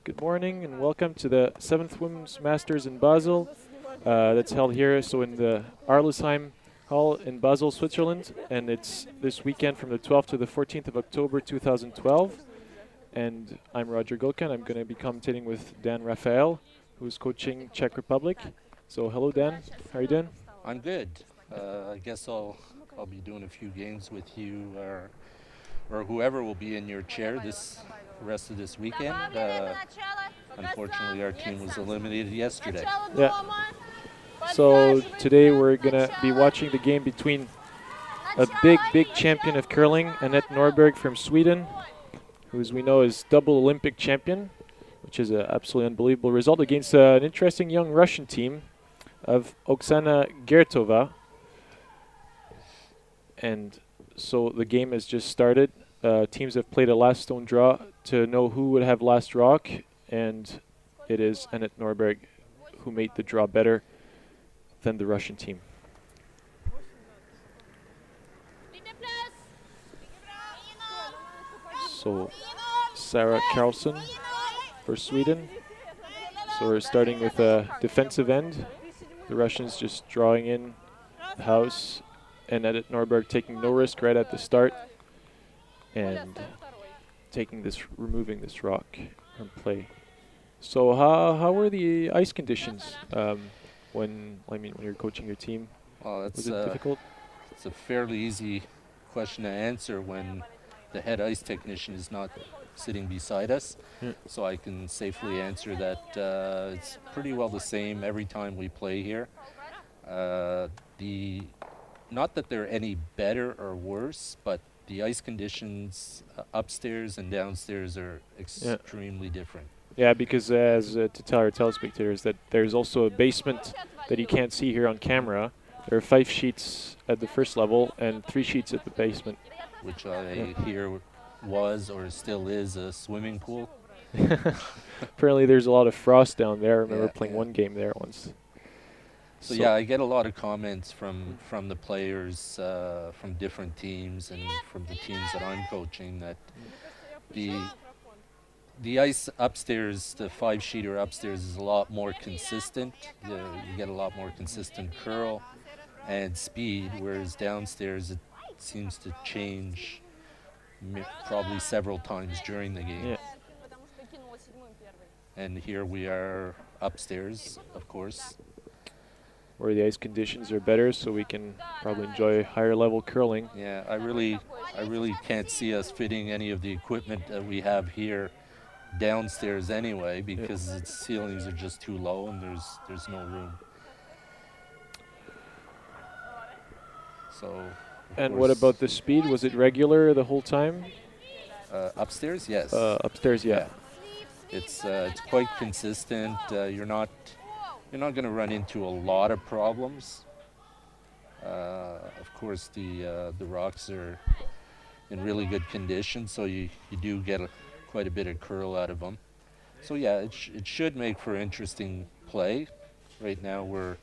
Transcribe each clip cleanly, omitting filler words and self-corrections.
Good morning and welcome to the 7th Women's Masters in Basel. That's held here, so in the Arlesheim Hall in Basel, Switzerland, and it's this weekend from the 12th to the 14th of October 2012. And I'm Roger Gulka, and I'm going to be commentating with Dan Raphael, who's coaching Czech Republic. So hello Dan, how are you doing? I'm good. I guess I'll be doing a few games with you or whoever will be in your chair this rest of this weekend. Unfortunately, our team was eliminated yesterday. Yeah. So today we're going to be watching the game between a big champion of curling, Annette Norberg from Sweden, who, as we know, is double Olympic champion, which is an absolutely unbelievable result, against an interesting young Russian team of Oksana Gertova. And so the game has just started. Teams have played a last stone draw to know who would have last rock, and it is Annette Norberg who made the draw better than the Russian team. So Sarah Carlson for Sweden. So we're starting with a defensive end. The Russians just drawing in the house, and Annette Norberg taking no risk right at the start and removing this rock from play. So how were the ice conditions when you're coaching your team? Well, was it difficult? It's a fairly easy question to answer when the head ice technician is not sitting beside us. Yeah. So I can safely answer that it's pretty well the same every time we play here. Not that they're any better or worse, but the ice conditions upstairs and downstairs are extremely different. Yeah, because as to tell our telespectators that there's also a basement that you can't see here on camera. There are 5 sheets at the first level and 3 sheets at the basement. Which I hear was or still is a swimming pool. Apparently there's a lot of frost down there. I remember playing one game there once. So yeah, I get a lot of comments from the players from different teams and from the teams that I'm coaching that the ice upstairs, the 5-sheeter upstairs, is a lot more consistent. You get a lot more consistent curl and speed, whereas downstairs it seems to change probably several times during the game. Yeah. And here we are upstairs, of course, where the ice conditions are better, so we can probably enjoy higher level curling. Yeah, I really can't see us fitting any of the equipment that we have here downstairs anyway, because the ceilings are just too low and there's no room. So. And what about the speed? Was it regular the whole time? Upstairs, yes. Upstairs, yeah. It's quite consistent. You're not going to run into a lot of problems. Of course, the rocks are in really good condition, so you do get quite a bit of curl out of them. So yeah, it should make for interesting play. Right now we're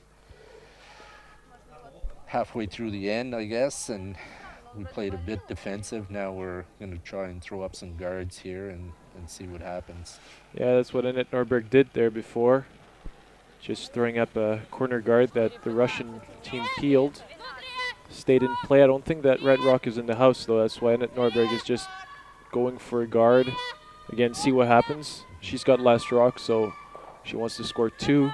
halfway through the end, I guess, and we played a bit defensive. Now we're going to try and throw up some guards here and see what happens. Yeah, that's what Annette Norberg did there before. Just throwing up a corner guard that the Russian team peeled. Stayed in play. I don't think that red rock is in the house, though. That's why Annette Norberg is just going for a guard. Again, see what happens. She's got last rock, so she wants to score 2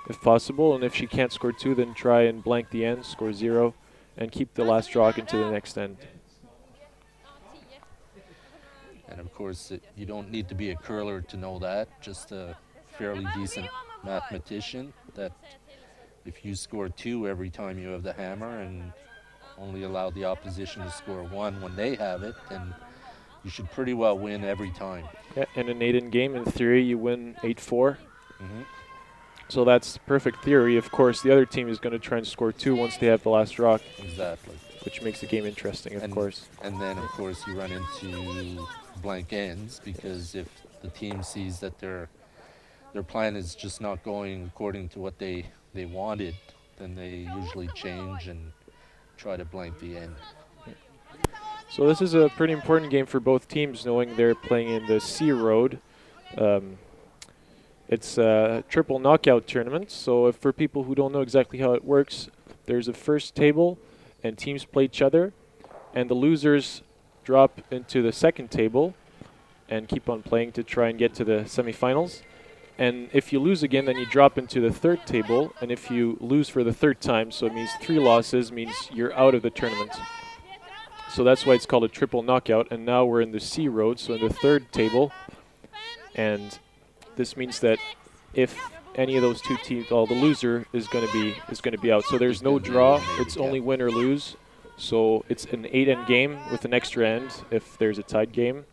if possible. And if she can't score 2, then try and blank the end, score 0, and keep the last rock into the next end. And of course, you don't need to be a curler to know that. Just a fairly decent mathematician, that if you score 2 every time you have the hammer and only allow the opposition to score 1 when they have it, then you should pretty well win every time. Yeah, in an 8-in game, in theory, you win 8-4. Mm-hmm. So that's perfect theory. Of course, the other team is going to try and score 2 once they have the last rock. Exactly. Which makes the game interesting, of course. And then, of course, you run into blank ends, because if the team sees that they're their plan is just not going according to what they wanted, then they usually change and try to blank the end. So this is a pretty important game for both teams, knowing they're playing in the C Road. It's a triple knockout tournament, so if for people who don't know exactly how it works, there's a first table, and teams play each other, and the losers drop into the second table and keep on playing to try and get to the semifinals. And if you lose again, then you drop into the third table, and if you lose for the third time, so it means 3 losses, means you're out of the tournament. So that's why it's called a triple knockout, and now we're in the C Road, so in the third table, and this means that if any of those two teams, the loser is going to be out. So there's no draw; it's only win or lose. So it's an 8-end game with an extra end if there's a tied game.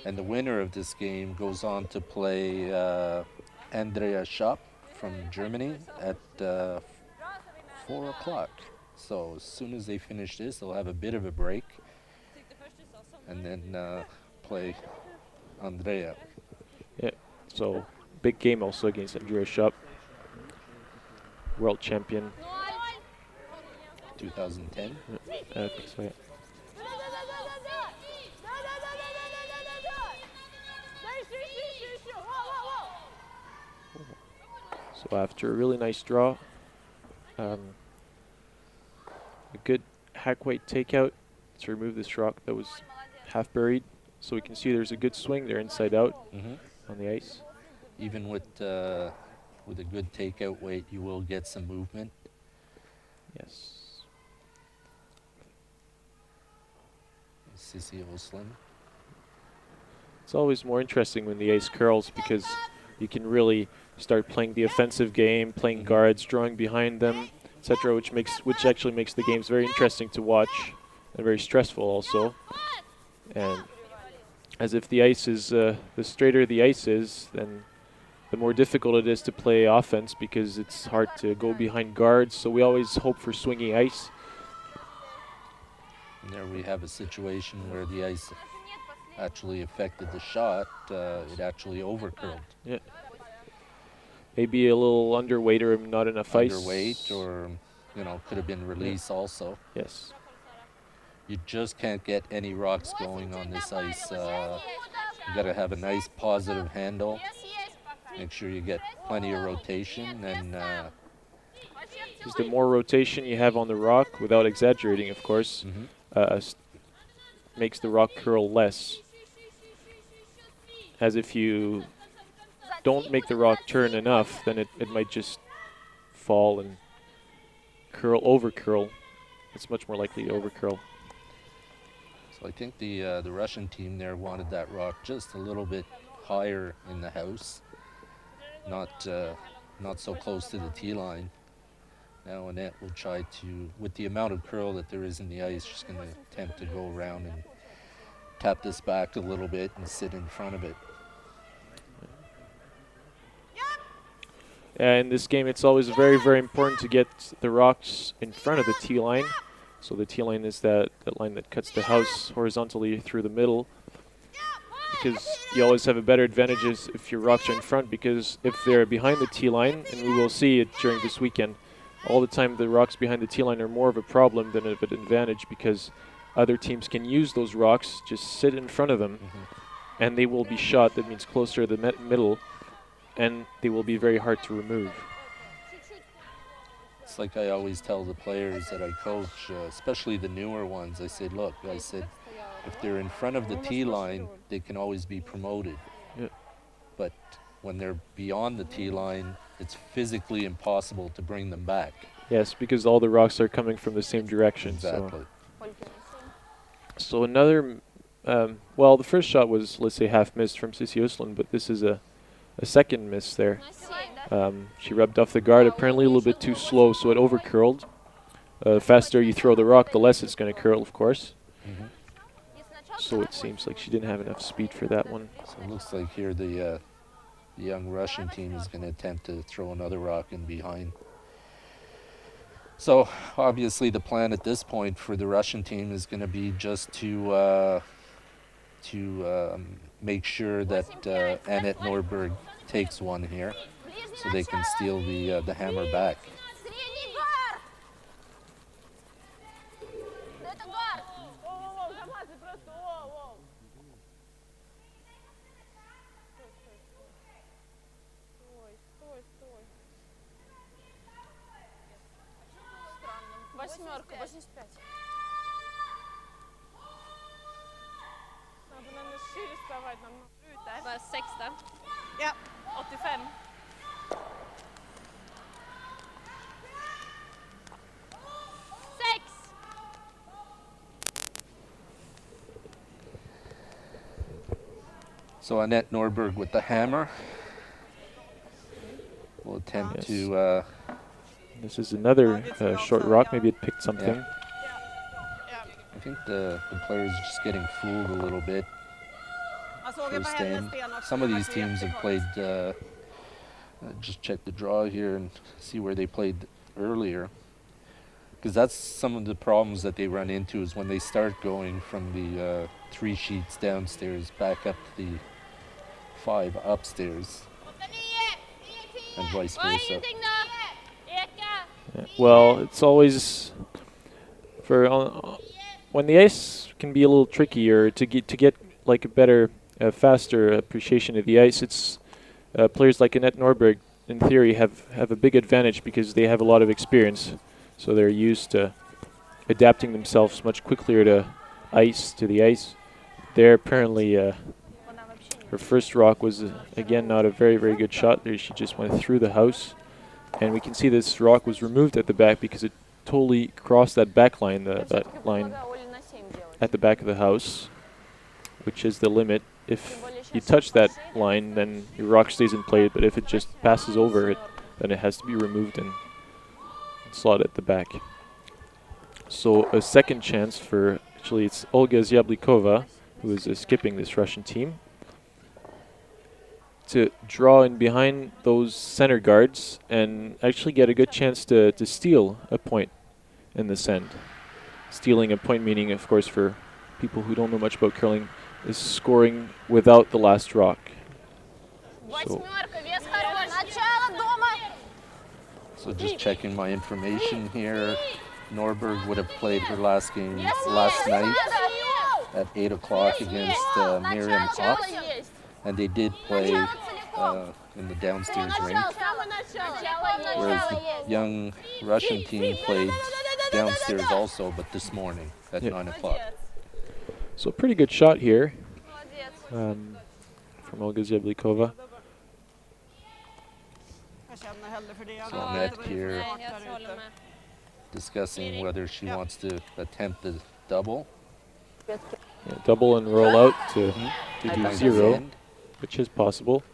And the winner of this game goes on to play Andrea Schaap from Germany at 4 o'clock. So as soon as they finish this, they'll have a bit of a break and then play Andrea. Yeah, so big game also against Andrea Schaap, world champion. 2010. I think so, yeah. So after a really nice draw, a good hack weight takeout to remove this rock that was half buried. So we can see there's a good swing there inside out on the ice. Even with a good takeout weight, you will get some movement. Yes. Sissy Oslin. It's always more interesting when the ice curls because you can really start playing the offensive game, playing guards, drawing behind them, etc., which actually makes the games very interesting to watch and very stressful also. And as if the ice is the straighter the ice is, then the more difficult it is to play offense because it's hard to go behind guards. So we always hope for swinging ice. And there we have a situation where the ice actually affected the shot. It actually overcurled. Yeah. Maybe a little underweight or not enough ice. Underweight, or could have been release also. Yes. You just can't get any rocks going on this ice. You got to have a nice positive handle. Make sure you get plenty of rotation, and because the more rotation you have on the rock, without exaggerating, of course, makes the rock curl less. As if you don't make the rock turn enough, then it might just fall and over curl. It's much more likely to over curl. So I think the Russian team there wanted that rock just a little bit higher in the house, not so close to the tee line. Now Annette will try to, with the amount of curl that there is in the ice, she's going to attempt to go around and tap this back a little bit and sit in front of it. In this game, it's always very, very important to get the rocks in front of the tee line. So the tee line is that line that cuts the house horizontally through the middle. Because you always have a better advantage if your rocks are in front, because if they're behind the tee line, and we will see it during this weekend, all the time the rocks behind the tee line are more of a problem than of an advantage, because other teams can use those rocks, just sit in front of them, and they will be shot. That means closer to the middle, and they will be very hard to remove. It's like I always tell the players that I coach, especially the newer ones, I say, look, if they're in front of the tee line, they can always be promoted. Yeah. But when they're beyond the tee line, it's physically impossible to bring them back. Yes, because all the rocks are coming from the same direction. Exactly. So another, well, the first shot was, let's say, half missed from Sissy Oslin, but this is a second miss there. She rubbed off the guard, apparently a little bit too slow, so it over curled. The faster you throw the rock, the less it's going to curl, of course. So it seems like she didn't have enough speed for that one. So it looks like here the young Russian team is going to attempt to throw another rock in behind. So obviously the plan at this point for the Russian team is going to be just to to make sure that Annette Norberg takes one here, so they can steal the hammer back. Восьмерка, 85. Надо, наверное, шире вставать намного. Var 6 da? Ja, 85. So Annette Norberg with the hammer will attempt Yes. to. This is another short rock. Maybe it picked something. Ja. I think the players are just getting fooled a little bit. First end. Some of these teams have played. Just check the draw here and see where they played earlier. Because that's some of the problems that they run into is when they start going from the 3 sheets downstairs back up to the 5 upstairs, and vice versa. Yeah. Well, it's always when the ice can be a little trickier to get like a better, faster appreciation of the ice. It's players like Annette Norberg, in theory, have a big advantage because they have a lot of experience, so they're used to adapting themselves much quicker to the ice. There, apparently, her first rock was again not a very good shot. There, she just went through the house. And we can see this rock was removed at the back because it totally crossed that back line, that line at the back of the house, which is the limit. If you touch that line, then your rock stays in play, but if it just passes over it, then it has to be removed and slotted at the back. So a second chance for, actually it's Olga Zyablikova, who is skipping this Russian team, to draw in behind those center guards and actually get a good chance to steal a point in this end. Stealing a point meaning, of course, for people who don't know much about curling, is scoring without the last rock. So just checking my information here, Norberg would have played her last game last night at 8 o'clock against Miriam Opp. And they did play in the downstairs rink, whereas the young Russian team played downstairs also, but this morning at 9 o'clock. So a pretty good shot here from Olga Zyablikova. So Annette here discussing whether she wants to attempt the double. Yeah, double and roll out to do 0. Which is possible.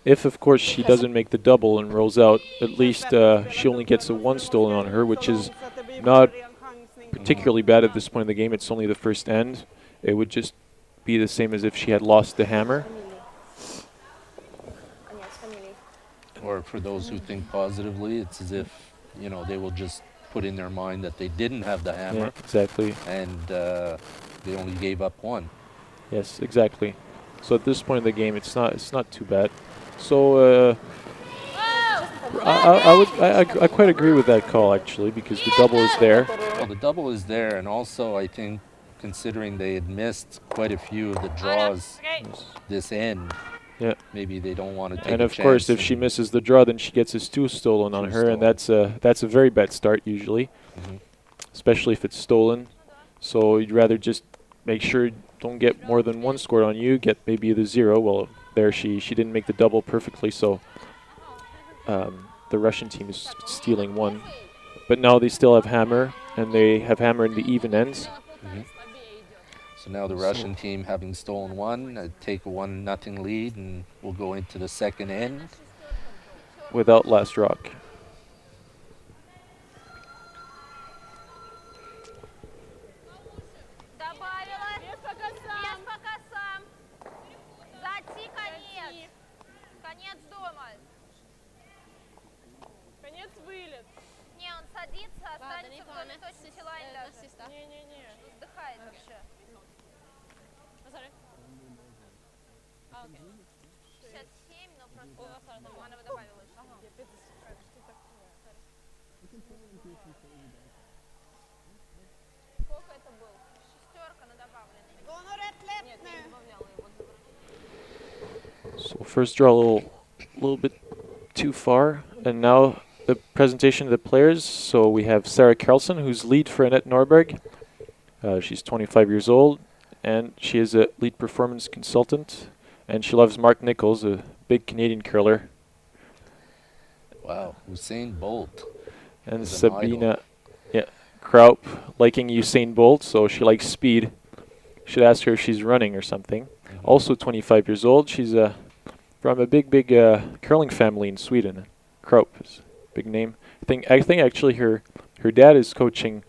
If, of course, she doesn't make the double and rolls out, at least she only gets a 1 stolen on her, which is not particularly bad at this point in the game. It's only the first end. It would just be the same as if she had lost the hammer. Or for those who think positively, it's as if, you know, they will just put in their mind that they didn't have the hammer. Yeah, exactly. And they only gave up 1. Yes, exactly. So at this point in the game, it's not too bad. So I quite agree with that call actually, because the double is there. Well, the double is there, and also I think considering they had missed quite a few of the draws this end, maybe they don't want to take. And of course, if she misses the draw, then she gets his 2 stolen on her, and that's a very bad start usually, especially if it's stolen. So you'd rather just make sure don't get more than 1 scored on you, get maybe the 0. Well, there she didn't make the double perfectly, so the Russian team is stealing 1. But now they still have hammer, and they have hammer in the even ends. So now the Russian team, having stolen 1, take a 1-0 lead, and will go into the second end without last rock. So first draw a little bit too far, and now the presentation of the players. So we have Sarah Carlson, who's lead for Annette Norberg. She's 25 years old, and she is a lead performance consultant, and she loves Mark Nichols, a big Canadian curler. Wow, Usain Bolt. And is an idol. Sabina Kraup, liking Usain Bolt, so she likes speed. Should ask her if she's running or something. Also 25 years old. She's from a big curling family in Sweden. Kraup is a big name. I think actually her dad is coaching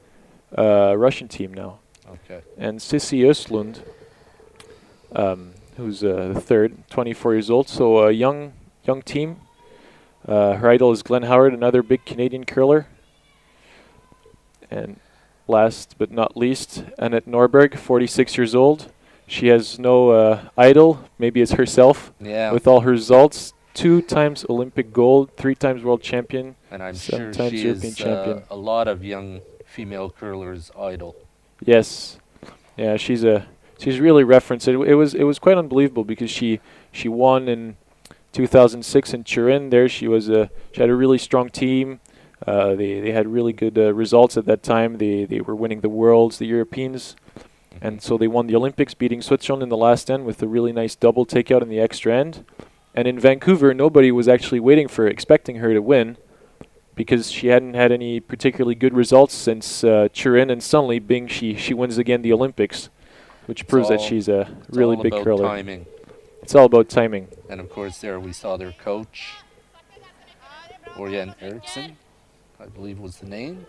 Russian team now. Okay. And Sissi Östlund, who's the third, 24 years old. So a young team. Her idol is Glenn Howard, another big Canadian curler. And last but not least, Annette Norberg, 46 years old. She has no idol. Maybe it's herself. Yeah. With all her results, 2 times Olympic gold, 3 times world champion, And I'm 7 sure times she European is champion. a lot of young female curlers' idol. Yes, yeah, she's really referenced. It was quite unbelievable because she won in 2006 in Turin. There she had a really strong team. They had really good results at that time. They were winning the Worlds, the Europeans, and so they won the Olympics, beating Switzerland in the last end with a really nice double takeout in the extra end. And in Vancouver, nobody was actually expecting her to win, because she hadn't had any particularly good results since Turin, and suddenly, she wins again the Olympics, which proves that she's a really big curler. Timing. It's all about timing. And of course, there we saw their coach, Orion Eriksson, I believe was the name.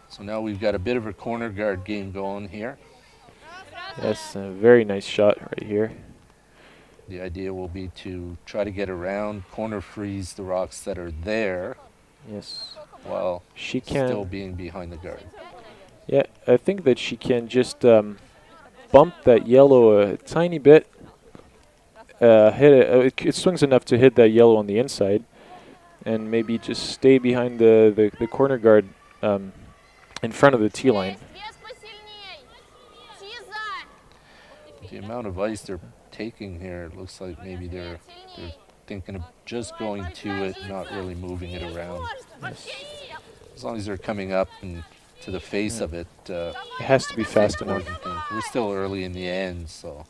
So now we've got a bit of a corner guard game going here. Yes, a very nice shot right here. The idea will be to try to get around, corner freeze the rocks that are there. Yes. While She can still being behind the guard. Yeah, I think that she can just bump that yellow a tiny bit. Hit it. It swings enough to hit that yellow on the inside, and maybe just stay behind the corner guard in front of the tee line. The amount of ice they're taking here, it looks like maybe they're thinking of just going to it, not really moving it around. Yes. As long as they're coming up and to the face of it, it has to be fast enough. We're still early in the end, so.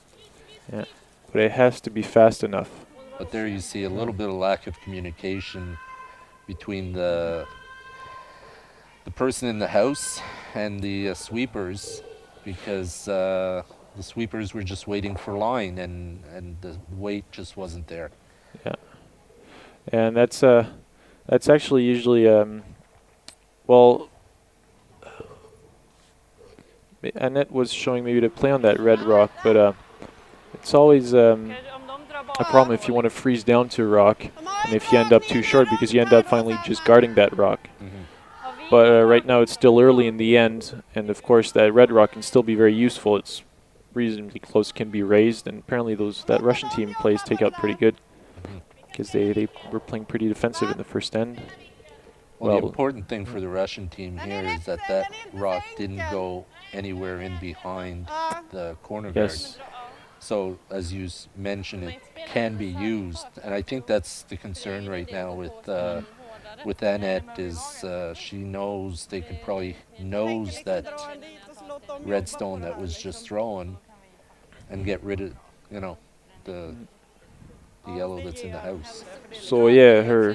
Yeah, but it has to be fast enough. But there you see a little bit of lack of communication between the person in the house and the sweepers, because the sweepers were just waiting for line, and the weight just wasn't there. Yeah, and that's actually usually well, Annette was showing maybe to play on that red rock, but it's always a problem if you want to freeze down to a rock, and if you end up too short, because you end up finally just guarding that rock. But right now it's still early in the end, and of course that red rock can still be very useful. It's reasonably close, can be raised, and apparently that Russian team plays takeout pretty good, because they were playing pretty defensive in the first end. Well, the important thing for the Russian team here is that rock didn't go anywhere in behind the corner guard. Yes. So, as you mentioned, it can be used, and I think that's the concern right now with Annette is she knows they could probably nose that red stone that was just thrown and get rid of, the yellow that's in the house. So yeah,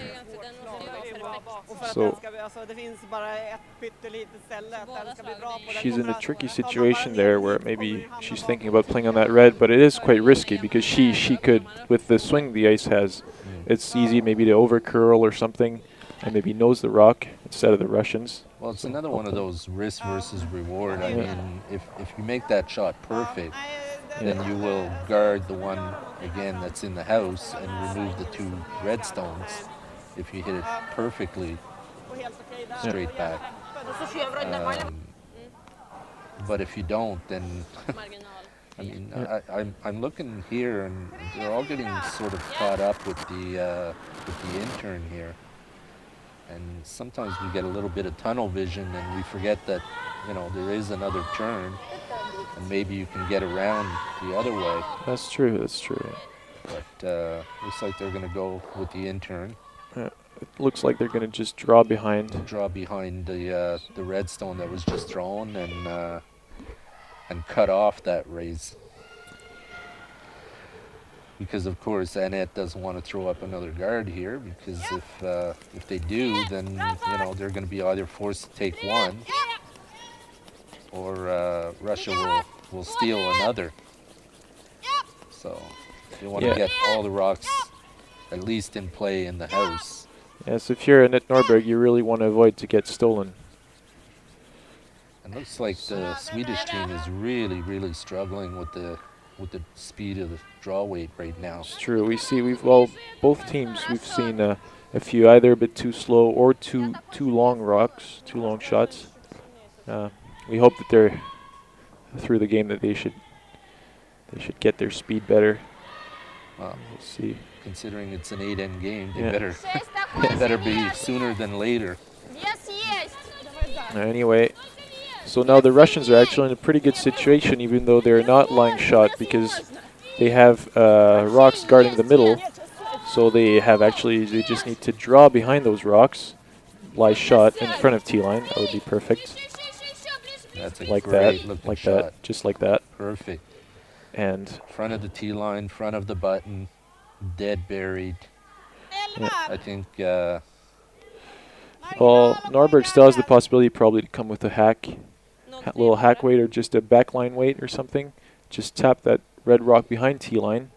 she's in a tricky situation there where maybe she's thinking about playing on that red, but it is quite risky because she could, with the swing the ice has, it's easy maybe to over curl or something and maybe nose the rock instead of the Russians. Well, it's another one of those risk versus reward. I mean, if you make that shot perfect, then you will guard the one, again, that's in the house and remove the 2 red stones if you hit it perfectly straight back. But if you don't, then Marginal. I mean, Yeah. I'm looking here, and they're all getting sort of caught up with the intern here. And sometimes we get a little bit of tunnel vision, and we forget that, you know, there is another turn, and maybe you can get around the other way. That's true. That's true. But looks like they're going to go with the intern, Yeah. It looks like they're going to just draw behind. draw behind the redstone that was just thrown, and cut off that raise. Because of course Annette doesn't want to throw up another guard here, because if they do, then you know they're going to be either forced to take one, or Russia will steal another. So they want to Yeah. get all the rocks at least in play in the house. Yes, if you're in at Norberg, you really want to avoid to get stolen. And looks like the Swedish team is really struggling with the speed of the draw weight right now. It's true. Well, both teams we've seen a few either a bit too slow or too long rocks, too long shots. We hope that they're through the game that they should get their speed better. Well, We'll see. considering it's an 8-end game, they Yeah. better be sooner than later. Anyway, so now the Russians are actually in a pretty good situation, even though they're not lying shot, because they have rocks guarding the middle. So they just need to draw behind those rocks, lie shot in front of T-line. That would be perfect. That's a Like great that, looking like shot. that, just like that. Perfect. And Front of the tee line, front of the button, dead buried. yeah. I think Well, Norberg still has the possibility probably to come with a little hack weight or just a backline weight or something. Just tap that red rock behind T-line.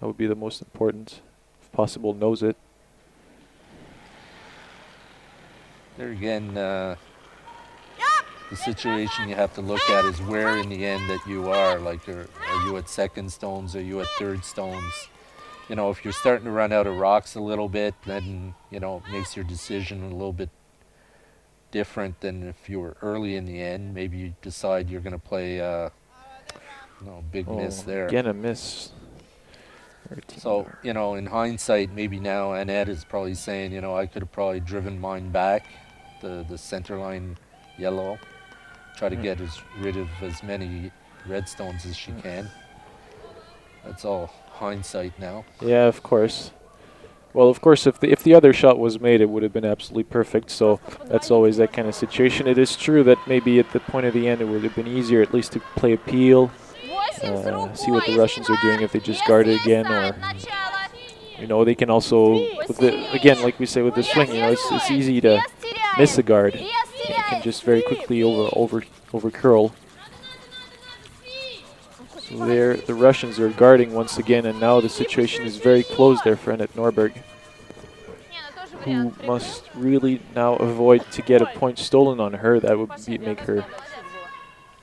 That would be the most important. If possible, nose it. there again, the situation you have to look at is where in the end that you are. Like, are you at second stones? Are you at third stones? You know, if you're starting to run out of rocks a little bit, then, you know, it makes your decision a little bit different than if you were early in the end. Maybe you decide you're going to play, no, big miss there. Again, a miss. So, you know, in hindsight, maybe now Annette is probably saying, you know, I could have probably driven mine back, the center line yellow, try to get rid of as many redstones as she can. That's all hindsight now. Yeah, of course. Well, of course, if the other shot was made, it would have been absolutely perfect. So that's always that kind of situation. It is true that maybe at the point of the end, it would have been easier at least to play a peel, see what the Russians are doing if they just guard it again, or you know they can also again, like we say with the swing, you know, it's easy to miss a guard. You can just very quickly over curl. So there, the Russians are guarding once again, and now the situation is very close there for Annette Norberg, who must really now avoid to get a point stolen on her. That would make her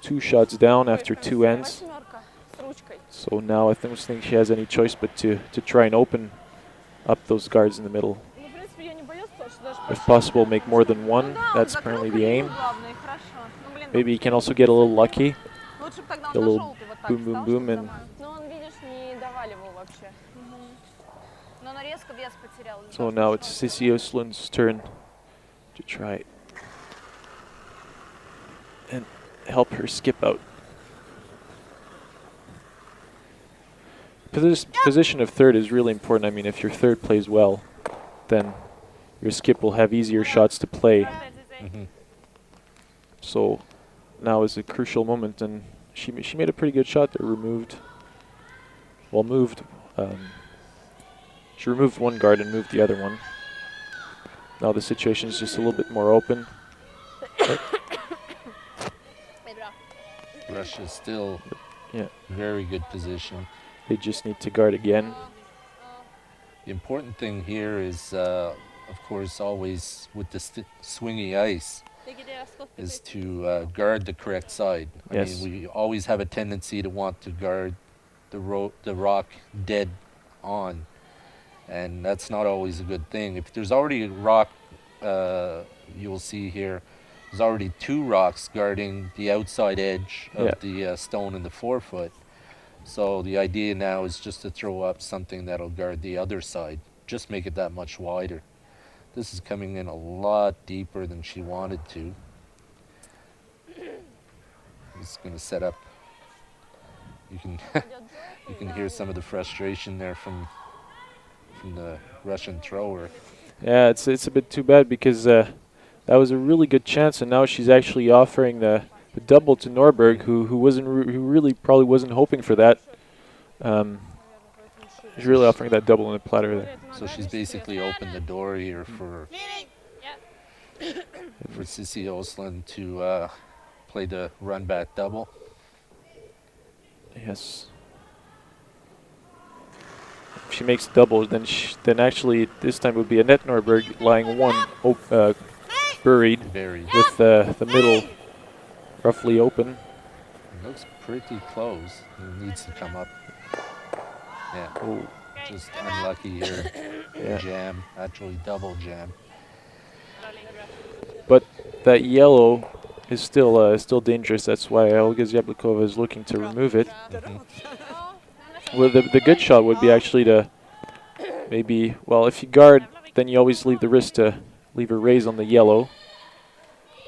2 shots down after 2 ends. So now I don't think she has any choice but to try and open up those guards in the middle. If possible, make more than 1. That's apparently the aim. Maybe you can also get a little lucky. Get a little boom, boom, boom, and so now it's Sissy Östlund's turn to try and help her skip out. Position of third is really important. I mean, if your third plays well, then your skip will have easier shots to play. So now is a crucial moment, and she made a pretty good shot there. She removed 1 guard and moved the other one. Now the situation is just a little bit more open. Russia's still Yeah. very good position. They just need to guard again. The important thing here is, of course, always with the swingy ice, is to guard the correct side. I Yes. mean, we always have a tendency to want to guard the rock dead on, and that's not always a good thing. If there's already a rock, you'll see here, there's already 2 rocks guarding the outside edge of Yeah. the stone in the forefoot. So the idea now is just to throw up something that'll guard the other side, just make it that much wider. This is coming in a lot deeper than she wanted to. It's going to set up. You can you can hear some of the frustration there from the Russian thrower. Yeah, it's a bit too bad because that was a really good chance, and now she's actually offering the double to Norberg, who who really probably wasn't hoping for that. She's really offering that double on the platter there. So she's basically opened the door here for Sissy Osland to play the run back double. Yes. If she makes double, then then actually this time it would be Annette Norberg lying buried with the middle roughly open. It looks pretty close. It needs to come up. Yeah. Oh. Just unlucky here. Yeah. Jam, actually double jam. But that yellow is still dangerous. That's why Olga Zyablikova is looking to remove it. Well, the good shot would be actually to maybe, well, if you guard, then you always leave the wrist to leave a raise on the yellow.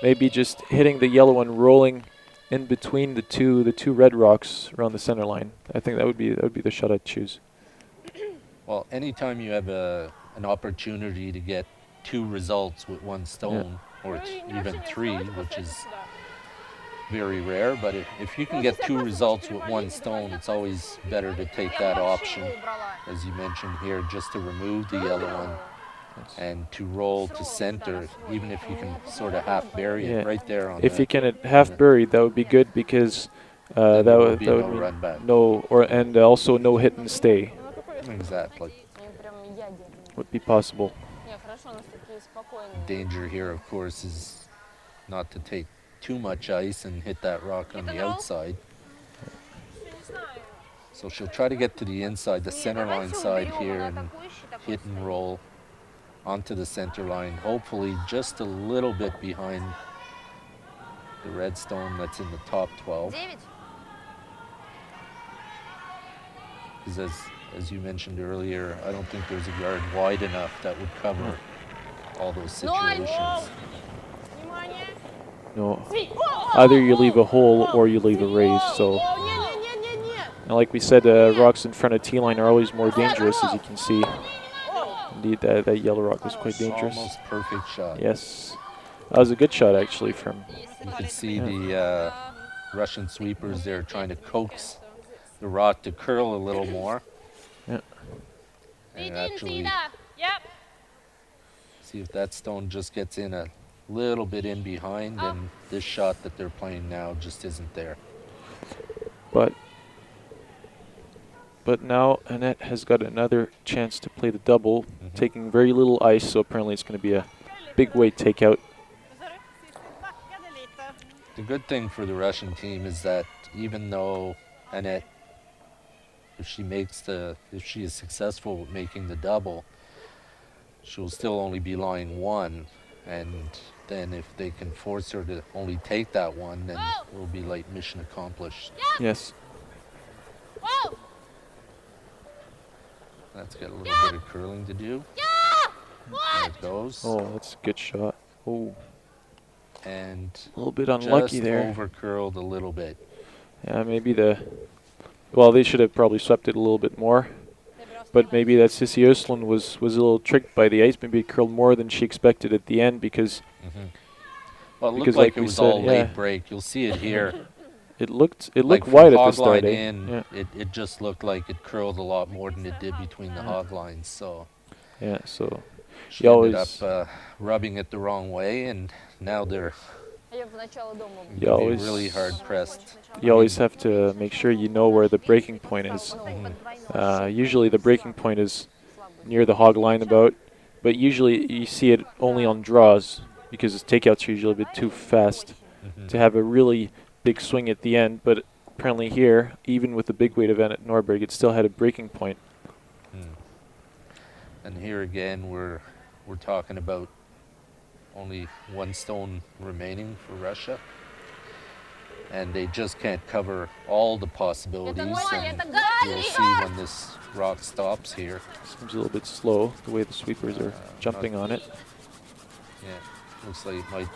Maybe just hitting the yellow and rolling in between the two red rocks around the center line. I think that would be the shot I'd choose. Well, anytime you have an opportunity to get 2 results with 1 stone, or even 3, which is very rare, but if you can get 2 results with 1 stone, it's always better to take that option, as you mentioned here, just to remove the yellow one and to roll to center, even if you can sort of half bury it right there on. If you can half buried, that would be good because that would mean and also no hit and stay. Exactly. Would be possible. Danger here, of course, is not to take too much ice and hit that rock on the outside. So she'll try to get to the inside, the center line side here, and hit and roll onto the center line, hopefully just a little bit behind the red stone that's in the top 12. Because as you mentioned earlier, I don't think there's a guard wide enough that would cover all those situations. No. Either you leave a hole or you leave a raise. So, and like we said, rocks in front of T-line are always more dangerous, as you can see. Indeed, that yellow rock was quite dangerous. Almost perfect shot. Yes. That was a good shot, actually, from... You can see the Russian sweepers there trying to coax the rock to curl a little more. Yeah. And actually see if that stone just gets in a little bit in behind, and this shot that they're playing now just isn't there. But now Annette has got another chance to play the double, taking very little ice, so apparently it's going to be a big weight takeout. The good thing for the Russian team is that even though Annette, if she is successful with making the double, she'll still only be lying 1, and then if they can force her to only take that 1, then it will be like mission accomplished. Yes. That's got a little bit of curling to do. There it goes. Oh, that's a good shot. Oh. And a little bit unlucky just there. Over curled a little bit. Yeah, maybe well, they should have probably swept it a little bit more. But maybe that Sissy Östlund was a little tricked by the ice. Maybe it curled more than she expected at the end because... Well, it looked like it was all late break. You'll see it here. It looked wide at the start. It just looked like it curled a lot more than it did between the hog lines. So so she ended up rubbing it the wrong way, and now they're really hard pressed. You always have to make sure you know where the breaking point is. Usually the breaking point is near the hog line but usually you see it only on draws because the takeouts are usually a bit too fast to have a really big swing at the end. But apparently here, even with the big weight event at Norberg, it still had a breaking point. And here again, we're talking about only 1 stone remaining for Russia. And they just can't cover all the possibilities, and you'll see when this rock stops here. Seems a little bit slow, the way the sweepers are jumping on it. Yeah, looks like it might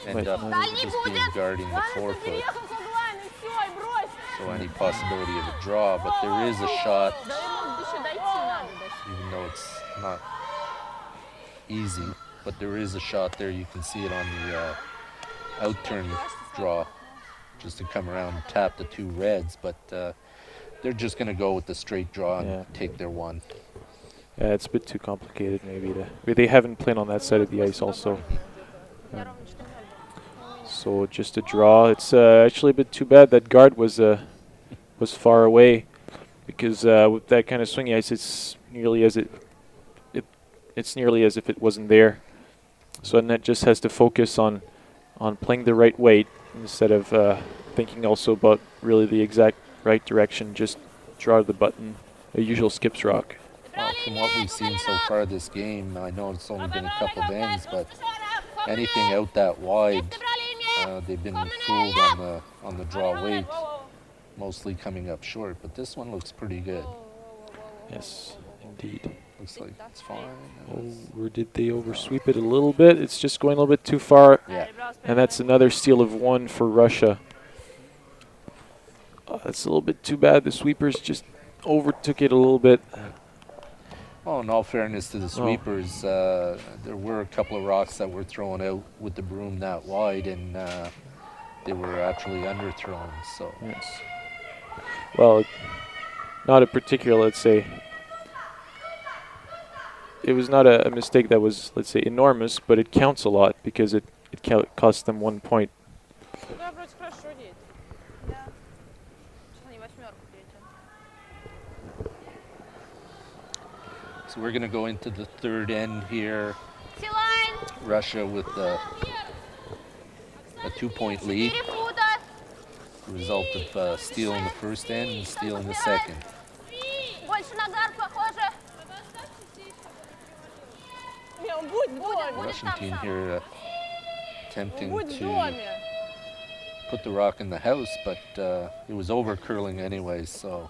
Might end up not just being guarding the 4-foot. So any possibility of a draw, but there is a shot, even though it's not easy, but there is a shot there. You can see it on the outturn draw, just to come around and tap the 2 reds, but they're just going to go with the straight draw and take their 1. Yeah, it's a bit too complicated maybe to. They haven't played on that side of the ice also. So just a draw. It's actually a bit too bad that guard was far away, because with that kind of swingy ice, it's nearly as it's nearly as if it wasn't there. So Net just has to focus on playing the right weight instead of thinking also about really the exact right direction. Just draw the button, a usual skips rock. Well, from what we've seen so far this game, I know it's only been a couple of ends, but anything out that wide, they've been fooled on the draw weight, mostly coming up short. But this one looks pretty good. Yes, indeed. Looks like it's fine. Or did they oversweep it a little bit? It's just going a little bit too far. Yeah. And that's another steal of 1 for Russia. That's a little bit too bad. The sweepers just overtook it a little bit. Well, in all fairness to the sweepers, there were a couple of rocks that were thrown out with the broom that wide, and they were actually underthrown. So yes. Well, not a particular, let's say. It was not a mistake that was, let's say, enormous, but it counts a lot because it cost them 1 point. So we're going to go into the 3rd end here. Russia with a 2-point lead. The result of steal in the 1st end and steal in the 2nd. The Russian team here attempting to put the rock in the house, but it was over curling anyways, so.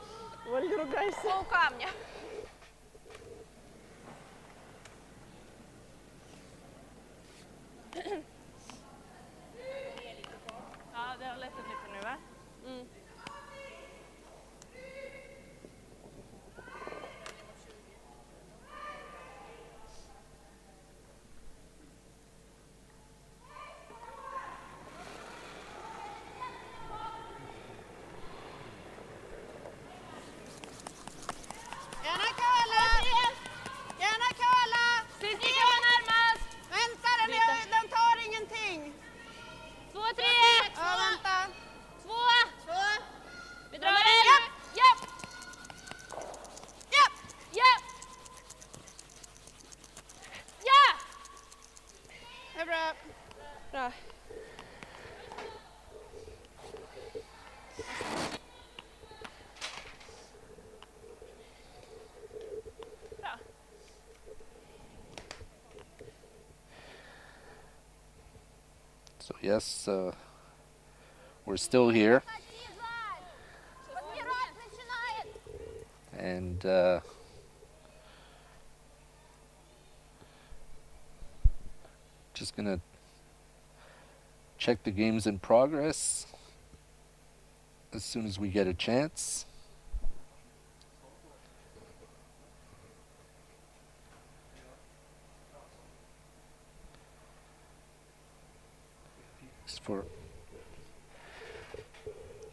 So yes, we're still here. And just gonna check the games in progress as soon as we get a chance.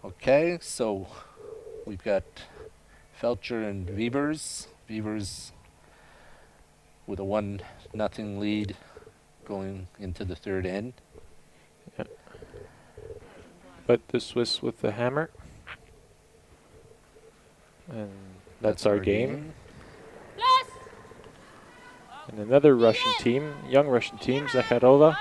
Okay, so we've got Felcher and Wiebers. Wiebers with a 1-0 lead going into the 3rd end. Yeah. But the Swiss with the hammer. And that's our game. And another Russian team, young Russian team, Gertova,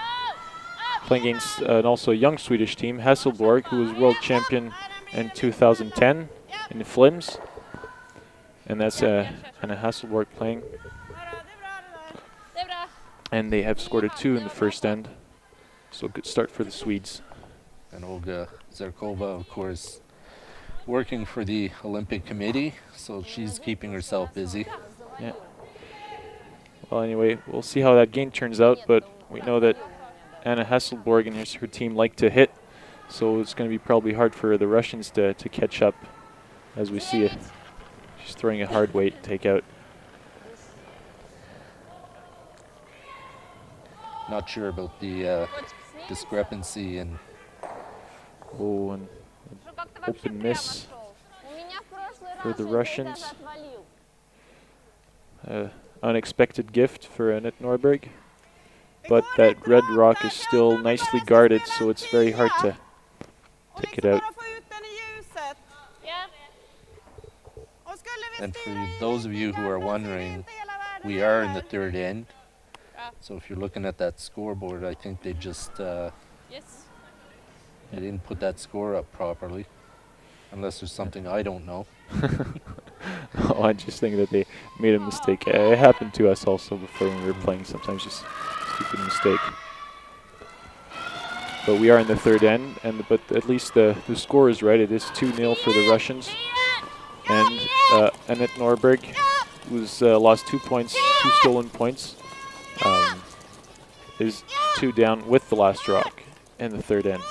playing against and also a young Swedish team, Hasselborg, who was world champion in 2010 in the Flims. And that's Anna Hasselborg playing. And they have scored a 2 in the first end. So good start for the Swedes. And Olga Zerkova, of course, working for the Olympic Committee, so she's keeping herself busy. Yeah. Well, anyway, we'll see how that game turns out, but we know that Anna Hasselborg and her team like to hit, so it's going to be probably hard for the Russians to catch up, as we see it. She's throwing a hard weight takeout. Not sure about the discrepancy in Oh, and open miss for the Russians. Unexpected gift for Annette Norberg. But that red rock is still nicely guarded, so it's very hard to take it out. And for those of you who are wondering, we are in the third end. So if you're looking at that scoreboard, I think they just Yes. they didn't put that score up properly, unless there's something I don't know. Oh, I just think that they made a mistake. It happened to us also before when we were playing. Sometimes just stupid mistake. But we are in the third end, but at least the score is right. It is 2-0 for the Russians. And Annette Norberg, who's lost 2 points, 2 stolen points, is 2 down with the last rock in the third end.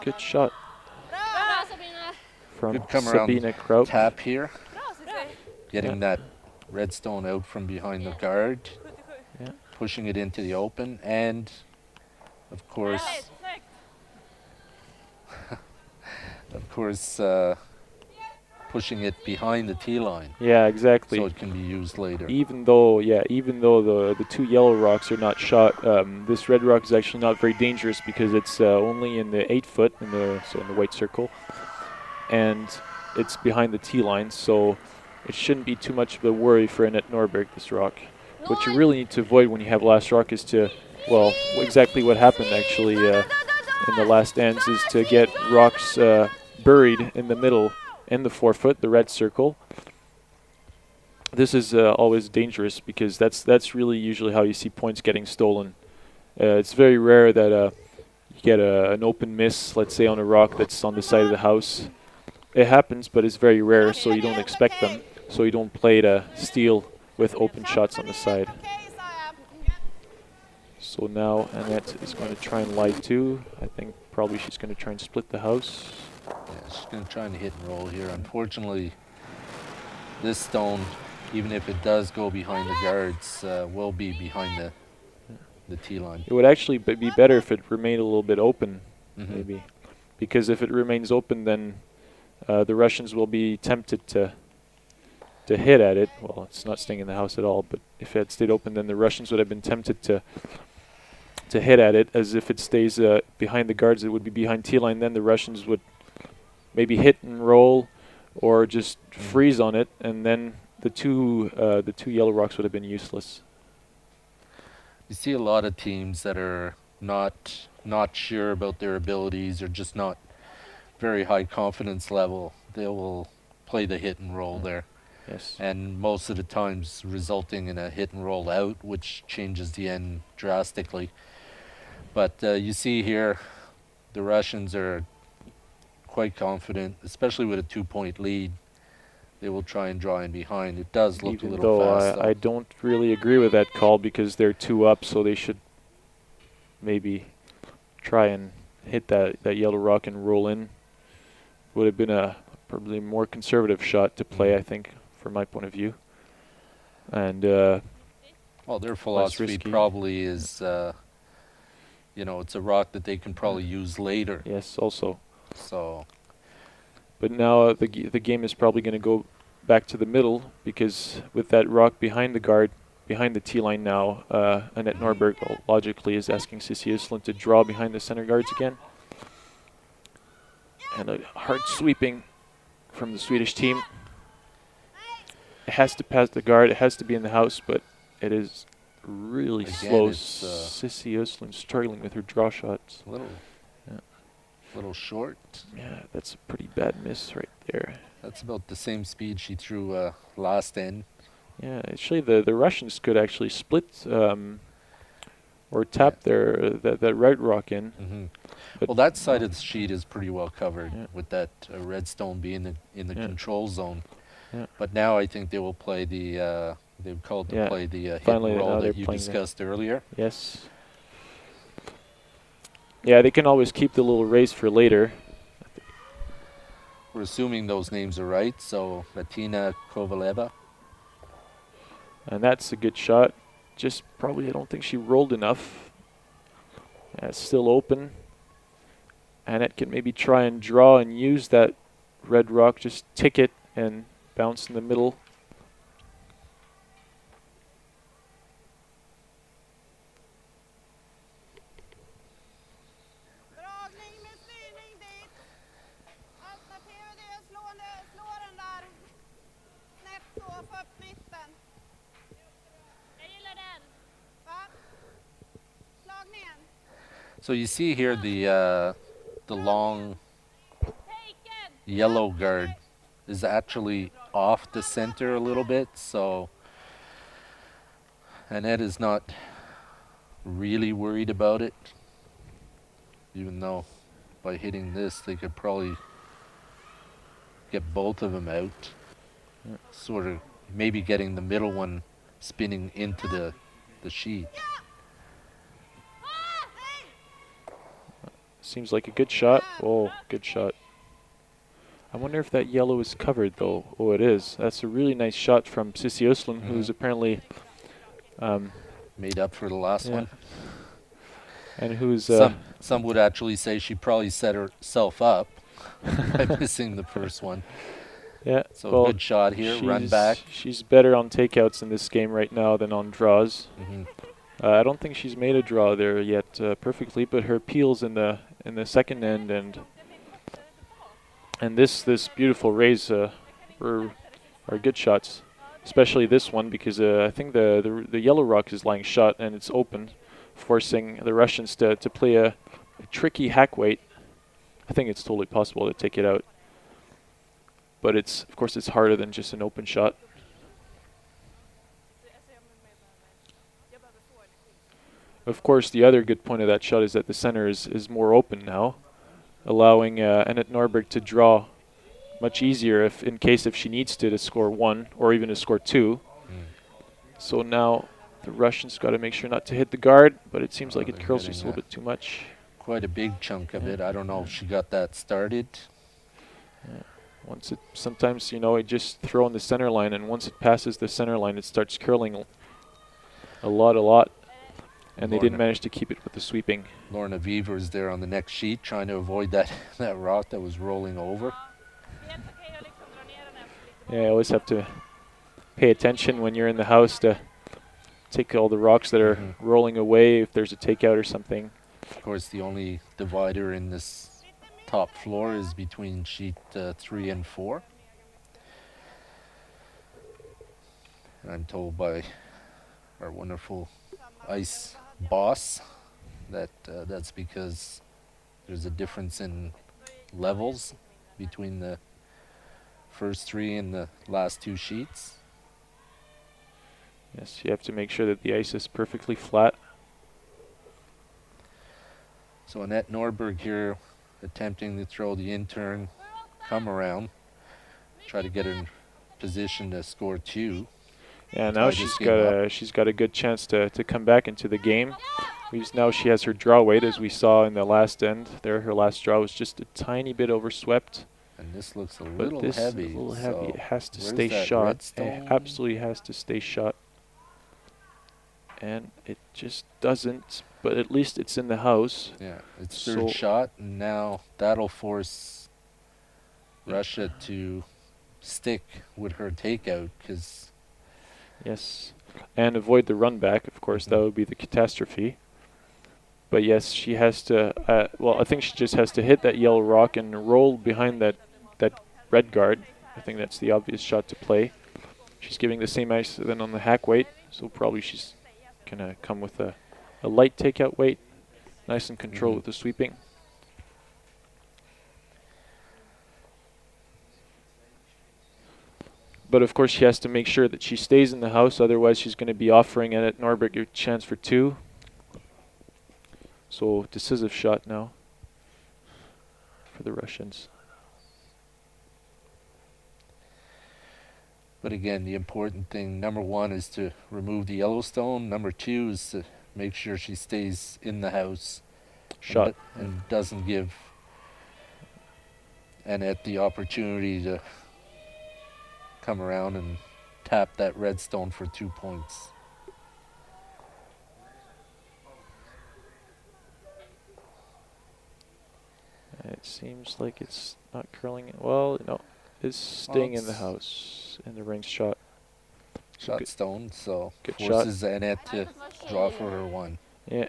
Good shot from Good come around Sabine Kraup. tap here, getting that redstone out from behind the guard, Yeah. pushing it into the open, and of course, pushing it behind the tee line Yeah, exactly. so it can be used later. Even though the 2 yellow rocks are not shot, this red rock is actually not very dangerous because it's only in the 8 foot, in the white circle, and it's behind the tee line, so it shouldn't be too much of a worry for Annette Norberg, this rock. What you really need to avoid when you have last rock is to, well, exactly what happened actually in the last ends is to get rocks buried in the middle in the 4 foot, the red circle. This is always dangerous because that's really usually how you see points getting stolen. It's very rare that you get an open miss, let's say on a rock that's on the side of the house. It happens, but it's very rare, so you don't expect them. So you don't play to steal with open shots on the side. So now Annette is going to try and lie too. I think probably she's going to try and split the house. Yeah, she's going to try and hit and roll here. Unfortunately, this stone, even if it does go behind the guards, will be behind the tee line. It would actually be better if it remained a little bit open, maybe. Because if it remains open, then the Russians will be tempted to hit at it. Well, it's not staying in the house at all, but if it had stayed open, then the Russians would have been tempted to hit at it. As if it stays behind the guards, it would be behind tee line. Then the Russians would maybe hit and roll, or just freeze on it, and then the two yellow rocks would have been useless. You see a lot of teams that are not sure about their abilities or just not very high confidence level. They will play the hit and roll there. Yes. And most of the times resulting in a hit and roll out, which changes the end drastically. But you see here, the Russians are quite confident, especially with a 2-point lead. They will try and draw in behind. It does look Even a little fast, though I don't really agree with that call because they're 2 up, so they should maybe try and hit that yellow rock and roll in. Would have been a probably more conservative shot to play, I think, from my point of view. And well, their philosophy risky. probably is, it's a rock that they can probably use later. yes, also. So But now the game is probably going to go back to the middle because with that rock behind the guard, behind the tee line now, Annette Norberg logically is asking Sissi Östlund to draw behind the center guards again. And a hard sweeping from the Swedish team. It has to pass the guard. It has to be in the house, but it is really Again, slow. it's, Sissi Östlund struggling with her draw shots. a little short. Yeah, that's a pretty bad miss right there. That's about the same speed she threw last end. Yeah, actually the Russians could actually split or tap that red rock in. Mm-hmm. But Well, that side no. of the sheet is pretty well covered Yeah. with that redstone being in the Yeah. control zone. Yeah. But now I think they will play they've called to Yeah. play the hit and Finally, roll now they're that you playing that. discussed earlier. Yes. Yeah, they can always keep the little raise for later. We're assuming those names are right, so Latina Kovaleva. And that's a good shot. Just probably, I don't think she rolled enough. Yeah, it's still open. Annette can maybe try and draw and use that red rock, just tick it and bounce in the middle. Dragning med styrning dit. Alternativet är att slå den där snett så, få upp mitten. Jag gillar den. Va? Slagningen. So you see here the long yellow guard is actually off the center a little bit, so Annette is not really worried about it, even though by hitting this they could probably get both of them out. Yeah. Sort of maybe getting the middle one spinning into the sheet. Seems like a good shot. Oh, good shot. I wonder if that yellow is covered, though. Oh, it is. That's a really nice shot from Sissi Östlund, who's apparently made up for the last yeah. one. And who's some would actually say she probably set herself up by missing the first one. yeah. So well, good shot here, run back. She's better on takeouts in this game right now than on draws. Mm-hmm. I don't think she's made a draw there yet perfectly, but her peels in the second end and this beautiful raise are good shots, especially this one because I think the yellow rock is lying shut and it's open, forcing the Russians to play a tricky hack weight. I think it's totally possible to take it out, but of course it's harder than just an open shot. Of course, the other good point of that shot is that the center is more open now, allowing Annette Norberg to draw much easier if she needs to score one or even to score two. So now the Russians got to make sure not to hit the guard, but it seems like it curls just a little bit too much. Quite a big chunk of it. I don't know if she got that started. Yeah. Sometimes it just throw on the center line, and once it passes the center line, it starts curling a lot. And they didn't manage to keep it with the sweeping. Lorna Weaver's there on the next sheet trying to avoid that rock that was rolling over. Yeah, I always have to pay attention when you're in the house to take all the rocks that are rolling away if there's a takeout or something. Of course, the only divider in this top floor is between sheet 3 and 4. And I'm told by our wonderful ice boss that that's because there's a difference in levels between the first 3 and the last 2 sheets. Yes, you have to make sure that the ice is perfectly flat. So Annette Norberg here attempting to throw the in-turn, come around, try to get in position to score 2. Yeah, now she's got a good chance to come back into the game. Now she has her draw weight, as we saw in the last end. There, her last draw was just a tiny bit overswept. And this looks a but little this heavy. A little heavy. It has to stay that shot. redstone? It absolutely has to stay shot. And it just doesn't. But at least it's in the house. Yeah, it's third shot, and now that'll force Russia to stick with her takeout because. Yes, and avoid the run back. Of course, that would be the catastrophe. But yes, she has to. Well, I think she just has to hit that yellow rock and roll behind that red guard. I think that's the obvious shot to play. She's giving the same ice then on the hack weight, so probably she's gonna come with a light takeout weight, nice and controlled with the sweeping. But of course, she has to make sure that she stays in the house. Otherwise, she's going to be offering it at Norberg a chance for 2. So decisive shot now for the Russians. But again, the important thing, number 1, is to remove the yellow stone. Number 2 is to make sure she stays in the house Shot. and doesn't give Annette the opportunity to come around and tap that red stone for 2 points. It seems like it's not curling. Well, no, it's staying in the house in the range shot. Shot stone, so good forces Annette to draw for her 1. Yeah.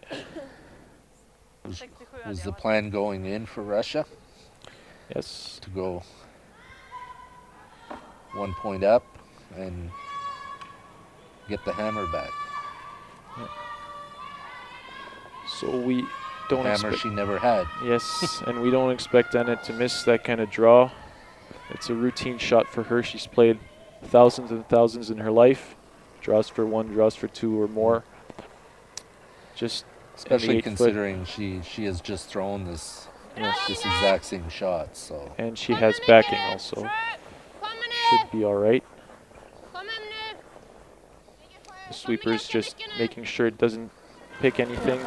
Was the plan going in for Russia? Yes. To go 1 point up and get the hammer back. Yeah. So we don't the hammer expect. she never had. Yes, and we don't expect Annette to miss that kind of draw. It's a routine shot for her. She's played thousands and thousands in her life. Draws for 1, draws for 2 or more. Just especially considering she has just thrown this exact same shot. So and she has backing also. Should be all right. The sweeper's just making sure it doesn't pick anything.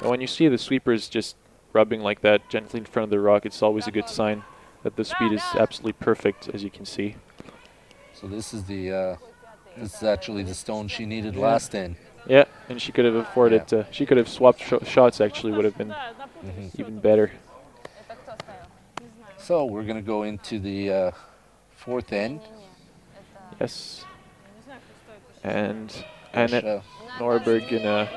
And when you see the sweepers just rubbing like that gently in front of the rock, it's always a good sign that the speed is absolutely perfect, as you can see. So this is this is actually the stone she needed last in. Yeah, and she could have afforded to. She could have swapped shots. Actually, would have been even better. So we're gonna go into the 4th end. Yes. And Annette Norberg in a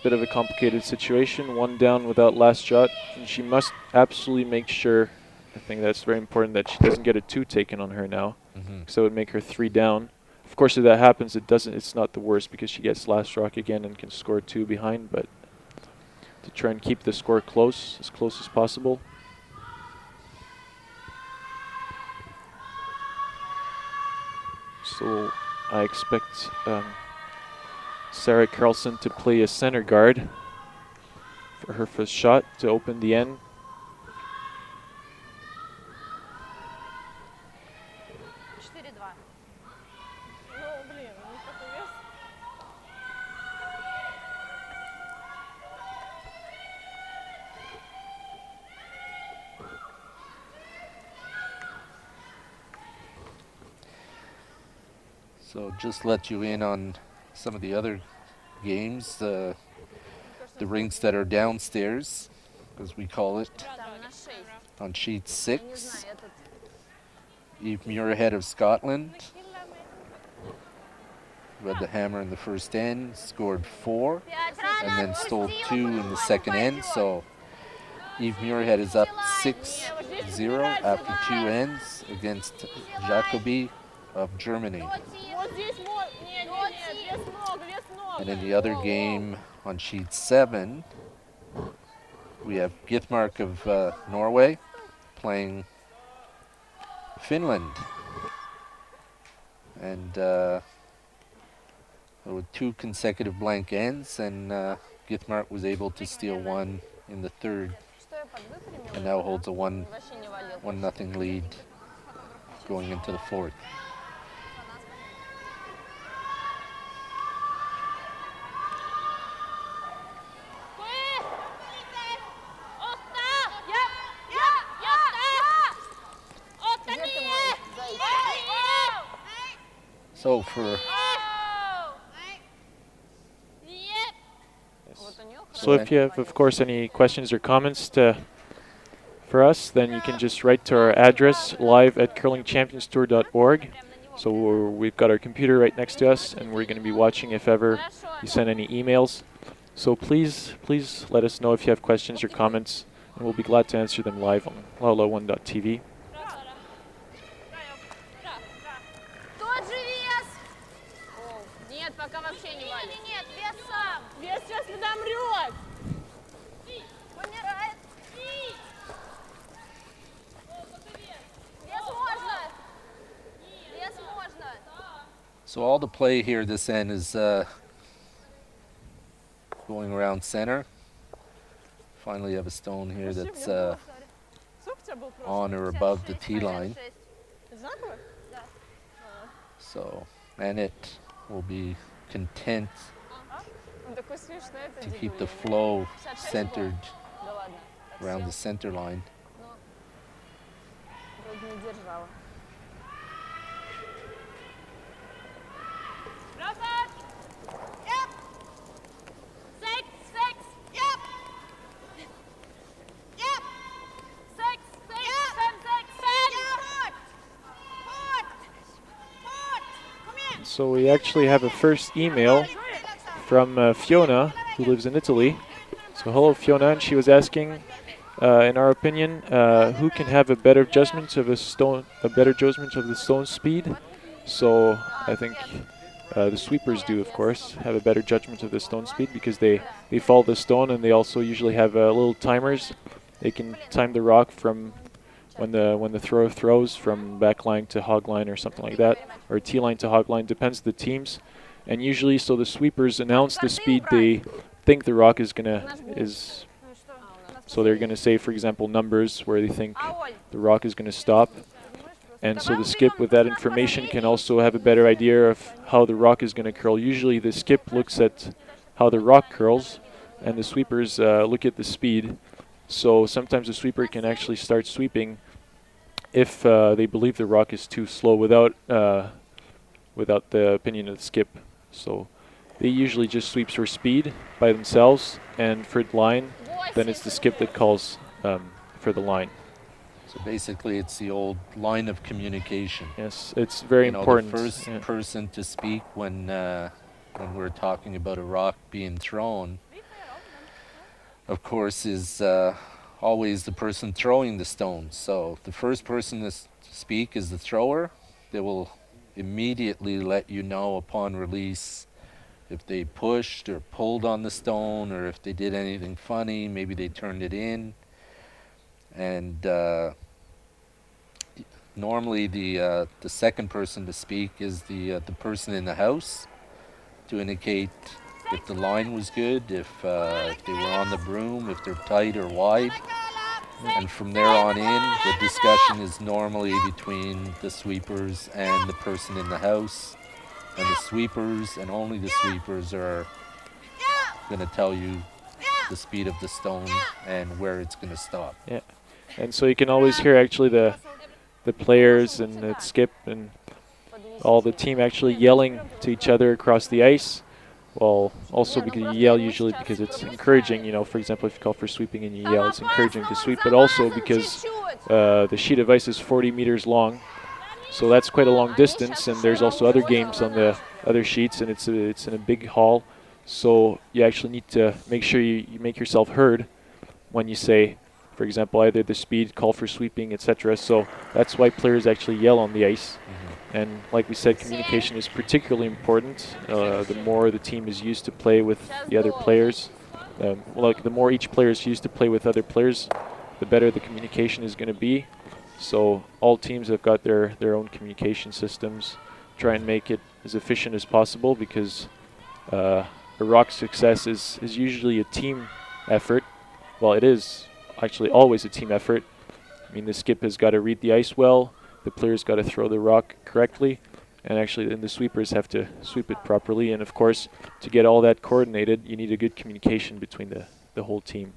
bit of a complicated situation. 1 down without last shot, and she must absolutely make sure. I think that's very important that she doesn't get a 2 taken on her now, because that would make her 3 down. Of course, if that happens, it's not the worst because she gets last rock again and can score 2 behind. But to try and keep the score close as possible. So I expect Sarah Carlson to play a center guard for her first shot to open the end. So just let you in on some of the other games, the rinks that are downstairs, as we call it, on sheet 6. Eve Muirhead of Scotland, who had the hammer in the first end, scored 4, and then stole 2 in the second end. So Eve Muirhead is up 6-0 after 2 ends against Jacobi of Germany. And in the other game on sheet 7, we have Githmark of Norway playing Finland. And with 2 consecutive blank ends, and Githmark was able to steal 1 in the 3rd, and now holds a 1-0 lead going into the 4th. So So if you have, of course, any questions or comments for us, then you can just write to our address, live@curlingchampionstour.org. So we've got our computer right next to us, and we're going to be watching if ever you send any emails. So please let us know if you have questions or comments, and we'll be glad to answer them live on lala1.tv. So all the play here this end is going around center. Finally have a stone here that's on or above the tee line. So, and it will be content to keep the flow centered around the center line. So we actually have a first email from Fiona, who lives in Italy. So hello, Fiona, and she was asking, in our opinion, who can have a better judgment of the stone speed. So I think the sweepers do, of course, have a better judgment of the stone speed because they follow the stone, and they also usually have little timers. They can time the rock from when the thrower throws from back line to hog line or something like that, or tee line to hog line, depends the teams. And usually, so the sweepers announce the speed they think the rock is so they're gonna say, for example, numbers where they think the rock is gonna stop. And so the skip with that information can also have a better idea of how the rock is gonna curl. Usually the skip looks at how the rock curls, and the sweepers look at the speed. So sometimes the sweeper can actually start sweeping if they believe the rock is too slow without the opinion of the skip. So they usually just sweeps for speed by themselves, and for the line, then it's the skip that calls for the line. So basically it's the old line of communication. Yes, it's very important. The first person to speak when we're talking about a rock being thrown, of course, is always the person throwing the stone. So the first person to speak is the thrower. They will immediately let you know upon release if they pushed or pulled on the stone, or if they did anything funny, maybe they turned it in. And normally the second person to speak is the person in the house, to indicate if the line was good, if they were on the broom, if they're tight or wide. And from there on in, the discussion is normally between the sweepers and the person in the house. And the sweepers, and only the sweepers, are going to tell you the speed of the stone and where it's going to stop. Yeah, and so you can always hear actually the players and the skip and all the team actually yelling to each other across the ice. Well, also because you yell usually because it's encouraging, you know, for example, if you call for sweeping and you yell, it's encouraging to sweep, but also because the sheet of ice is 40 meters long, so that's quite a long distance, and there's also other games on the other sheets, and it's in a big hall, so you actually need to make sure you make yourself heard when you say, for example, either the speed, call for sweeping, etc. So that's why players actually yell on the ice. And like we said, communication is particularly important. The more the team is used to play with the other players, the more each player is used to play with other players, the better the communication is going to be. So all teams have got their own communication systems. Try and make it as efficient as possible, because a rock success is usually a team effort. Well, it is actually always a team effort. I mean, the skip has got to read the ice well, the players got to throw the rock correctly, and actually then the sweepers have to sweep it properly. And of course, to get all that coordinated, you need a good communication between the whole team.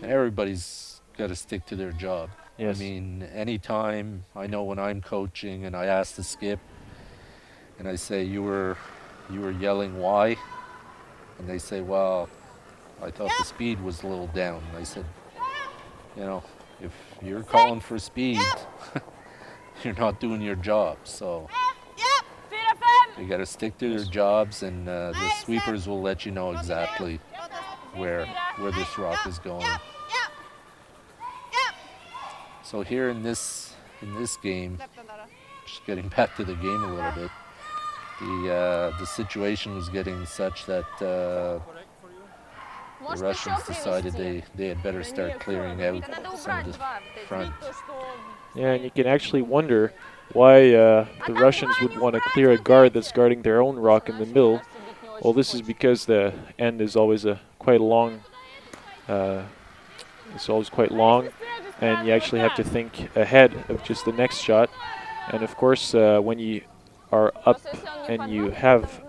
Everybody's got to stick to their job. Yes. I mean, anytime, I know when I'm coaching and I ask the skip and I say, you were yelling why? And they say, well, I thought the speed was a little down. And I said, you know, if you're calling for speed, you're not doing your job. So you got to stick to their jobs, and the sweepers will let you know exactly where this rock is going. So here in this game, just getting back to the game a little bit, the situation was getting such that the Russians decided they had better start clearing out some of the front. Yeah, and you can actually wonder why the Russians would want to clear a guard that's guarding their own rock in the middle. Well, this is because the end is always quite long. It's always quite long, and you actually have to think ahead of just the next shot. And of course, when you are up and you have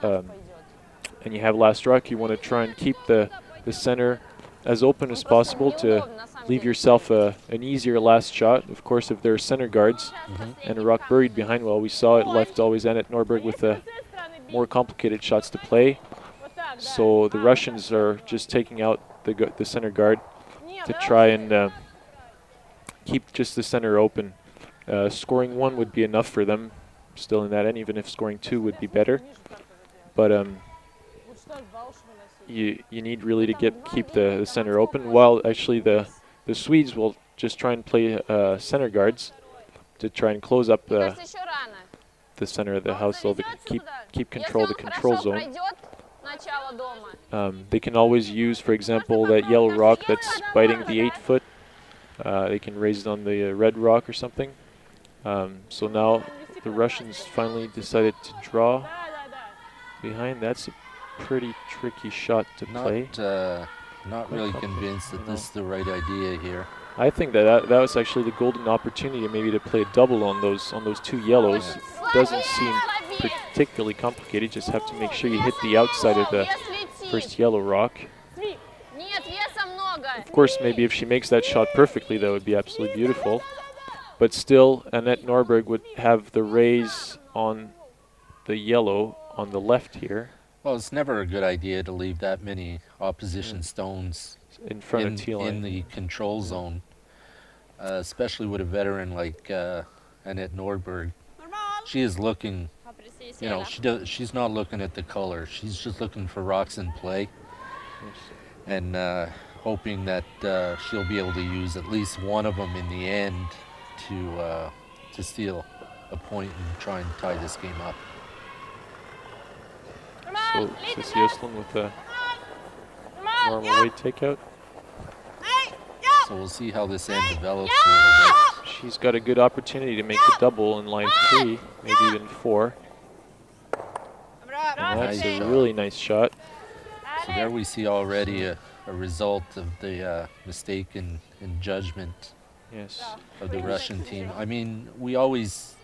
last rock, you want to try and keep the center as open as possible to leave yourself an easier last shot. Of course, if there are center guards and a rock buried behind, well, we saw it left always end at Norberg with more complicated shots to play. So the Russians are just taking out the center guard to try and keep just the center open. Scoring 1 would be enough for them still in that end, even if scoring 2 would be better. But you need really to keep the center open, while actually the Swedes will just try and play center guards to try and close up the center of the house, so they can keep control of the control zone. They can always use, for example, that yellow rock that's biting the 8-foot. They can raise it on the red rock or something. So now the Russians finally decided to draw behind. That's a pretty tricky shot to play. Not really convinced that this is the right idea here. I think that was actually the golden opportunity maybe to play a double on those 2 yellows. It doesn't seem particularly complicated. You just have to make sure you hit the outside of the first yellow rock. Of course, maybe if she makes that shot perfectly, that would be absolutely beautiful. But still, Annette Norberg would have the raise on the yellow on the left here. Well, it's never a good idea to leave that many opposition stones in front of T-line in the control zone, especially with a veteran like Annette Norberg. She is looking, you know, she's not looking at the color. She's just looking for rocks in play, and hoping that she'll be able to use at least one of them in the end to steal a point and try and tie this game up. So Sissy Östlund with a normal weight takeout. So we'll see how this end develops a little bit. She's got a good opportunity to make the double in line 3, maybe even 4. And that's a really nice shot. So there we see already a result of the mistake in judgment of the Russian team. I mean, we always,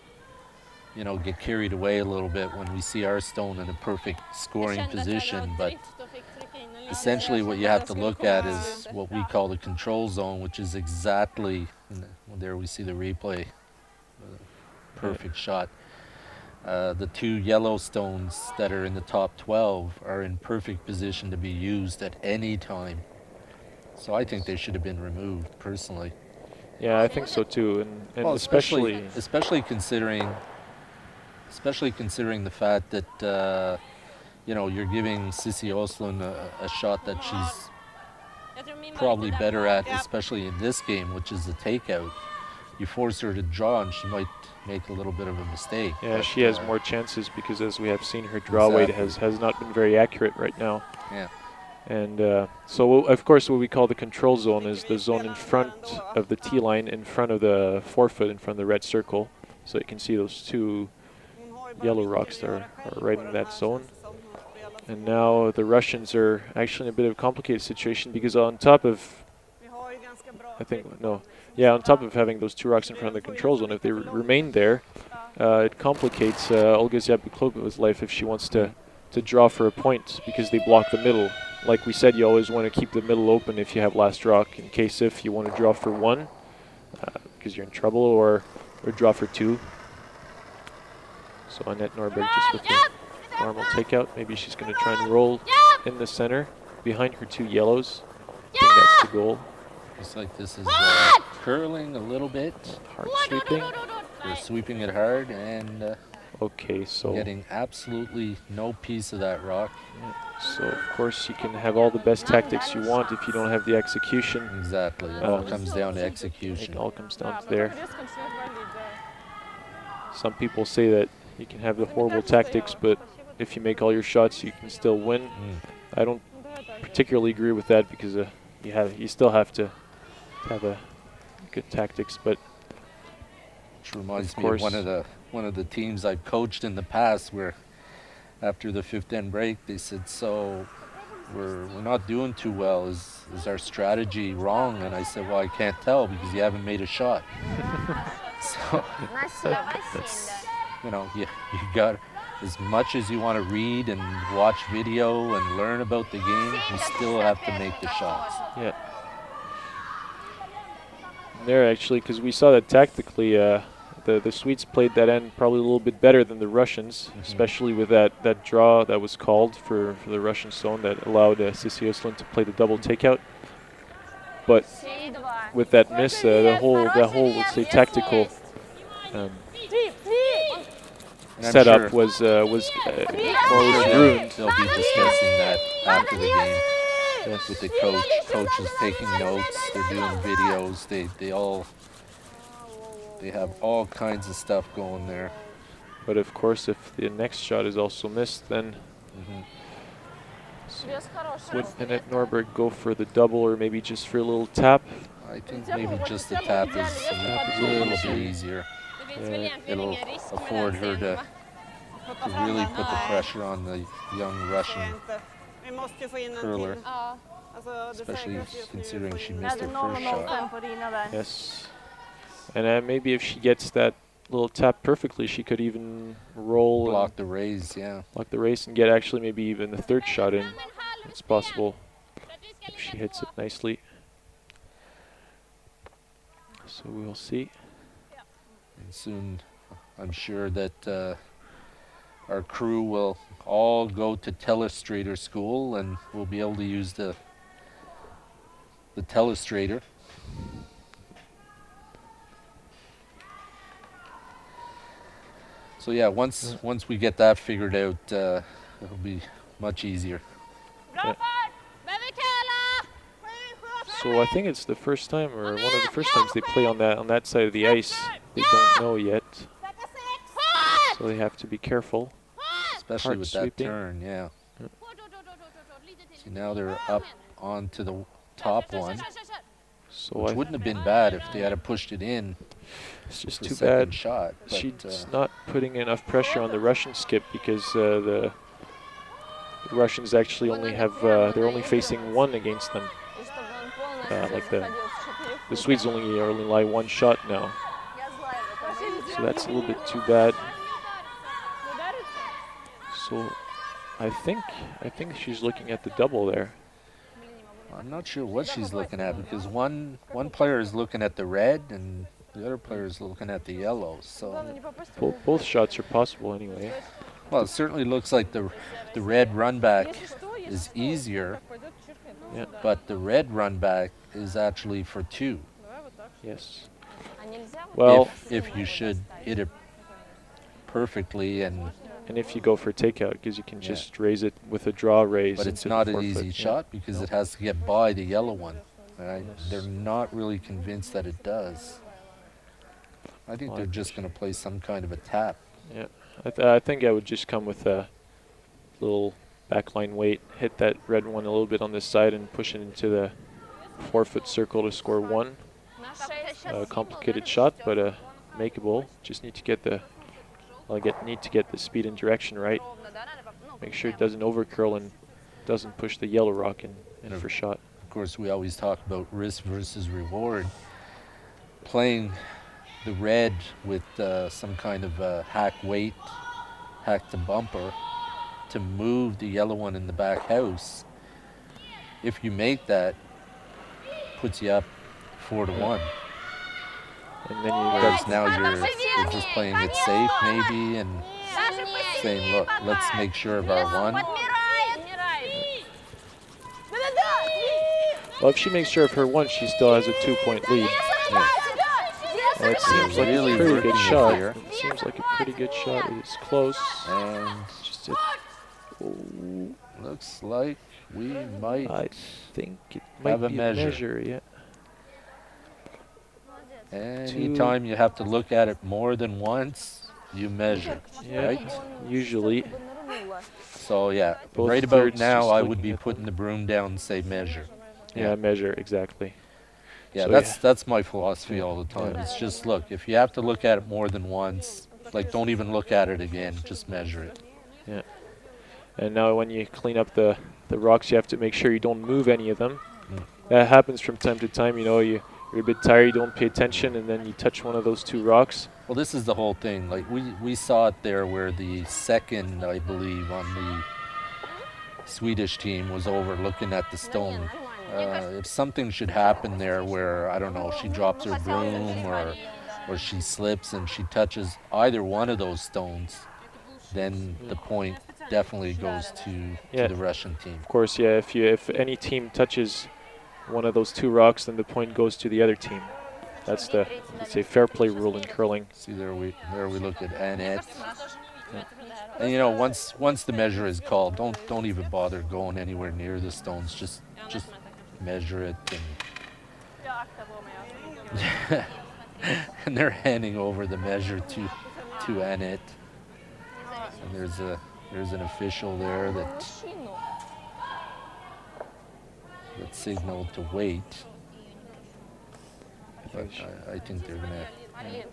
you know, get carried away a little bit when we see our stone in a perfect scoring position, but essentially what you have to look at is what we call the control zone, which is exactly, there we see the replay, perfect shot. The 2 yellow stones that are in the top 12 are in perfect position to be used at any time. So I think they should have been removed, personally. Yeah, I think so too, and well, especially considering the fact that you know, you're giving Sissy Östlund a shot that she's probably better at, especially in this game, which is the takeout. You force her to draw, and she might make a little bit of a mistake. Yeah, she has more chances because, as we have seen, her draw weight has not been very accurate right now. Yeah. And so, of course, what we call the control zone is the zone in front of the tee line, in front of the 4-foot, in front of the red circle. So you can see those 2 yellow rocks that are right in that zone. And now the Russians are actually in a bit of a complicated situation because on top of, on top of having those 2 rocks in front of the control zone, if they remain there, it complicates Olga Zyabeklova's life if she wants to draw for a point because they block the middle. Like we said, you always want to keep the middle open if you have last rock, in case if you want to draw for 1 because you're in trouble, or draw for 2. So Annette Norberg just with the normal takeout. Maybe she's going to try and roll in the center behind her 2 yellows. I think that's the goal. Looks like this is curling a little bit. Hard sweeping. They're sweeping it hard and okay, so getting absolutely no piece of that rock. Yeah. So of course you can have all the best tactics you want if you don't have the execution. Exactly. It all comes down to execution. It all comes down to there. Some people say that you can have the horrible tactics, but if you make all your shots, you can still win. I don't particularly agree with that because you still have to have a good tactics, but Which reminds of me of course, one of the teams I've coached in the past, where after the fifth end break they said, "So we're not doing too well. Is our strategy wrong?" And I said, "Well, I can't tell because you haven't made a shot." So it's, you know, you got, as much as you want to read and watch video and learn about the game, you still have to make the shots. yeah. And there actually, because we saw that tactically, the Swedes played that end probably a little bit better than the Russians, especially with that draw that was called for the Russian zone that allowed Sissi to play the double takeout. But with that miss, that whole let's say tactical setup sure was more they'll ruined. be discussing that after the game. Yes. With the coach. Coach is taking notes. They're doing videos. They have all kinds of stuff going there. But of course, if the next shot is also missed, then would Annette Norberg go for the double or maybe just for a little tap? I think maybe just the tap is a little bit easier. It'll afford her to really put the pressure on the young Russian curler, especially considering she missed her first shot. Yes. And maybe if she gets that little tap perfectly, she could even roll Block the raise, yeah. block the race and get actually maybe even the third shot in. It's possible if she hits it nicely. So we'll see. And soon, I'm sure that our crew will all go to telestrator school, and we'll be able to use the telestrator. So yeah, once we get that figured out, it'll be much easier. Yeah. So I think it's the first time, or one of the first times they play on that side of the ice. They don't know yet, so they have to be careful. Especially Hard with sweeping. that turn, yeah. See, now they're up onto the top one, So which wouldn't have been bad if they had pushed it in. it's just the too second bad shot. But, she's not putting enough pressure on the Russian skip because the Russians actually only have they're only facing one against them. Like the Swedes only lie one shot now, so that's a little bit too bad. So I think she's looking at the double there. I'm not sure what she's looking at, because one player is looking at the red and the other player is looking at the yellow. So Both shots are possible anyway. well, it certainly looks like the red run back is easier, Yeah. but the red run back is actually for two. Yes. Well, if you should hit it perfectly, and if you go for takeout, because you can just raise it with a draw raise. but it's into not the an easy forefoot. shot because it has to get by the yellow one. Yes. They're not really convinced that it does. I think they're just going to play some kind of a tap. Yeah, I think I would just come with a little backline weight, hit that red one a little bit on this side, and push it into the forefoot circle to score one. Complicated shot, but makeable. Just need to get the need to get the speed and direction right. Make sure it doesn't overcurl and doesn't push the yellow rock in for shot. Of course, we always talk about risk versus reward. Playing the red with some kind of hack weight, hack to bumper, to move the yellow one in the back house. If you make that, puts you up 4-1. And then you Whereas now you're just playing it safe maybe and saying, look, let's make sure of our one. Well, if she makes sure of her one, she still has a 2-point lead. Yeah. Well, it seems like Really a pretty working good it shot. here. It seems like a pretty good shot. It is close. And Just a, looks like we might I think it might have a be measure. Yeah. Anytime you have to look at it more than once, you measure, Yeah, right? usually. So yeah, Both right about thirds now, just I would looking be at putting them. the broom down and say measure. Yeah, measure, exactly. Yeah, So, that's my philosophy Yeah. all the time. Yeah. It's just look, if you have to look at it more than once, like don't even look at it again, just measure it. Yeah. And now when you clean up the rocks, you have to make sure you don't move any of them. Mm. That happens from time to time. You know, you're a bit tired, you don't pay attention, and then you touch one of those two rocks. Well, this is the whole thing. Like we saw it there where the second, I believe, on the Swedish team was over looking at the stone. If something should happen there where, I don't know, she drops her broom or she slips and she touches either one of those stones, then the point definitely goes to the Russian team. Of course, yeah. If any team touches one of those two rocks, then the point goes to the other team. That's the, let's say, fair play rule in curling. See, there we look at Annette. And you know, once the measure is called, don't even bother going anywhere near the stones. Just measure it, and they're handing over the measure to Annette. And there's an official there that signaled to wait. But I think they're gonna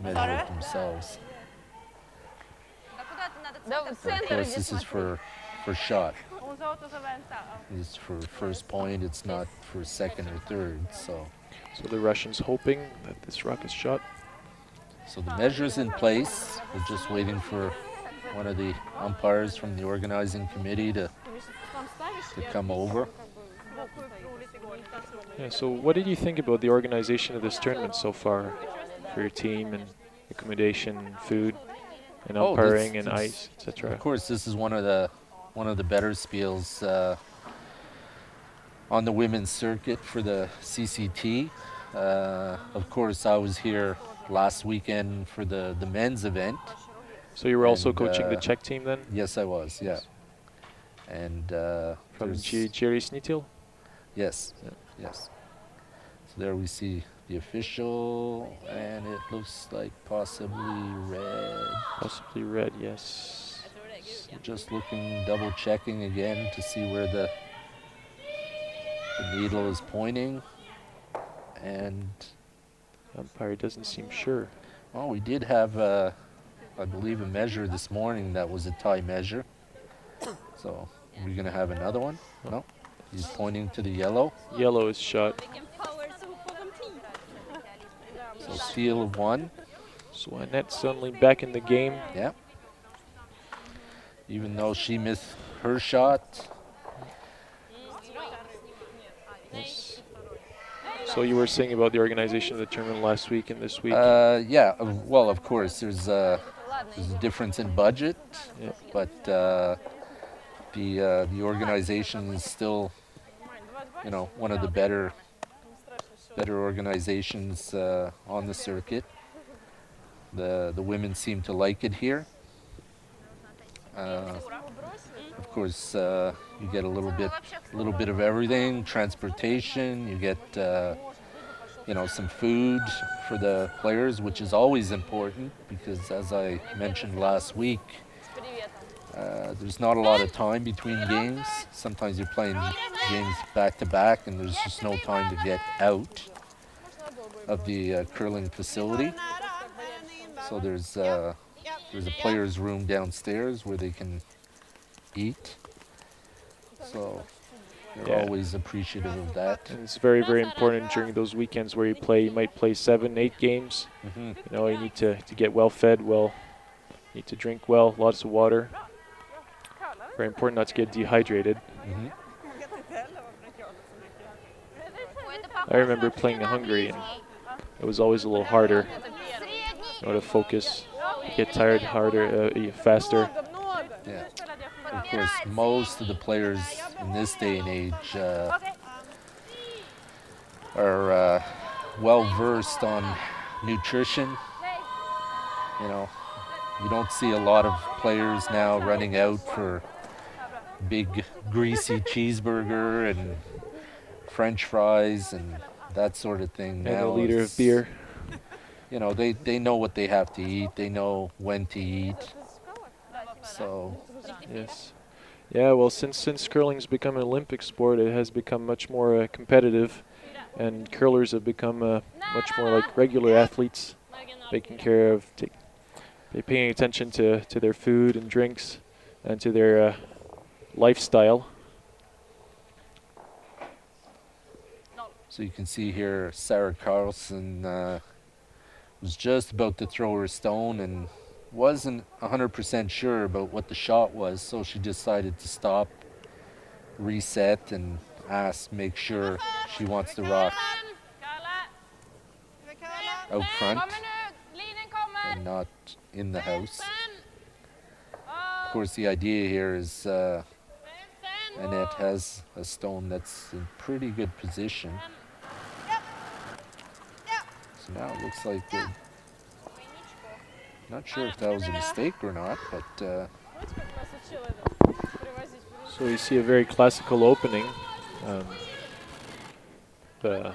measure it themselves. Of course, this is for shot. It's for first point. It's not for second or third. So the Russians hoping that this rock is shot. So the measure's in place. We're just waiting for one of the umpires from the organizing committee to come over. Yeah. So what did you think about the organization of this tournament so far, for your team and accommodation, food, and umpiring and ice, etc.? Of course, this is one of the better spiels on the women's circuit for the CCT. Of course, I was here last weekend for the men's event. So you were also coaching the Czech team then? Yes, I was. Yeah. And from Jerry Snitil? Yes. Yeah. Yes. So there we see the official, and it looks like possibly red. Possibly red, yes. So just looking, double checking again to see where the needle is pointing, and the umpire doesn't seem sure. Well, we did have, I believe, a measure this morning that was a tie measure. So are we going to have another one? No. He's pointing to the yellow. Yellow is shot. So steal of one. So Annette suddenly back in the game. Yeah. Even though she missed her shot. Yes. So you were saying about the organization of the tournament last week and this week? Yeah. Well, of course, there's a difference in budget, yeah. But the organization is still, you know, one of the better organizations on the circuit. The women seem to like it here. Of course, you get a little bit of everything. Transportation. You get, you know, some food for the players, which is always important because, as I mentioned last week, there's not a lot of time between games. Sometimes you're playing games back to back, and there's just no time to get out of the curling facility. So there's a players' room downstairs where they can eat. So they're always appreciative of that. And it's very, very important during those weekends where you play. You might play 7, 8 games. Mm-hmm. You know, you need to get well fed, need to drink well, lots of water. Very important not to get dehydrated. Mm-hmm. I remember playing in Hungary, and it was always a little harder. You know, to focus, get tired harder, faster. Yeah. Of course, most of the players in this day and age are well versed on nutrition. You know, you don't see a lot of players now running out for big greasy cheeseburger and French fries and that sort of thing. And now a liter of beer. You know, they know what they have to eat. They know when to eat. So yes. Yeah, well, since curling's become an Olympic sport, it has become much more competitive, and curlers have become much more like regular athletes, making care of, paying attention to their food and drinks, and to their lifestyle. So you can see here Sarah Carlson was just about to throw her stone and wasn't 100% sure about what the shot was, so she decided to stop, reset, and make sure she wants the rock out front and not in the house. Of course, the idea here is Annette has a stone that's in pretty good position. So now it looks like we're not sure if that was a mistake or not, but So you see a very classical opening. The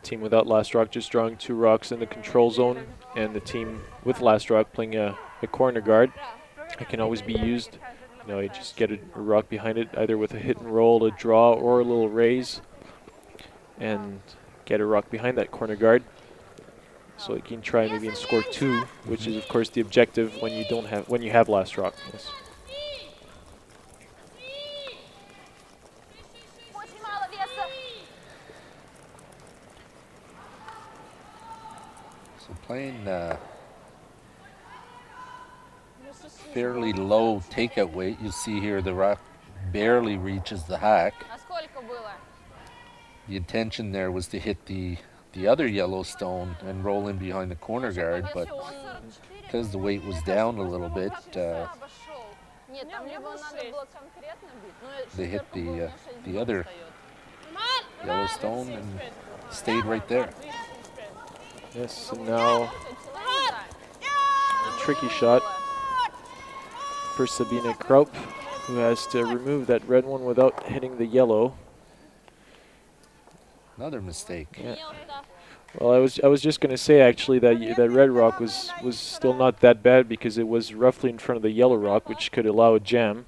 team without last rock just drawing 2 rocks in the control zone, and the team with last rock playing a corner guard. It can always be used. You know, you just get a rock behind it, either with a hit and roll, a draw, or a little raise, and get a rock behind that corner guard. So you can try maybe and score 2, which is of course the objective when you have last rock. Yes. so playing fairly low takeout weight. You see here the rock barely reaches the hack. The intention there was to hit the other yellow stone and roll in behind the corner guard, but because the weight was down a little bit, they hit the other yellow stone and stayed right there. Yes, and now a tricky shot for Sabine Kraup, who has to remove that red one without hitting the yellow. Another mistake. Yeah. Well, I was just going to say actually that that red rock was still not that bad because it was roughly in front of the yellow rock, which could allow a jam.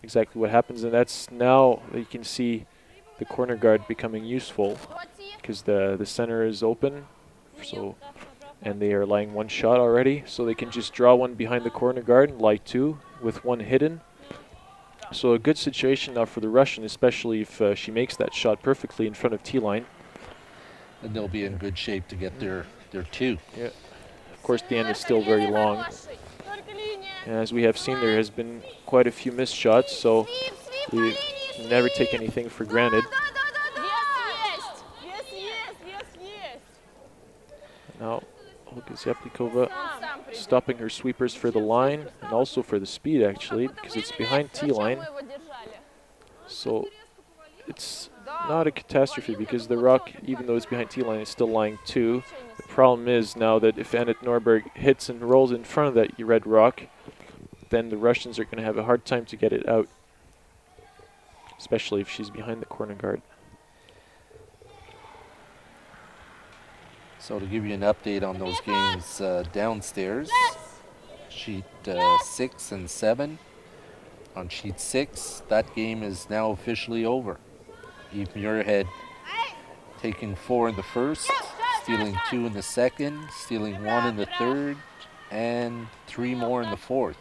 Exactly what happens, and that's now you can see the corner guard becoming useful because the center is open, so and they are lying 1 shot already, so they can just draw one behind the corner guard and lie 2 with 1 hidden. So a good situation now for the Russian, especially if she makes that shot perfectly in front of T-line. And they'll be in good shape to get their 2. Yeah. Of course, the end is still very long. And as we have seen, there has been quite a few missed shots, so we never take anything for granted. Now, Olga Zeplikova stopping her sweepers for the line and also for the speed, actually, because it's behind T-line. So it's not a catastrophe because the rock, even though it's behind T-line, is still lying 2. The problem is now that if Annette Norberg hits and rolls in front of that red rock, then the Russians are going to have a hard time to get it out, especially if she's behind the corner guard. So to give you an update on those games downstairs, sheet 6 and 7. On sheet 6, that game is now officially over. Eve Muirhead taking 4 in the first, stealing 2 in the second, stealing 1 in the third, and 3 more in the fourth.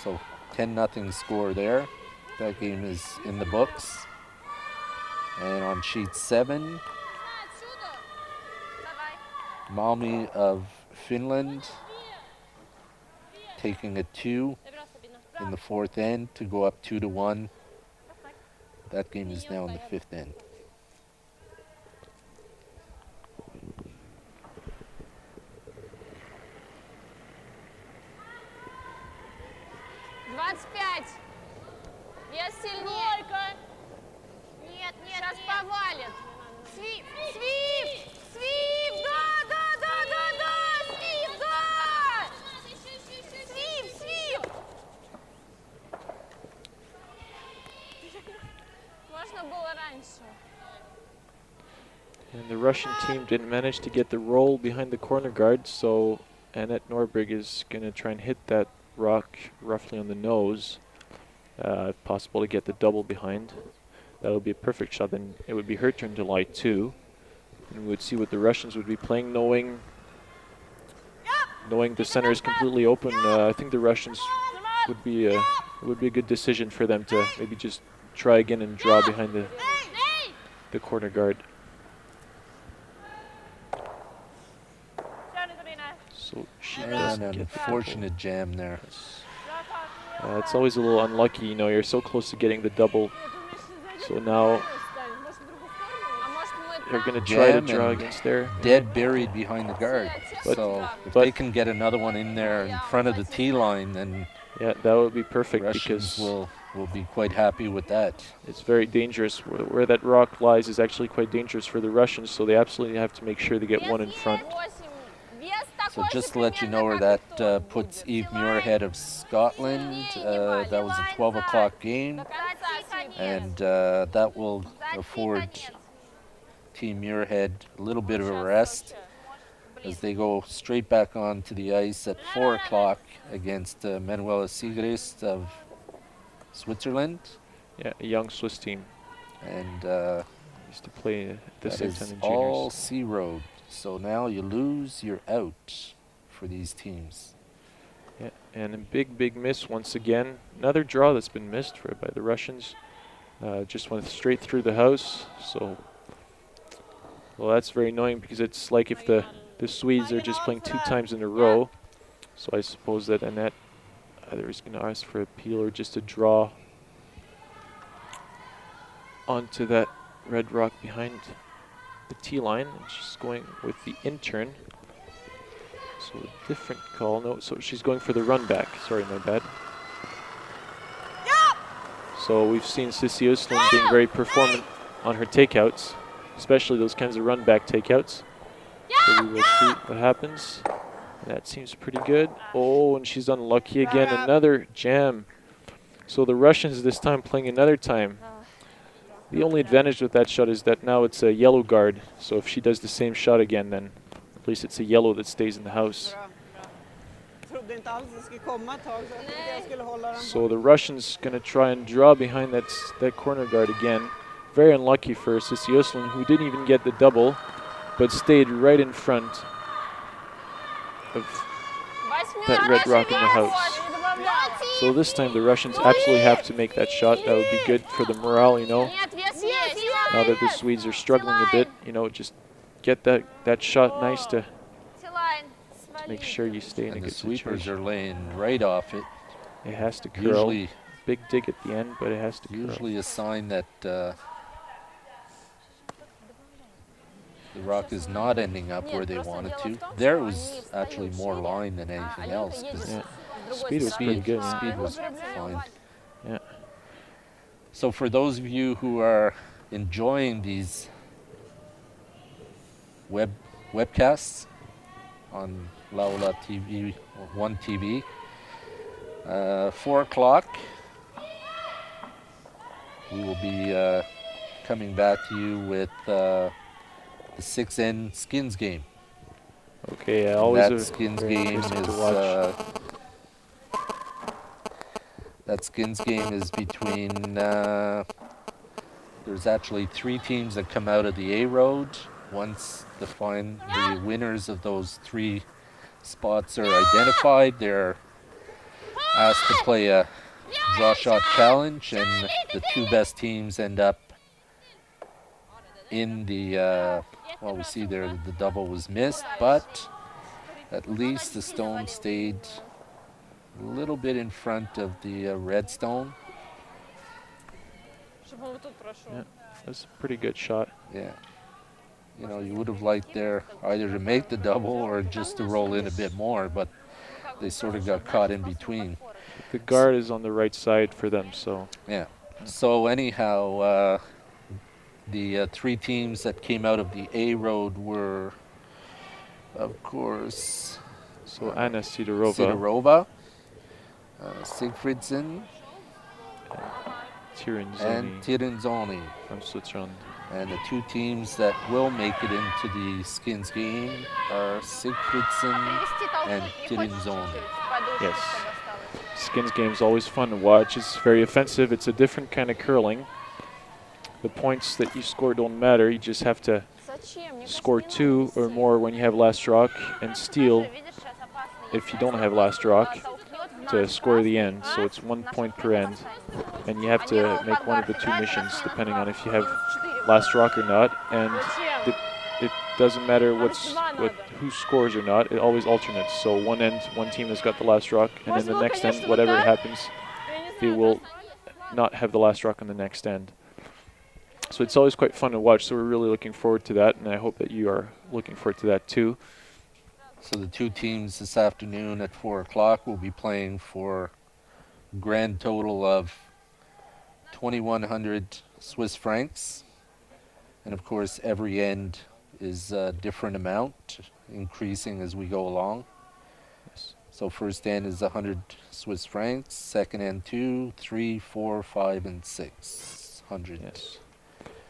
So 10-0 score there. That game is in the books. And on sheet 7, Malmi of Finland taking a 2 in the fourth end to go up 2-1. That game is now in the fifth end. Вес сильнее. Нет, нет, сейчас повалит. Свип, свип, свип, да, свип, да! Свип, свип. Можно было раньше. And the Russian team didn't manage to get the roll behind the corner guard, so Annette Norberg is going to try and hit that rock roughly on the nose, if possible to get the double behind. That would be a perfect shot. Then it would be her turn to lie 2. And we would see what the Russians would be playing, knowing the center is completely open. I think the Russians would be it would be a good decision for them to maybe just try again and draw behind the corner guard. So she does And an get unfortunate jam there. it's always a little unlucky, you know, you're so close to getting the double. So now they're going to try to draw against there. Dead buried behind the guard. So if they can get another one in there in front of the tee line, then yeah, that would be perfect, Russians because will be quite happy with that. it's very dangerous. Where that rock lies is actually quite dangerous for the Russians, so they absolutely have to make sure they get one in front. So just to let you know where that puts Eve Muir ahead of Scotland. That was a 12 o'clock game, and that will afford Team Muirhead a little bit of a rest as they go straight back onto the ice at 4 o'clock against Manuela Sigrist of Switzerland. Yeah, a young Swiss team. And Used to play at the that same is time in all juniors. C road. So now you lose, you're out for these teams. Yeah, and a big miss once again. Another draw that's been missed by the Russians. Just went straight through the house. So, well, that's very annoying, because it's like if the Swedes are just playing 2 times in a row. So I suppose that Annette either is going to ask for appeal or just a draw onto that red rock behind the tee line. And she's going with the intern. So a different call. No, so she's going for the run back. Sorry, my bad. So we've seen Sissy Östlund being very performant on her takeouts, especially those kinds of run back takeouts. So we will see what happens. That seems pretty good. Oh, and she's unlucky again. Another jam. So the Russians this time playing another time. The only advantage with that shot is that now it's a yellow guard. So if she does the same shot again, then at least it's a yellow that stays in the house. So the Russians going to try and draw behind that corner guard again. Very unlucky for Sissy Östlund, who didn't even get the double, but stayed right in front of that red rock in the house. So this time the Russians absolutely have to make that shot. That would be good for the morale, you know. Now that the Swedes are struggling a bit, you know, just get that shot nice to make sure you stay in a good sweepers situation. are laying right off it. It has to curl. Usually, big dig at the end, but it has to curl. Usually a sign that the rock is not ending up where they want it to. There was actually more line than anything else. Yeah. Speed was pretty good. Speed was fine. Yeah. So for those of you who are enjoying these webcasts on Laula TV, or One TV, 4 o'clock, we will be coming back to you with the 6N Skins game. Okay, always that Skins game is that Skins game is between. There's actually 3 teams that come out of the A road. Once the winners of those 3 spots are identified, they're asked to play a draw shot challenge, and the 2 best teams end up in the. Well, we see there the double was missed, but at least the stone stayed a little bit in front of the red stone. Yeah, that's a pretty good shot. Yeah. You know, you would have liked there either to make the double or just to roll in a bit more, but they sort of got caught in between. The guard is on the right side for them, so. Yeah. So anyhow, the 3 teams that came out of the A road were, of course, so Anna Sidorova, Sigfridsson, and Tirinzoni from Switzerland. And the 2 teams that will make it into the Skins game are Sigfridsson and Tirinzoni. Yes. Skins game is always fun to watch. It's very offensive. It's a different kind of curling. The points that you score don't matter. You just have to score 2 or more when you have last rock and steal if you don't have last rock to score the end. So it's 1 point per end. And you have to make one of the 2 missions depending on if you have last rock or not. And it doesn't matter who scores or not. It always alternates. So one end, one team has got the last rock, and then the next end, whatever happens, they will not have the last rock on the next end. So it's always quite fun to watch. So we're really looking forward to that, and I hope that you are looking forward to that too. So the 2 teams this afternoon at 4 o'clock will be playing for a grand total of 2,100 Swiss francs. And of course, every end is a different amount, increasing as we go along. Yes. So first end is 100 Swiss francs, second end 2, 3, 4, 5, and 600. Yes.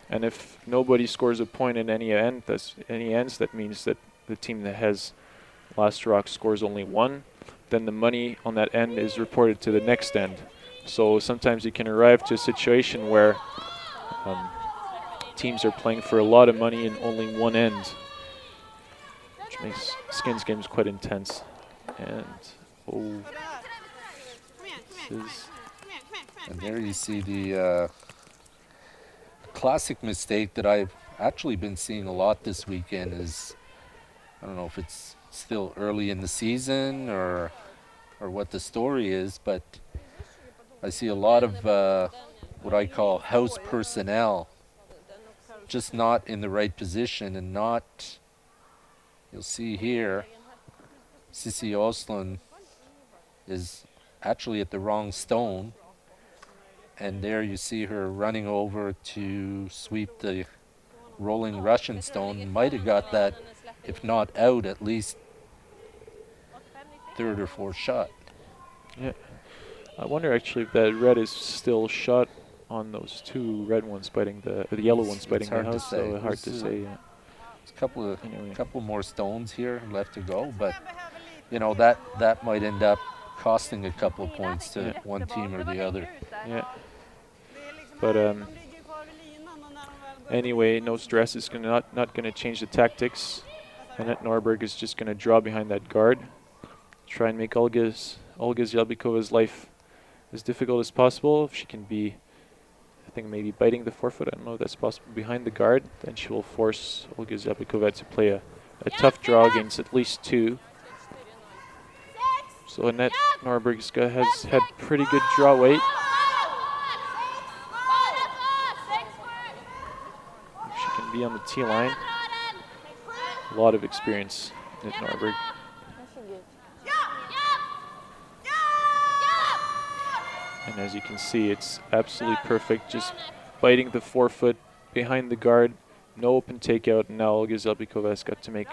And if nobody scores a point in any end, that means that the team that has last rock scores only 1. Then the money on that end is reported to the next end. So sometimes you can arrive to a situation where teams are playing for a lot of money in only one end, which makes skins games quite intense. And and there you see the classic mistake that I've actually been seeing a lot this weekend is, I don't know if it's still early in the season or what the story is, but I see a lot of what I call house personnel just not in the right position and not, you'll see here, Sissi Oslund is actually at the wrong stone, and there you see her running over to sweep the rolling Russian stone. Might have got that, if not out, at least 3rd or 4th shot. yeah, I wonder actually if that red is still shot on those 2 red ones biting the yellow ones biting the house. So hard to say. Yeah. There's a couple more stones here left to go, but you know that might end up costing a couple of points to one team or the other. Yeah. But anyway, no stress. It's not going to change the tactics. Annette Norberg is just going to draw behind that guard, try and make Olga Zelbikova's life as difficult as possible. If she can be, I think maybe biting the forefoot, I don't know if that's possible, behind the guard, then she will force Olga Zelbikova to play a tough draw against at least 2. So Annette Norberg has had pretty good draw weight. If she can be on the tee line, a lot of experience, Annette Norberg. And as you can see, it's absolutely perfect. Just biting the forefoot behind the guard, no open takeout, and now Olga Zelbikova has got to make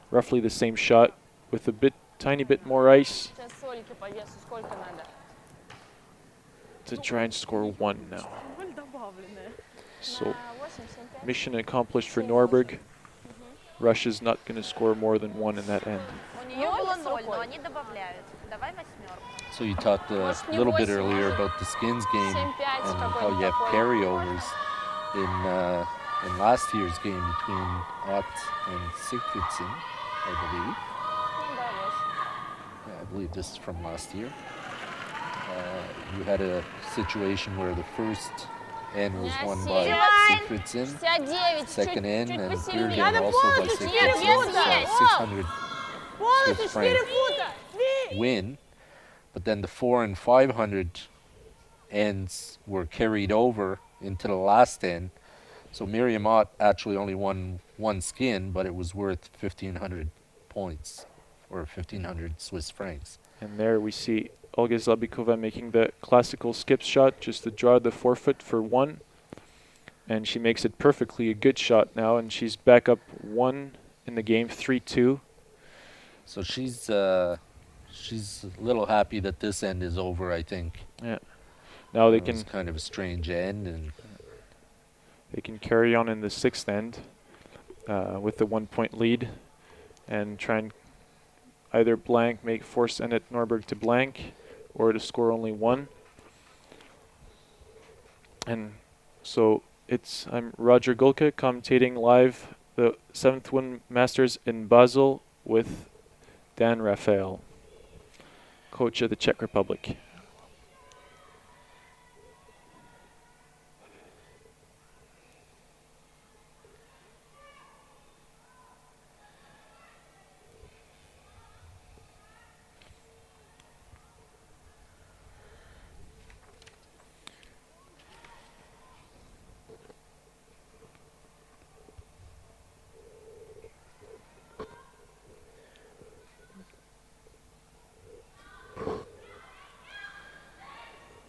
roughly the same shot with a tiny bit more ice to try and score 1 now. So mission accomplished for Norberg. Russia's not going to score more than 1 in that end. So you talked a little bit earlier about the skins game and how you have carryovers in last year's game between Ott and Sigfridsson, I believe. Yeah, I believe this is from last year. You had a situation where the first end was won by Sigfridsson, second end and third end also by Sigfridsson, so 600 Swiss franc win. But then the 400 and 500 ends were carried over into the last end. So Miriam Ott actually only won 1 skin, but it was worth 1,500 points, or 1,500 Swiss francs. And there we see Olga Zelbikova making the classical skip shot, just to draw the forefoot for 1. And she makes it perfectly, a good shot now, and she's back up 1 in the game, 3-2. So she's a little happy that this end is over, I think. Yeah. Now they It can was kind of a strange end, and they can carry on in the 6th end with the 1-point lead and try and either force Annette Norberg to blank, or to score only 1. And so I'm Roger Gulka commentating live the 7th WIN Masters in Basel with Dan Raphael, coach of the Czech Republic.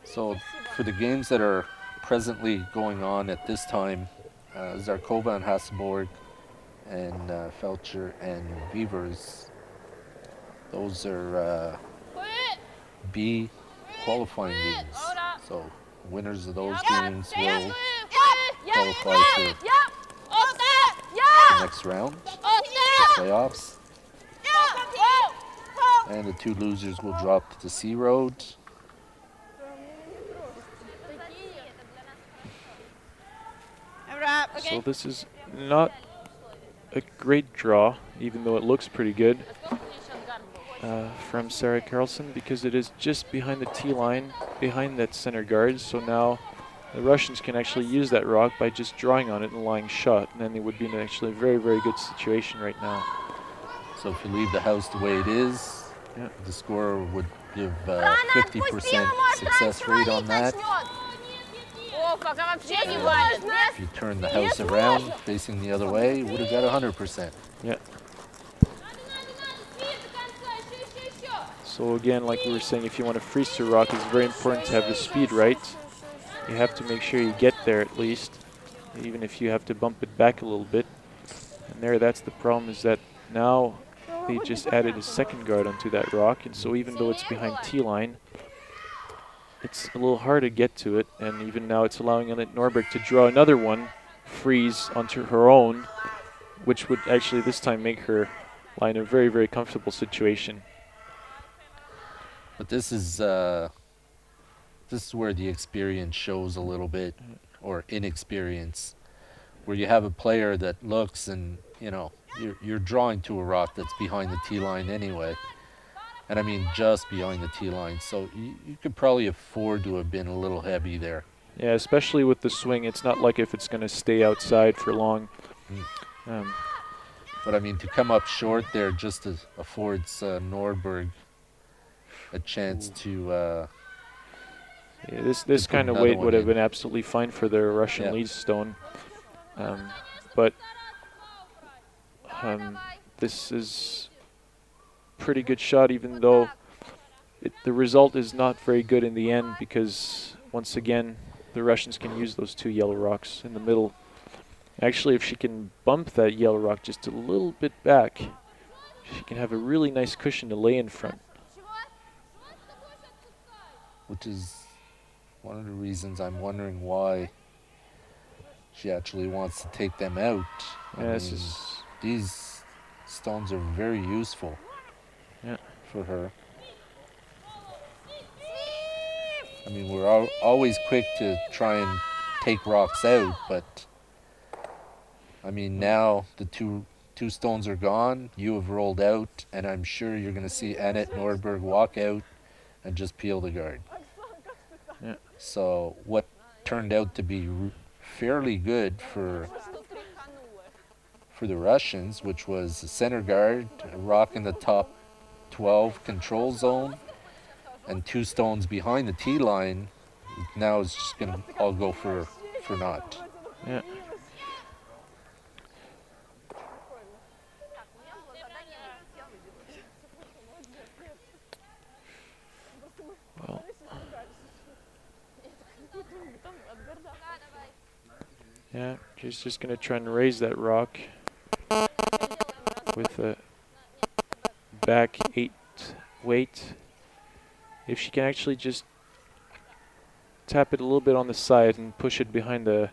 So for the games that are presently going on at this time, Zarkova and Hasselborg and Felcher and Beavers, those are B qualifying games. So winners of those games will qualify for the next round, the playoffs. And the 2 losers will drop to the C Road. So this is not a great draw, even though it looks pretty good from Sarah Carlson, because it is just behind the tee line, behind that center guard. So now the Russians can actually use that rock by just drawing on it and lying shot, and then they would be in actually a very, very good situation right now. So if you leave the house the way it is, the scorer would give 50% success rate on that. If you turn the house around, facing the other way, you would have got 100%. Yeah. So again, like we were saying, if you want to freeze to rock, it's very important to have the speed right. You have to make sure you get there at least, even if you have to bump it back a little bit. And there, that's the problem, is that now they just added a second guard onto that rock, and so even though it's behind tee line, it's a little hard to get to it, and even now it's allowing Annette Norberg to draw another one, freeze onto her own, which would actually this time make her lie in a very, very comfortable situation. But this is where the experience shows a little bit, or inexperience, where you have a player that looks and, you know, you're drawing to a rock that's behind the tee line anyway. And I mean just behind the tee line. So you could probably afford to have been a little heavy there. Yeah, especially with the swing. It's not like if it's going to stay outside for long. But I mean, to come up short there just affords Norberg a chance to... yeah, this kind of weight would have been absolutely fine for the Russian lead stone. But this is pretty good shot, even though the result is not very good in the end, because once again the Russians can use those 2 yellow rocks in the middle. Actually, if she can bump that yellow rock just a little bit back, she can have a really nice cushion to lay in front. Which is one of the reasons I'm wondering why she actually wants to take them out. Yeah, these stones are very useful for her. I mean, we're always quick to try and take rocks out, but I mean, now the two stones are gone, you have rolled out, and I'm sure you're going to see Annette Norberg walk out and just peel the guard. Yeah. So what turned out to be fairly good for the Russians, which was a center guard, a rock in the top 12 control zone, and 2 stones behind the tee line, now it's just going to all go for naught. Yeah. Well, yeah, she's just going to try and raise that rock with a back 8 weight. If she can actually just tap it a little bit on the side and push it behind the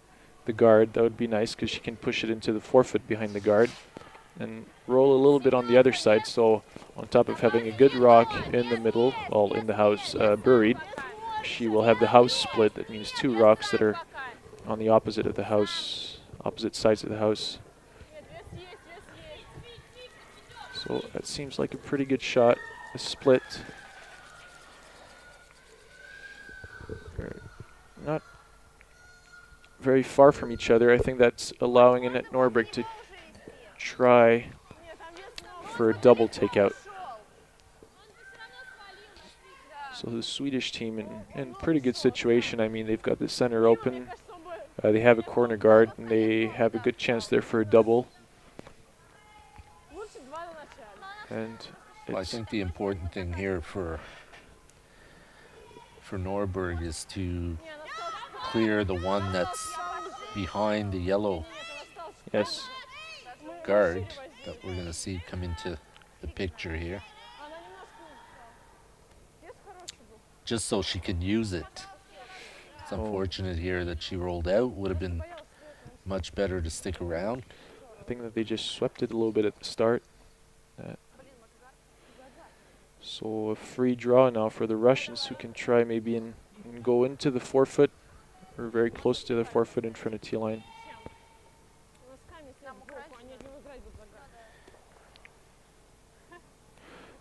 guard, that would be nice, because she can push it into the forefoot behind the guard. and roll a little bit on the other side. So on top of having a good rock in the middle, all in the house buried, she will have the house split. That means two rocks that are on the opposite of the house, opposite sides of the house. So that seems like a pretty good shot. A split. Not very far from each other. I think that's allowing Annette Norberg to try for a double takeout. So the Swedish team in pretty good situation. I mean, they've got the center open. They have a corner guard, and they have a good chance there for a double. And Well, I think the important thing here for Norberg is to clear the one that's behind the yellow yes, guard that we're going to see come into the picture here, just so she can use it. It's unfortunate here that she rolled out. Would have been much better to stick around. I think that they just swept it a little bit at the start. So a free draw now for the Russians, who can try maybe and go into the forefoot, or very close to the forefoot in front of T-line.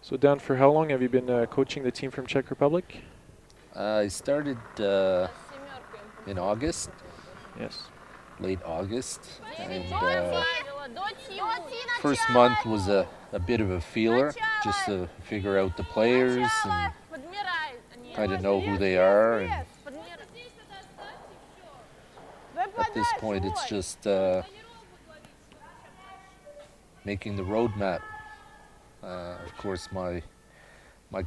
So Dan, for how long have you been coaching the team from Czech Republic? I started in August, Yes. late August, and first month was a bit of a feeler, just to figure out the players and kind of know who they are. And at this point, it's just making the roadmap. Of course, my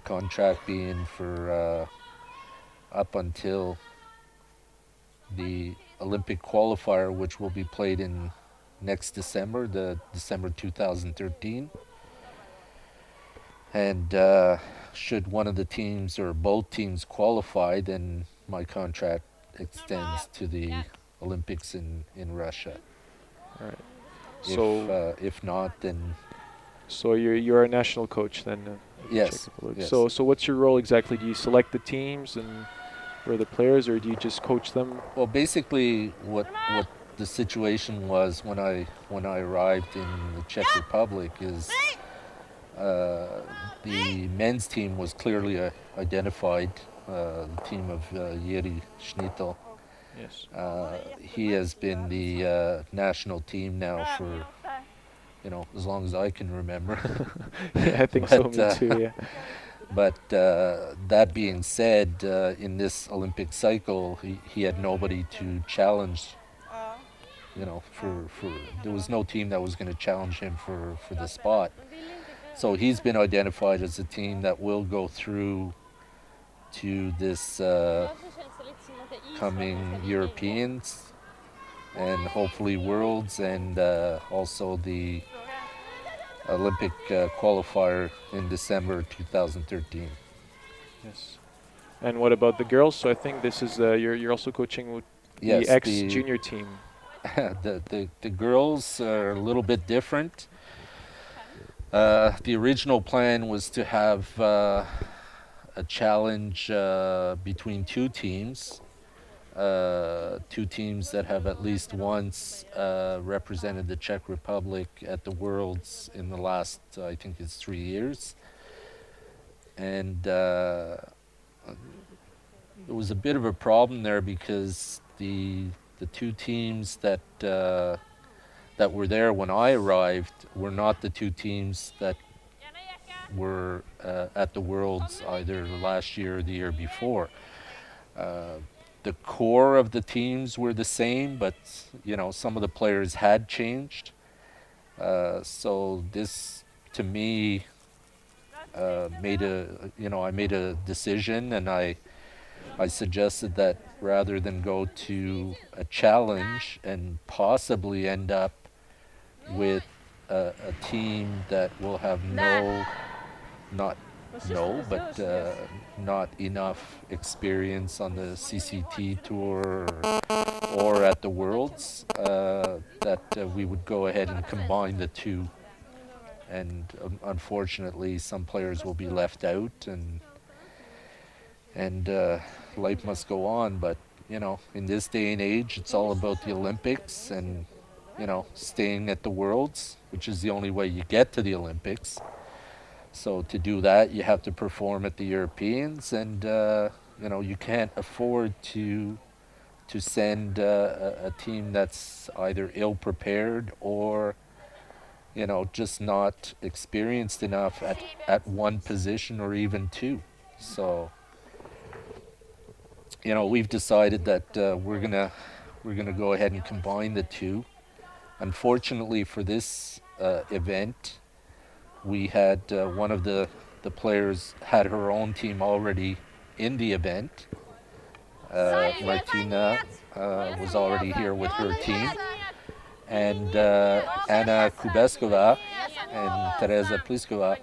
contract being for up until the Olympic qualifier, which will be played in next December, the December 2013. And should one of the teams or both teams qualify, then my contract extends to the Olympics in Russia. All right. So If not, then so you're a national coach then? yes. Yes. So what's your role exactly? Do you select the teams and or the players, or do you just coach them? Well, basically, what the situation was when I arrived in the Czech Republic is the men's team was clearly identified. The team of Jiří Schnittel. Yes. He has been the national team now for as long as I can remember. Yeah, I think so. Me too. Yeah. But that being said, in this Olympic cycle, he had nobody to challenge. For there was no team that was going to challenge him for the spot. So he's been identified as a team that will go through to this coming Europeans and hopefully Worlds, and also the Olympic qualifier in December 2013. Yes. And what about the girls? So I think this is you're also coaching with Yes, the ex-junior team. the girls are a little bit different. The original plan was to have a challenge between two teams that have at least once represented the Czech Republic at the Worlds in the last, I think it's 3 years. And there was a bit of a problem there because the two teams that were there when I arrived were not the two teams that were at the Worlds either last year or the year before. The core of the teams were the same, but some of the players had changed. So this, to me, I made a decision, and I suggested that rather than go to a challenge and possibly end up with a team that will have not enough experience on the CCT tour or at the Worlds, that we would go ahead and combine the two and unfortunately some players will be left out, and life must go on. But you know, in this day and age, it's all about the Olympics and you know, staying at the Worlds, which is the only way you get to the Olympics. So to do that, you have to perform at the Europeans, and you know, you can't afford to send a team that's either ill prepared or you know, just not experienced enough at one position or even two. So you know, we've decided that we're gonna go ahead and combine the two. Unfortunately for this event, we had one of the players had her own team already in the event. Martina was already here with her team, and Anna Kubeskova and Teresa Pliskova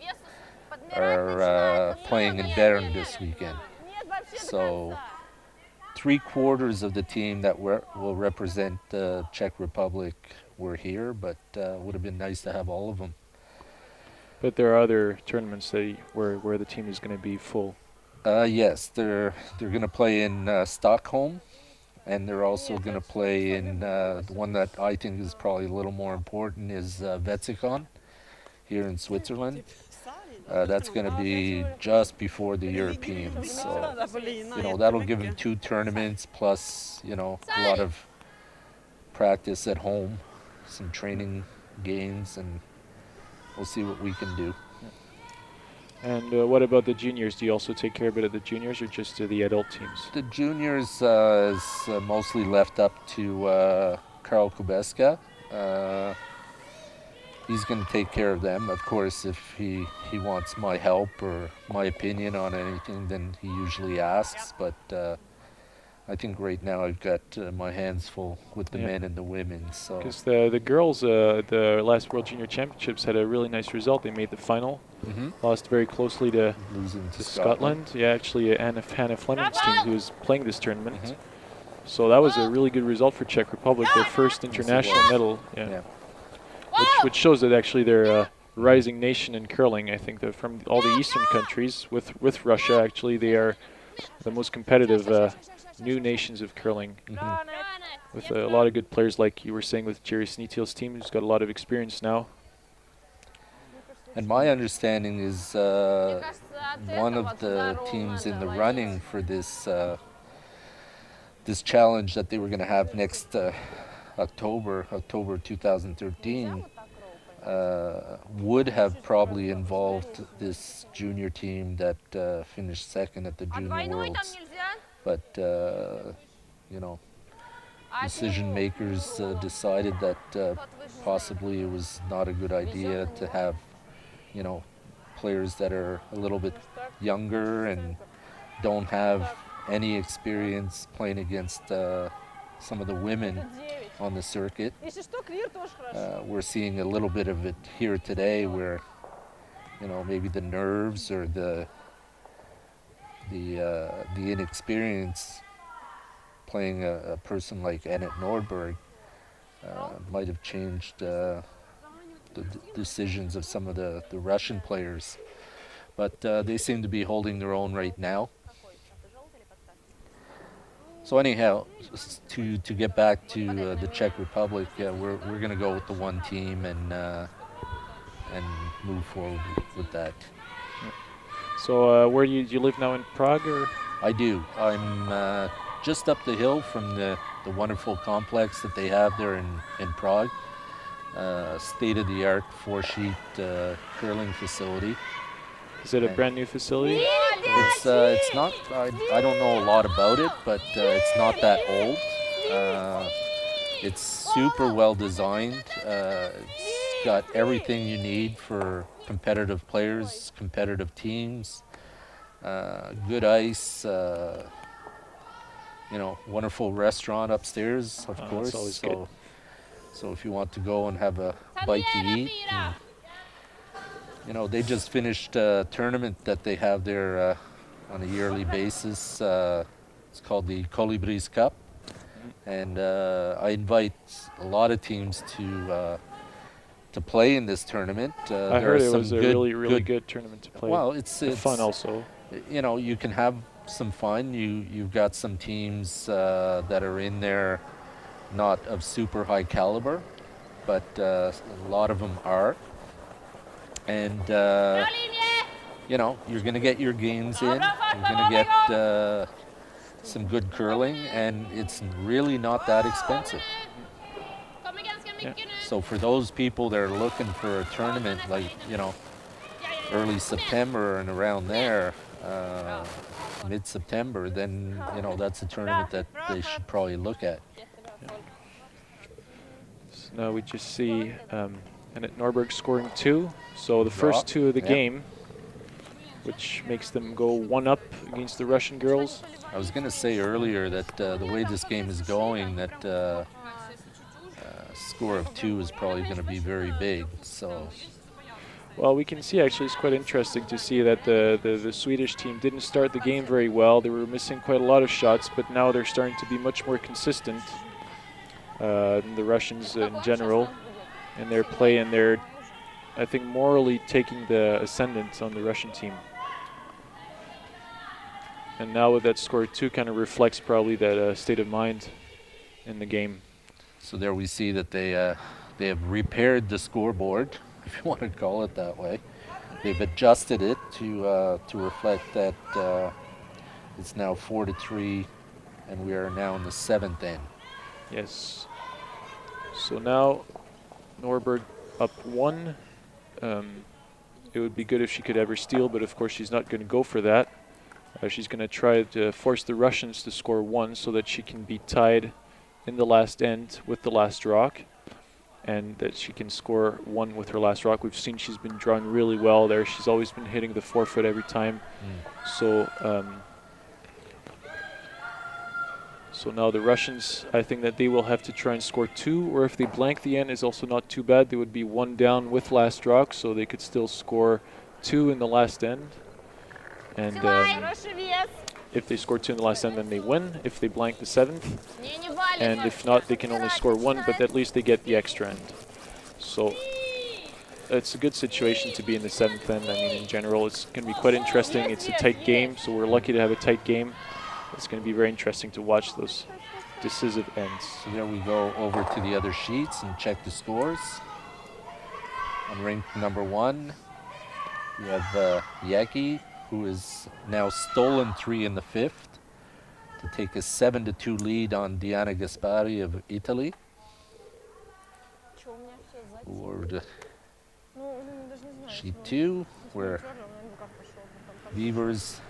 are playing in Bern this weekend. So 3/4 of the team that will represent the Czech Republic were here, but would have been nice to have all of them. But there are other tournaments that where the team is going to be full. Yes, they're going to play in Stockholm, and they're also going to play in the one that I think is probably a little more important is Wetzikon here in Switzerland. That's going to be just before the Europeans, so you know that'll give them 2 tournaments plus you know a lot of practice at home, some training games, and we'll see what we can do. And what about the juniors? Do you also take care of it at the juniors or just the adult teams? The juniors is mostly left up to Karl Kubeska. He's going to take care of them. Of course, if he wants my help or my opinion on anything, then he usually asks. But I think right now I've got my hands full with the men and the women. So because the girls, the last World Junior Championships had a really nice result. They made the final, lost very closely to losing to Scotland. Yeah, actually Hannah Fleming's team who was playing this tournament. So that was a really good result for Czech Republic, their first international medal. Yeah. Which shows that actually they're a rising nation in curling. I think that from all the Eastern countries, with Russia, actually they are the most competitive new nations of curling. With a lot of good players, like you were saying with Jerry Sneetil's team, who's got a lot of experience now. And my understanding is one of the teams in the running for this this challenge that they were going to have next October 2013, would have probably involved this junior team that finished second at the Junior Worlds. But, you know, decision makers decided that possibly it was not a good idea to have, you know, players that are a little bit younger and don't have any experience playing against some of the women on the circuit. We're seeing a little bit of it here today where, you know, maybe the nerves or the inexperience playing a person like Annette Norberg might have changed the decisions of some of the Russian players. But they seem to be holding their own right now. So anyhow, to get back to the Czech Republic, we're going to go with the one team and move forward with that. So where do you live now, in Prague? Or? I do. I'm just up the hill from the wonderful complex that they have there in Prague. State-of-the-art 4-sheet curling facility. Is it a brand new facility? It's not. I don't know a lot about it, but it's not that old. It's super well designed. It's got everything you need for competitive players, competitive teams. Good ice. You know, wonderful restaurant upstairs, of course. That's always good. So if you want to go and have a bite to eat. You know, they just finished a tournament that they have there on a yearly basis. It's called the Colibris Cup. And I invite a lot of teams to to play in this tournament. I there heard are it some was a really good tournament to play. Well, it's fun also. You know, you can have some fun. You've got some teams that are in there, not of super high caliber, but a lot of them are. And you know, you're going to get your games in. You're going to get some good curling, and it's really not that expensive. Yeah. So for those people that are looking for a tournament, like, you know, early September and around there, mid-September, then, you know, that's a tournament that they should probably look at. So now we just see Annette Norberg scoring 2. So the first 2 of the game, which makes them go 1 up against the Russian girls. I was going to say earlier that the way this game is going, that score of 2 is probably going to be very big. So, well, we can see actually it's quite interesting to see that the Swedish team didn't start the game very well. They were missing quite a lot of shots, but now they're starting to be much more consistent than the Russians in general in their play, and they're, I think, morally taking the ascendant on the Russian team. And now with that score 2 kind of reflects probably that state of mind in the game. So there we see that they have repaired the scoreboard, if you want to call it that way. They've adjusted it to reflect that it's now 4-3, and we are now in the 7th end. Yes. So now Norberg up 1. It would be good if she could ever steal, but of course she's not going to go for that. She's going to try to force the Russians to score 1 so that she can be tied in the last end with the last rock, and that she can score 1 with her last rock. We've seen she's been drawing really well there. She's always been hitting the forefoot every time. So so now the Russians, I think that they will have to try and score 2, or if they blank the end is also not too bad. They would be 1 down with last rock, so they could still score 2 in the last end. And if they score 2 in the last end, then they win. If they blank the 7th, and if not, they can only score 1, but at least they get the extra end. So it's a good situation to be in the 7th end. I mean, in general, it's going to be quite interesting. It's a tight game, so we're lucky to have a tight game. It's going to be very interesting to watch those decisive ends. So there we go over to the other sheets and check the scores. On ring number 1, we have Yaki, who is now stolen 3 in the 5th to take a 7-2 lead on Diana Gaspari of Italy. Or the sheet 2, where Beavers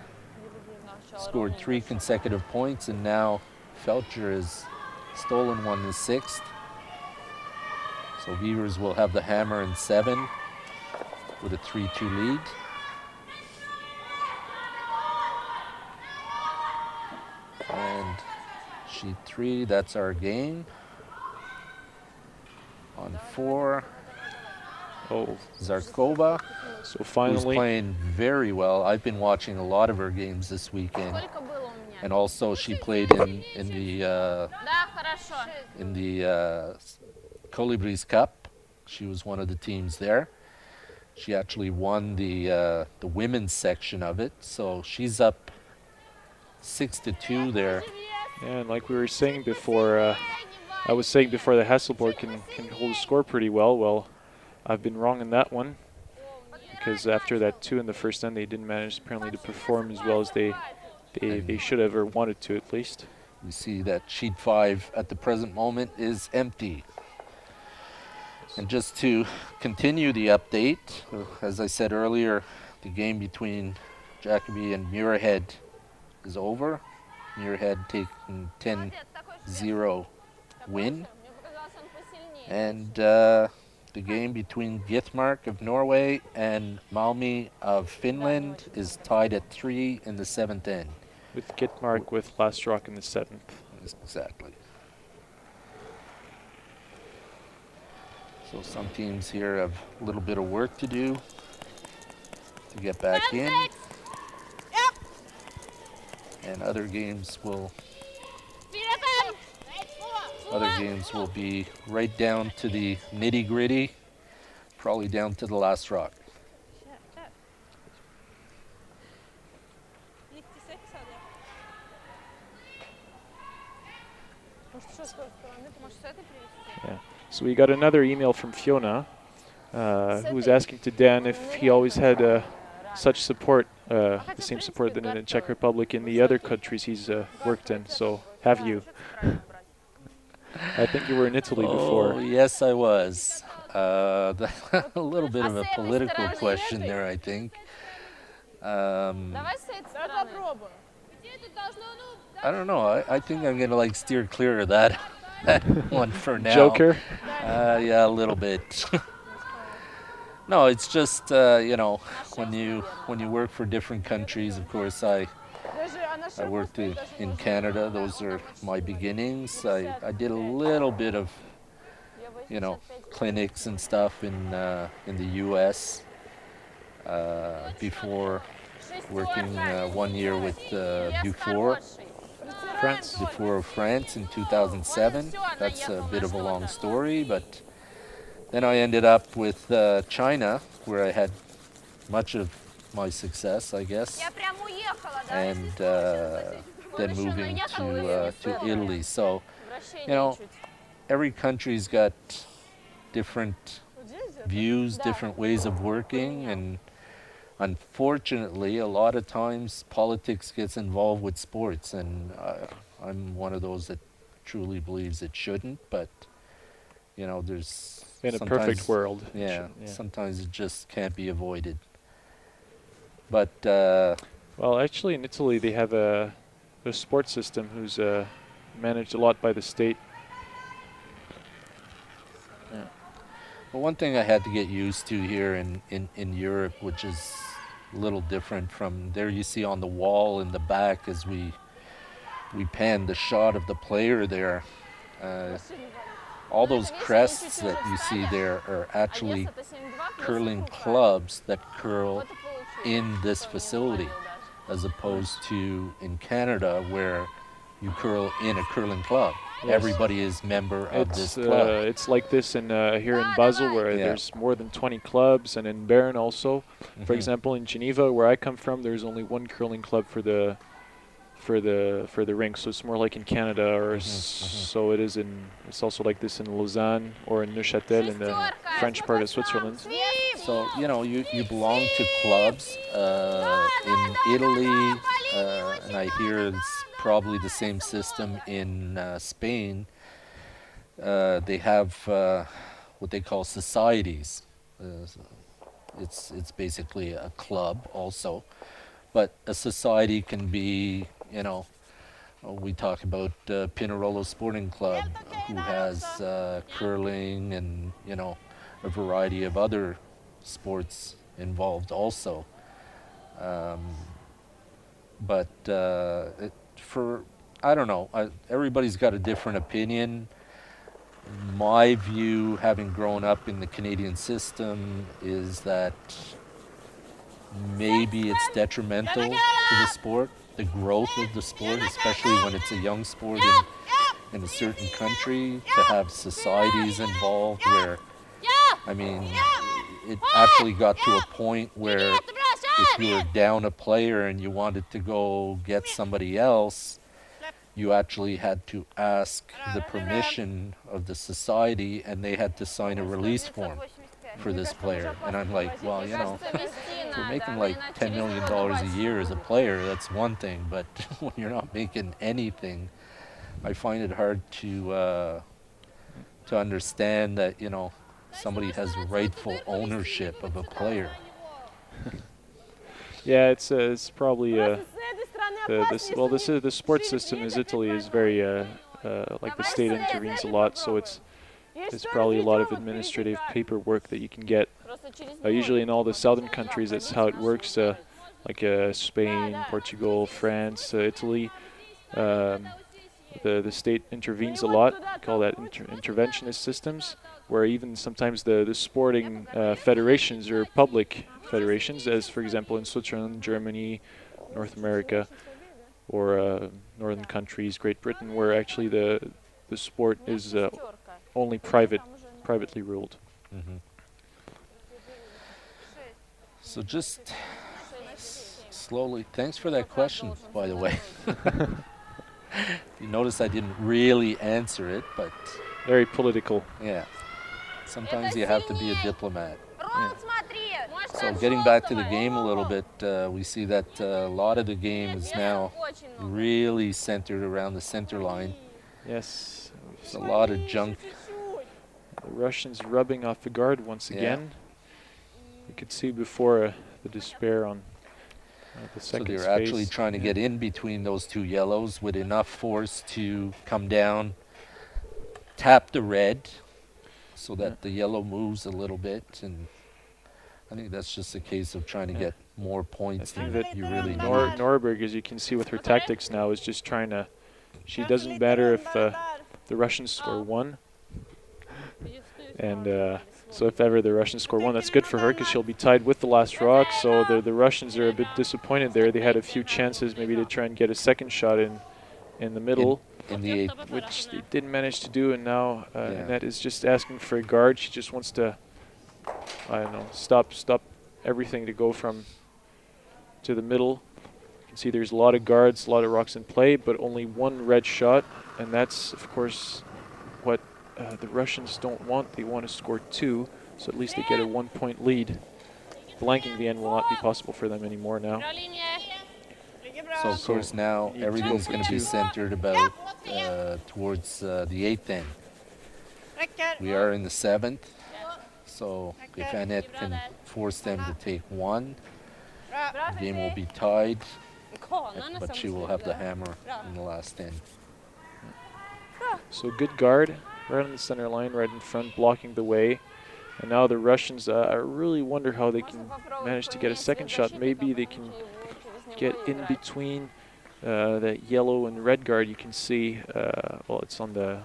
scored 3 consecutive points, and now Felcher has stolen 1 in the 6th. So Beavers will have the hammer in 7 with a 3-2 lead. And sheet 3, that's our game. On 4, Zarkova. So finally, who's playing very well. I've been watching a lot of her games this weekend, and also she played in the Colibris Cup. She was one of the teams there. She actually won the women's section of it, so she's up 6-2 there. Yeah, and like we were saying before, I was saying before, the Hasselborg can hold a score pretty well. Well, I've been wrong in that one, because after that 2 in the first end, they didn't manage apparently to perform as well as they should have, or wanted to at least. We see that sheet 5 at the present moment is empty. And just to continue the update, as I said earlier, the game between Jacobi and Muirhead is over. Muirhead taking 10-0 win. And the game between Githmark of Norway and Malmi of Finland is tied at 3 in the 7th end. With Githmark with last rock in the 7th. Exactly. So some teams here have a little bit of work to do to get back in. And other games will be right down to the nitty-gritty probably down to the last rock. Yeah. So we got another email from Fiona, who was asking to Dan if he always had such support, the same support than in the Czech Republic in the other countries he's worked in. So have you? I think you were in Italy before. Oh, yes, I was. A little bit of a political question there, I think. Давай с этой стороны. I don't know. I think I'm gonna like steer clear of that one for now. Joker? Yeah, a little bit. No, it's just you know, when you work for different countries. Of course, I worked in Canada. Those are my beginnings. I did a little bit of, you know, clinics and stuff in the U.S. Before working 1 year with Dufour France? of France in 2007. That's a bit of a long story, but then I ended up with China, where I had much of my success, I guess, and then moving to Italy. So, you know, every country's got different views, different ways of working, and unfortunately, a lot of times politics gets involved with sports, and I'm one of those that truly believes it shouldn't, but you know, there's In a perfect world. yeah, Yeah. sometimes it just can't be avoided. But Well, actually, in Italy, they have a sports system who's managed a lot by the state. Yeah. but one thing I had to get used to here in Europe, which is a little different from there, you see on the wall in the back as we pan the shot of the player there. All those crests that you see there are actually curling clubs that curl in this facility, as opposed to in Canada where you curl in a curling club. Yes. Everybody is member of this club. It's like this in here in Basel, where Yeah. there's more than 20 clubs, and in Bern also. For Mhm. example, in Geneva, where I come from, there's only one curling club for the rink. So it's more like in Canada, or so it is in. It's also like this in Lausanne or in Neuchâtel in the French part of Switzerland. So, you know, you belong to clubs in Italy, and I hear it's probably the same system in Spain. They have what they call societies. It's basically a club also, but a society can be, you know, we talk about Pinerolo Sporting Club, who has curling and, you know, a variety of other sports involved also. But I don't know, everybody's got a different opinion. My view, having grown up in the Canadian system, is that maybe it's detrimental to the sport, the growth of the sport, especially when it's a young sport in a certain country, to have societies involved where, I mean, it actually got to a point where if you were down a player and you wanted to go get somebody else, you actually had to ask the permission of the society, and they had to sign a release form for this player. And I'm like, well, you know, if you're making like $10 million a year as a player, that's one thing, but when you're not making anything, I find it hard to understand that, you know, somebody has rightful ownership of a player. Yeah, it's probably the sports system in Italy is very like the state intervenes a lot, so it's probably a lot of administrative paperwork that you can get. Usually in all the southern countries, that's how it works. Like Spain, Portugal, France, Italy. The state intervenes a lot. We call that interventionist systems, where even sometimes the sporting federations are public federations, as for example in Switzerland, Germany, North America, or northern countries, Great Britain, where actually the sport is only privately ruled. Mm-hmm. So just slowly. Thanks for that question, by the way. You notice I didn't really answer it, but Very political. yeah. Sometimes you have to be a diplomat. Yeah. So getting back to the game a little bit, we see that a lot of the game is now really centered around the center line. Yes. There's a lot of junk. The Russians rubbing off the guard once again. You could see before the despair on the second So they're space. actually trying to get in between those two yellows with enough force to come down, tap the red, so that the yellow moves a little bit. And I think that's just a case of trying to get more points than you really need. Norberg, as you can see with her tactics now, is just trying to. She doesn't matter if the Russians score one. And so if ever the Russians score one, that's good for her because she'll be tied with the last rock. So the Russians are a bit disappointed there. They had a few chances maybe to try and get a second shot in the middle, in the eighth, which they didn't manage to do. And now Annette is just asking for a guard. She just wants to, I don't know, stop everything to go from to the middle. You can see there's a lot of guards, a lot of rocks in play, but only one red shot. And that's, of course, what the Russians don't want. They want to score two, so at least they get a 1 point lead. Blanking the end will not be possible for them anymore now. So of course now everything's going to be centered about towards the eighth end. We are in the seventh, so if Annette can force them to take one, the game will be tied, but she will have the hammer in the last end. So good guard, right on the center line, right in front, blocking the way. And now the Russians, I really wonder how they can manage to get a second shot. Maybe they can get in between that yellow and red guard. You can see, well, it's on the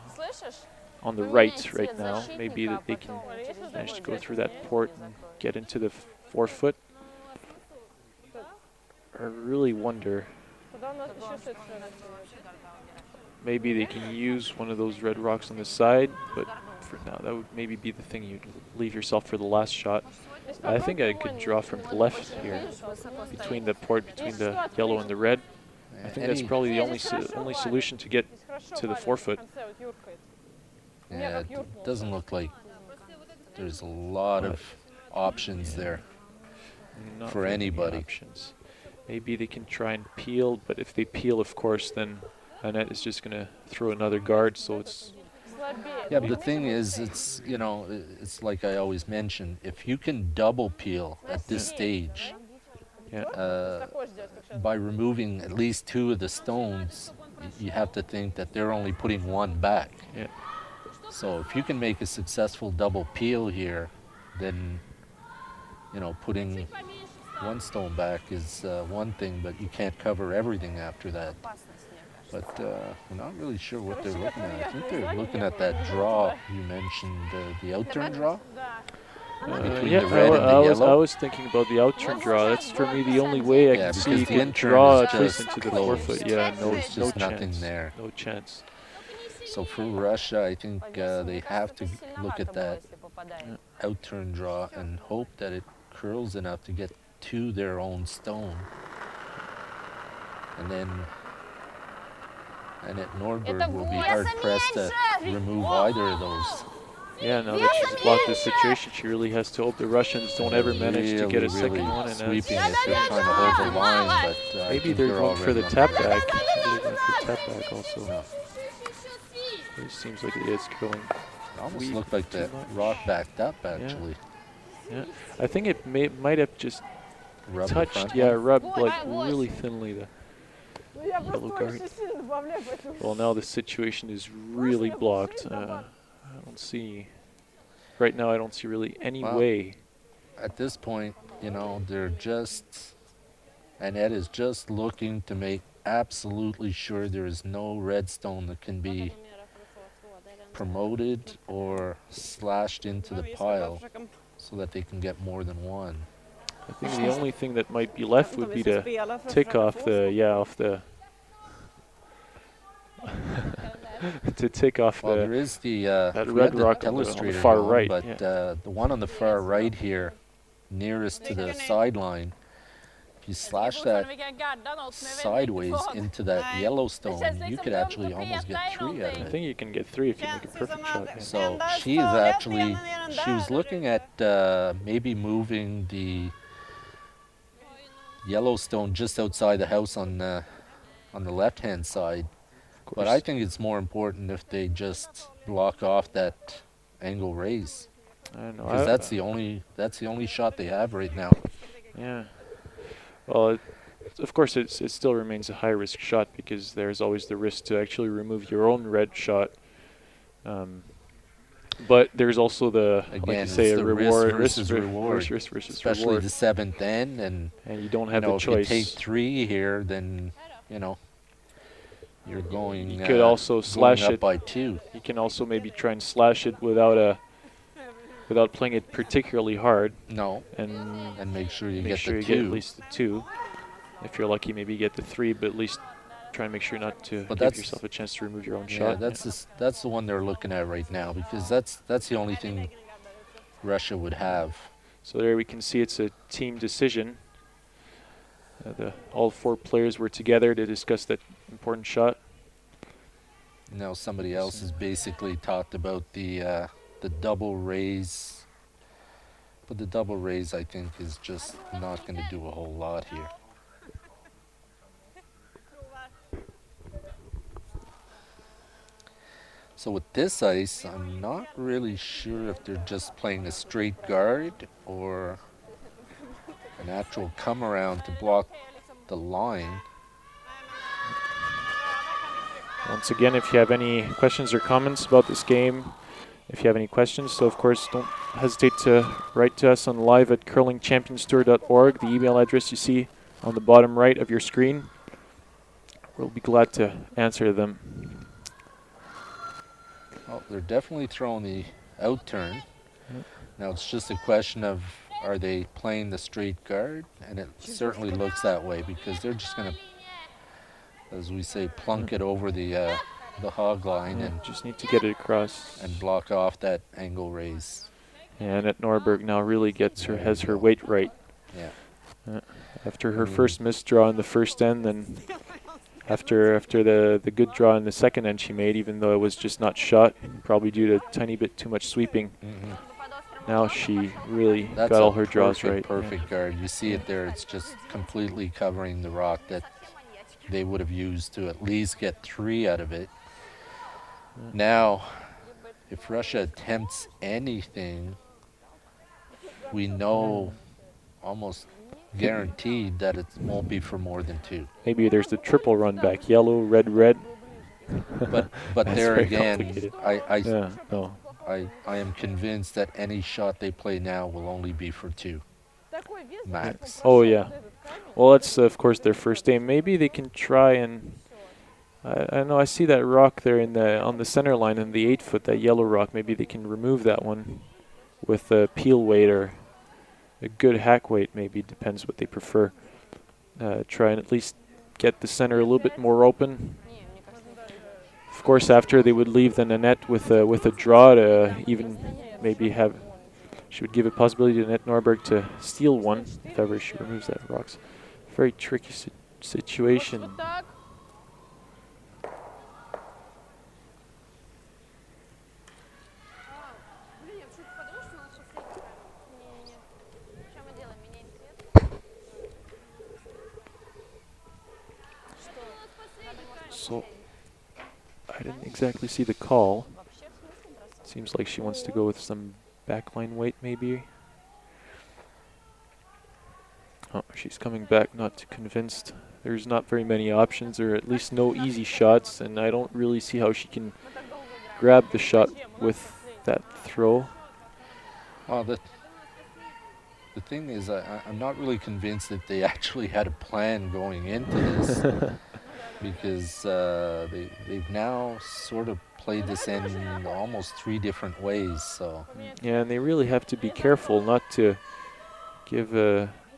right now. Maybe that they can manage to go through that port and get into the 4-foot. I really wonder. Maybe they can use one of those red rocks on the side, but for now that would maybe be the thing you'd leave yourself for the last shot. I think I could draw from the left here, between the port, between the yellow and the red. I think that's probably the only solution to get to the 4-foot. Yeah, it doesn't look like there's a lot of options there Not for very many anybody. options. Maybe they can try and peel, but if they peel, of course, then Annette is just going to throw another guard, so it's... Yeah, but the thing is, it's, you know, it's like I always mention, if you can double peel at this stage, by removing at least two of the stones, you have to think that they're only putting one back. Yeah. So if you can make a successful double peel here, then, you know, putting one stone back is one thing, but you can't cover everything after that. But I'm not really sure what they're looking at. I think they're looking at that draw you mentioned, the outturn draw. Between Yeah, the red and the yellow. I was thinking about the outturn draw. That's for me the only way I can because see you the can in-turn draw is at least just into the closed. 4-foot. Yeah, no, There's no just nothing chance. there. No chance. So for Russia, I think they have to look at that outturn draw and hope that it curls enough to get to their own stone. And then Annette Norberg will be hard-pressed to remove either of those. Yeah, now that she's blocked this situation, she really has to hope the Russians don't ever manage to get a second one. And sweeping it, they're trying to hold the line, but maybe they're going for the tap back. Maybe they're going for tap back also. No. It seems like it is going. It almost looked like that rock backed up, actually. Yeah, I think it might have just Rubbed touched, rubbed like really thinly the yellow guard. Well, now the situation is really blocked. I don't see, right now I don't see really any way. At this point, you know, they're just, Annette is just looking to make absolutely sure there is no redstone that can be promoted or slashed into the pile so that they can get more than one. I think the only thing that might be left would be to take off the, to take off Well, the, there is the that we red had the rock on the illustrator far going, right. but the one on the far right here nearest to the sideline, if you slash that sideways into that yellow stone, you could actually almost get 3 out I of it. think you can get 3 if you make a perfect shot. Yeah. So she was looking at maybe moving the Yellowstone just outside the house on the left-hand side. Of But I course. think it's more important if they just block off that angle raise, I don't know. because that's the only shot they have right now. Yeah. Well, of course, it still remains a high-risk shot because there's always the risk to actually remove your own red shot. But there's also the, like Again, you say, it's a the reward, risk versus reward, risk versus especially reward, the 7th end, and you don't you have know, the if you choice. take 3 here, then you know you're going. You could also slash going up it by 2. You can also maybe try and slash it without playing it particularly hard, No, and make sure you make get sure the you 2. get at least the 2. If you're lucky, maybe you get the 3, but at least try and make sure not to But give that's- yourself a chance to remove your own Yeah, shot. that's the one they're looking at right now, because that's the only thing Russia would have. So there we can see it's a team decision. All 4 players were together to discuss that important shot. Now somebody else has basically talked about the double raise, but the double raise I think is just not going to do a whole lot here. So with this ice, I'm not really sure if they're just playing a straight guard or an actual come around to block the line. Once again, if you have any questions or comments about this game, if you have any questions, so of course don't hesitate to write to us on live@curlingchampionstour.org, the email address you see on the bottom right of your screen. We'll be glad to answer them. Well, they're definitely throwing the out turn. Yep. Now it's just a question of, are they playing the straight guard? And it certainly looks that way, because they're just going to, as we say, plunk it over the hog line and just need to get it across. block off that angle raise. And at Norberg now really There has you her go. weight right. Yeah. After her first missed draw in the first end, then after the good draw in the second end she made, even though it was just not shot, probably due to a tiny bit too much sweeping. Now she really That's got all a her draws right. perfect guard. You see it there. It's just completely covering the rock that they would have used to at least get 3 out of it. Now, if Russia attempts anything, we know almost guaranteed that it won't be for more than 2. Maybe there's the triple run back, yellow, red, red. But That's there very again, complicated. I I am convinced that any shot they play now will only be for 2 max. Oh yeah. Well, that's of course their first aim. Maybe they can try and I know I see that rock there on the center line in the 8-foot, that yellow rock. Maybe they can remove that one with a peel weight or a good hack weight. Maybe depends what they prefer. Try and at least get the center a little bit more open. Of course, after they would leave the Nanette with a draw to even maybe have. She would give a possibility to Annette Norberg to steal one if ever she removes that rocks. Very tricky situation. So I didn't exactly see the call. Seems like she wants to go with some backline weight maybe. Oh, she's coming back, not too convinced. There's not very many options, or at least no easy shots, and I don't really see how she can grab the shot with that throw. Well, the thing is, I'm not really convinced that they actually had a plan going into this, because they've now sort of played this in almost 3 different ways. So yeah, and they really have to be careful not to give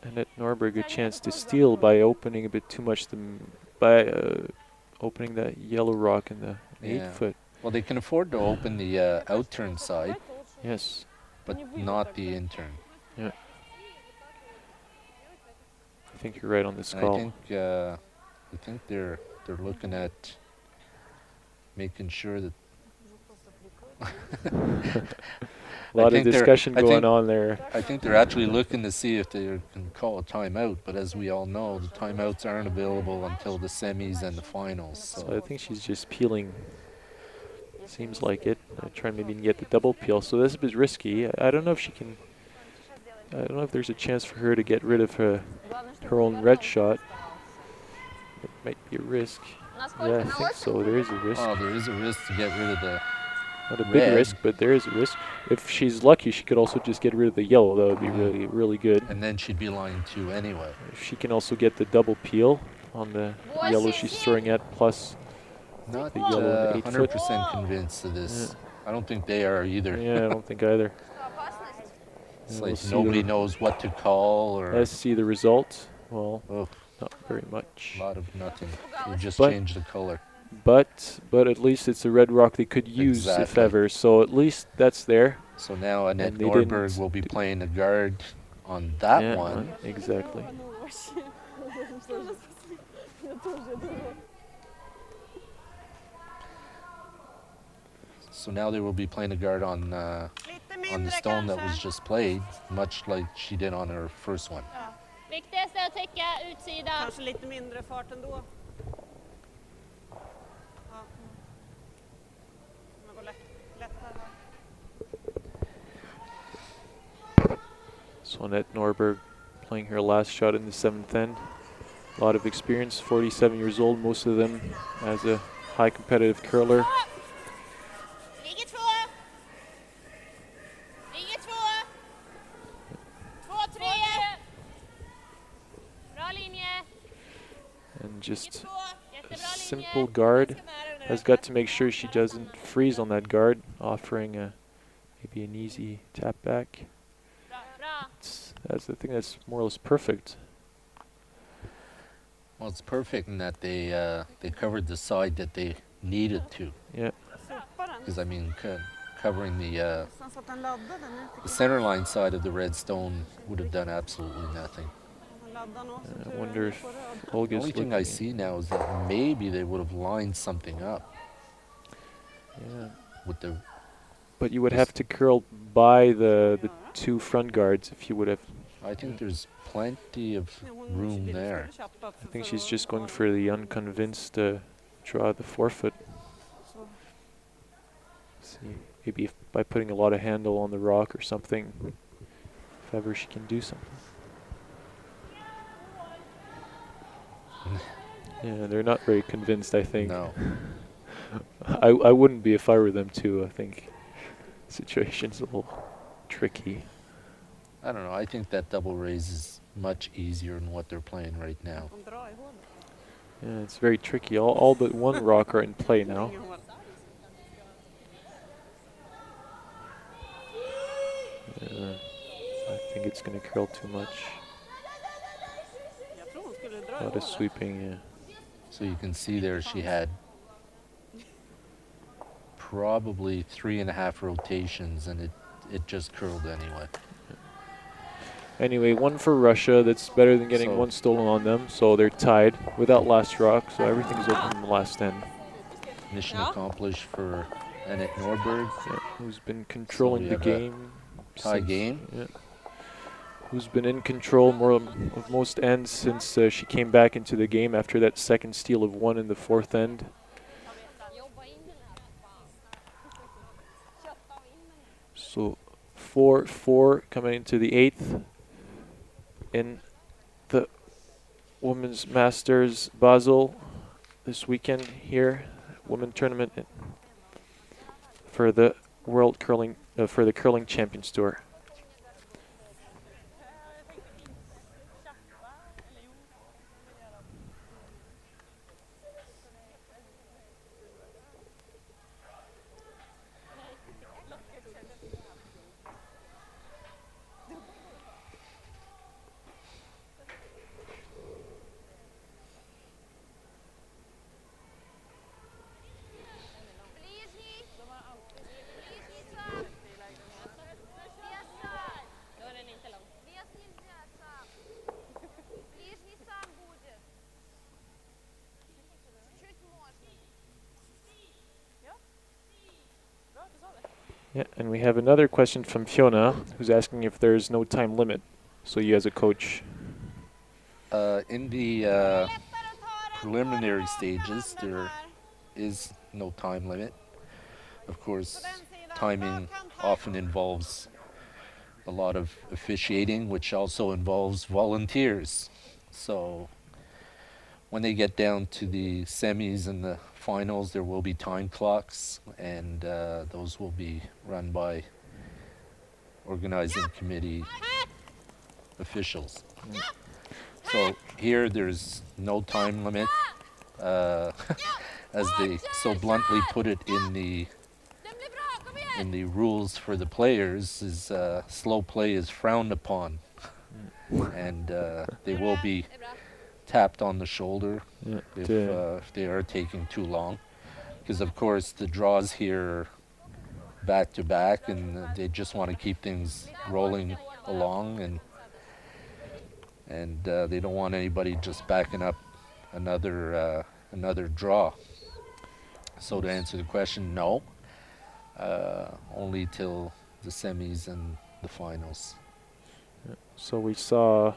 Annette Norberg a chance to steal by opening a bit too much, by opening that yellow rock in the 8-foot. Well, they can afford to open the out-turn side. Yes. But not the in-turn. Yeah. think you're right on this And call. I think they're looking at making sure that A lot of discussion going on there. I think they're actually looking to see if they can call a timeout, but as we all know, the timeouts aren't available until the semis and the finals. So I think she's just peeling. Seems like it. Trying maybe to get the double peel. So this is risky. I don't know if she can. I don't know if there's a chance for her to get rid of her own red shot. It might be a risk. Yeah, I think so. There is a risk. Oh, there is a risk to get rid of the Not a big risk, but there is a risk. If she's lucky, she could also just get rid of the yellow. That would be really, really good. And then she'd be line 2 anyway. If she can also get the double peel on the yellow she's throwing at, plus not the yellow 100% convinced of this. Yeah. I don't think they are either. Yeah, I don't think either. It's like nobody knows what to call. Or let's see the result. Well, not very much. A lot of nothing. You just change the color. But at least it's a red rock they could use if ever. So at least that's there. So now Annette Norberg will be playing a guard on that one. Exactly. So now they will be playing a guard on the stone that was just played, much like she did on her first one. Viktigast är att täcka utsida. Kanske lite mindre fart ändå. So Annette Norberg playing her last shot in the 7th end. A lot of experience, 47 years old, most of them as a high competitive curler. And just a simple guard. Has got to make sure she doesn't freeze on that guard, offering maybe an easy tap back. That's the thing that's more or less perfect. Well, it's perfect in that they covered the side that they needed to. Yeah. Because I mean, covering the center line side of the red stone would have done absolutely nothing. I wonder if Olga's the only thing I see now is that maybe they would have lined something up. Yeah. With the. But you would have to curl by the 2 front guards if you would have. I think there's plenty of room there. I think she's just going for the unconvinced draw the forefoot. See, maybe by putting a lot of handle on the rock or something, if ever she can do something. Yeah, they're not very convinced, I think. No. I wouldn't be if I were them too. I think the situation's a little tricky. I don't know. I think that double raise is much easier than what they're playing right now. Yeah, it's very tricky. All but one rock are in play now. Yeah, I think it's going to curl too much. A lot of sweeping, yeah. So you can see there she had probably 3.5 rotations, and it just curled anyway. Anyway, 1 for Russia. That's better than getting 1 stolen on them. So they're tied without last rock. So everything's open in the last end. Mission accomplished for Annette Norberg. Yeah, who's been controlling the game. Tie game. Yeah. Who's been in control more of most ends since she came back into the game after that second steal of 1 in the 4th end. So 4-4 coming into the 8th in the Women's Masters Basel this weekend here, women tournament for the World Curling for the Curling Champions Tour. Yeah, and we have another question from Fiona, who's asking if there's no time limit. So you as a coach. In the preliminary stages, there is no time limit. Of course, timing often involves a lot of officiating, which also involves volunteers. So when they get down to the semis and the finals, there will be time clocks, and those will be run by organizing committee officials. So here there's no time limit. As they so bluntly put it in the rules for the players, is slow play is frowned upon, and they will be tapped on the shoulder if they are taking too long, because of course the draws here are back to back, and they just want to keep things rolling along, and they don't want anybody just backing up another draw. So to answer the question, no, only till the semis and the finals. So we saw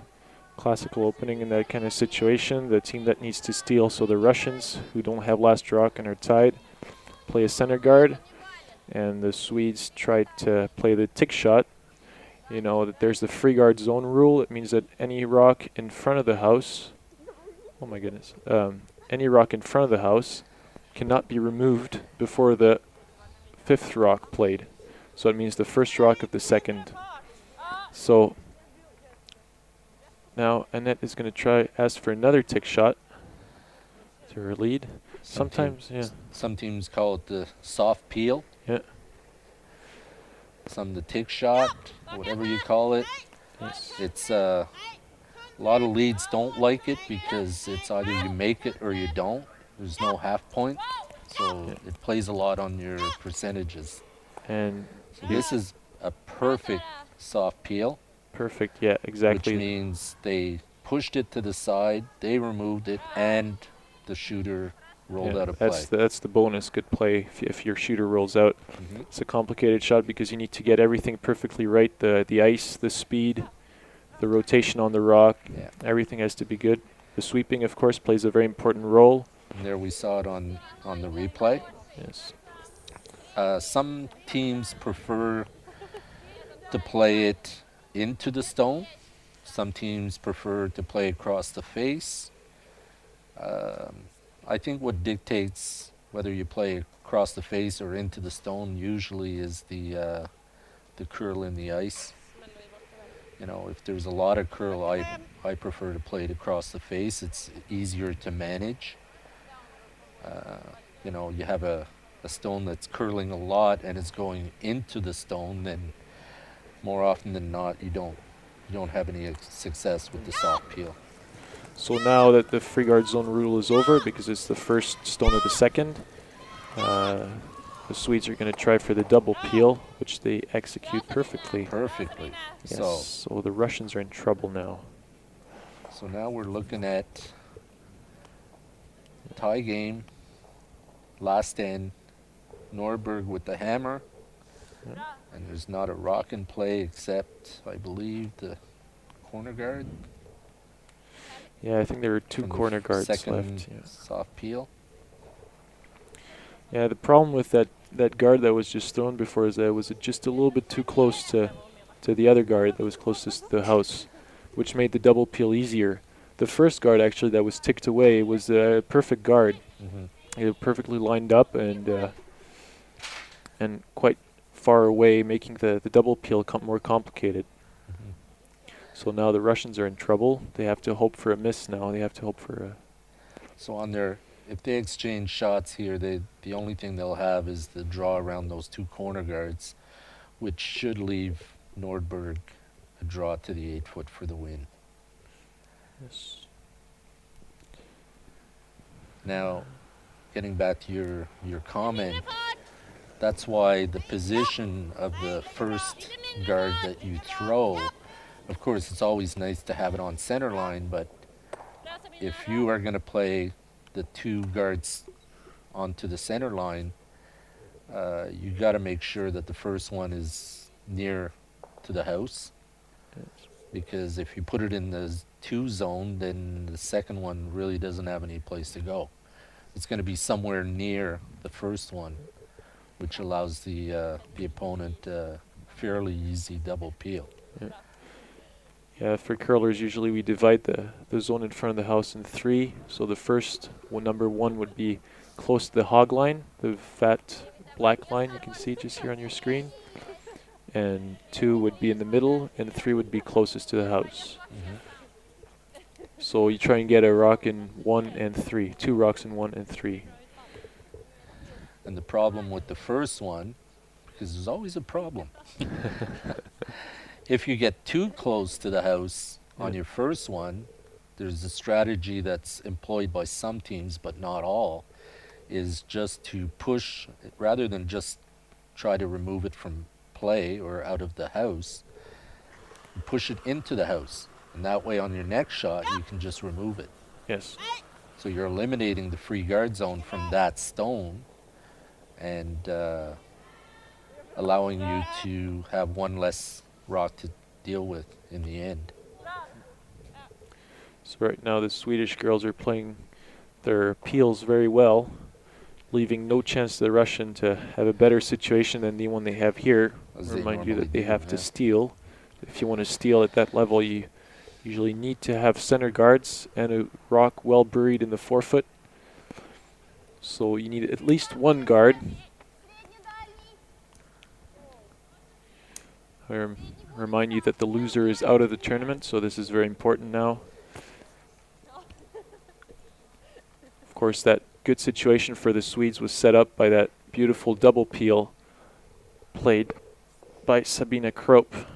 classical opening in that kind of situation. The team that needs to steal, so the Russians, who don't have last draw and are tied, play a center guard, and the Swedes tried to play the tick shot. You know that there's the free guard zone rule. It means that any rock in front of the house, oh my goodness, any rock in front of the house cannot be removed before the fifth rock played. So it means the first rock of the second. So now Annette is going to try ask for another tick shot to her lead. Sometimes, yeah. Some teams call it the soft peel. Yeah. Some the tick shot, whatever you call it. Yes. It's a lot of leads don't like it because it's either you make it or you don't. There's no half point, so it plays a lot on your percentages. And so this is a perfect soft peel. Perfect, yeah, exactly. Which means they pushed it to the side, they removed it, and the shooter rolled out of play. That's the bonus. Good play if your shooter rolls out. It's a complicated shot because you need to get everything perfectly right. The ice, the speed, the rotation on the rock, everything has to be good. The sweeping, of course, plays a very important role. And there we saw it on the replay. Yes. Some teams prefer to play it into the stone. Some teams prefer to play across the face. I think what dictates whether you play across the face or into the stone usually is the curl in the ice. You know, if there's a lot of curl, I prefer to play it across the face. It's easier to manage. You know, you have a stone that's curling a lot and it's going into the stone, then more often than not, you don't have any success with the soft peel. So now that the free guard zone rule is over, because it's the first stone of the second, the Swedes are going to try for the double peel, which they execute perfectly. Perfectly. Yes, so the Russians are in trouble now. So now we're looking at tie game, last end, Norberg with the hammer. Yeah. And there's not a rock in play except, I believe, the corner guard. Yeah, I think there are two corner guards left. Yeah. Soft peel. Yeah, the problem with that guard that was just thrown before is that it was just a little bit too close to the other guard that was closest to the house, which made the double peel easier. The first guard actually that was ticked away was a perfect guard. It was perfectly lined up and quite far away, making the double peel more complicated. So now the Russians are in trouble. They have to hope for a miss now. They have to hope for a... So on their, if they exchange shots here, the only thing they'll have is the draw around those two corner guards, which should leave Norberg a draw to the 8-foot for the win. Yes. Now, getting back to your comment, that's why the position of the first guard that you throw, of course, it's always nice to have it on center line, but if you are going to play the two guards onto the center line, you got to make sure that the first one is near to the house, because if you put it in the 2 zone, then the second one really doesn't have any place to go. It's going to be somewhere near the first one, which allows the opponent fairly easy double peel. Yeah, for curlers, usually we divide the zone in front of the house in 3. So the first one, number 1, would be close to the hog line, the fat black line you can see just here on your screen. And 2 would be in the middle, and 3 would be closest to the house. So you try and get a rock in 1 and 3, 2 rocks in 1 and 3. And the problem with the first one, because there's always a problem, if you get too close to the house on your first one, there's a strategy that's employed by some teams, but not all, is just to push, rather than just try to remove it from play or out of the house, push it into the house. And that way on your next shot, you can just remove it. Yes. So you're eliminating the free guard zone from that stone and allowing you to have one less rock to deal with in the end. So right now the Swedish girls are playing their peels very well, leaving no chance to the Russian to have a better situation than the one they have here. As they Remind you normally that they do, have to yeah. steal. If you want to steal at that level, you usually need to have center guards and a rock well buried in the forefoot. So you need at least 1 guard. I remind you that the loser is out of the tournament, so this is very important now. Of course, that good situation for the Swedes was set up by that beautiful double peel played by Sabina Kropp.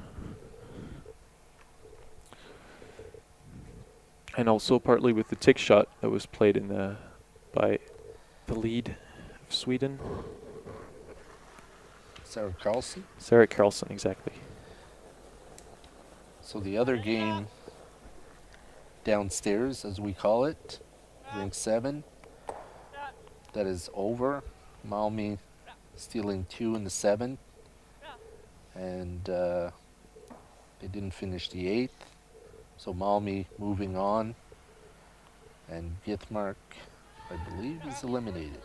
And also partly with the tick shot that was played in by the lead of Sweden. Sarah Carlson. Sarah Carlson, exactly. So the other game downstairs, as we call it, ring 7, that is over. Malmi stealing 2 in the 7th, and they didn't finish the 8th. So Malmi moving on, and Githmark, I believe, is eliminated.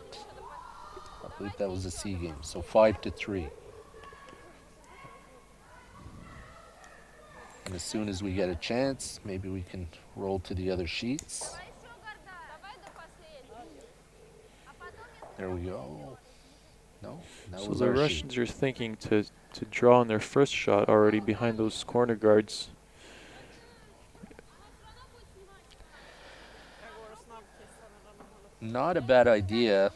I believe that was a C game. So 5-3. And as soon as we get a chance, maybe we can roll to the other sheets. There we go. No, that So was the our Russians sheet. are thinking to draw on their first shot already behind those corner guards. Not a bad idea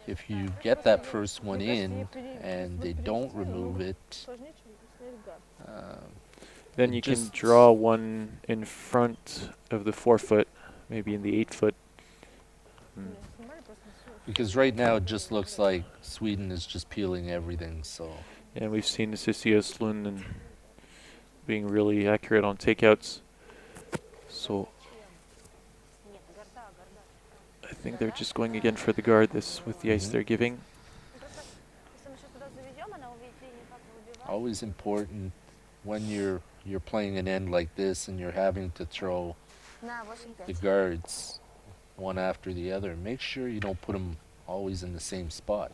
if you get that first one in and they don't remove it. Then you can draw one in front of the forefoot, maybe in the 8-foot. Because right now it just looks like Sweden is just peeling everything. So And we've seen Cecilia Slund being really accurate on takeouts. So I think they're just going again for the guard with the ice they're giving. always important when you're playing an end like this and you're having to throw the guards one after the other. Make sure you don't put them always in the same spot.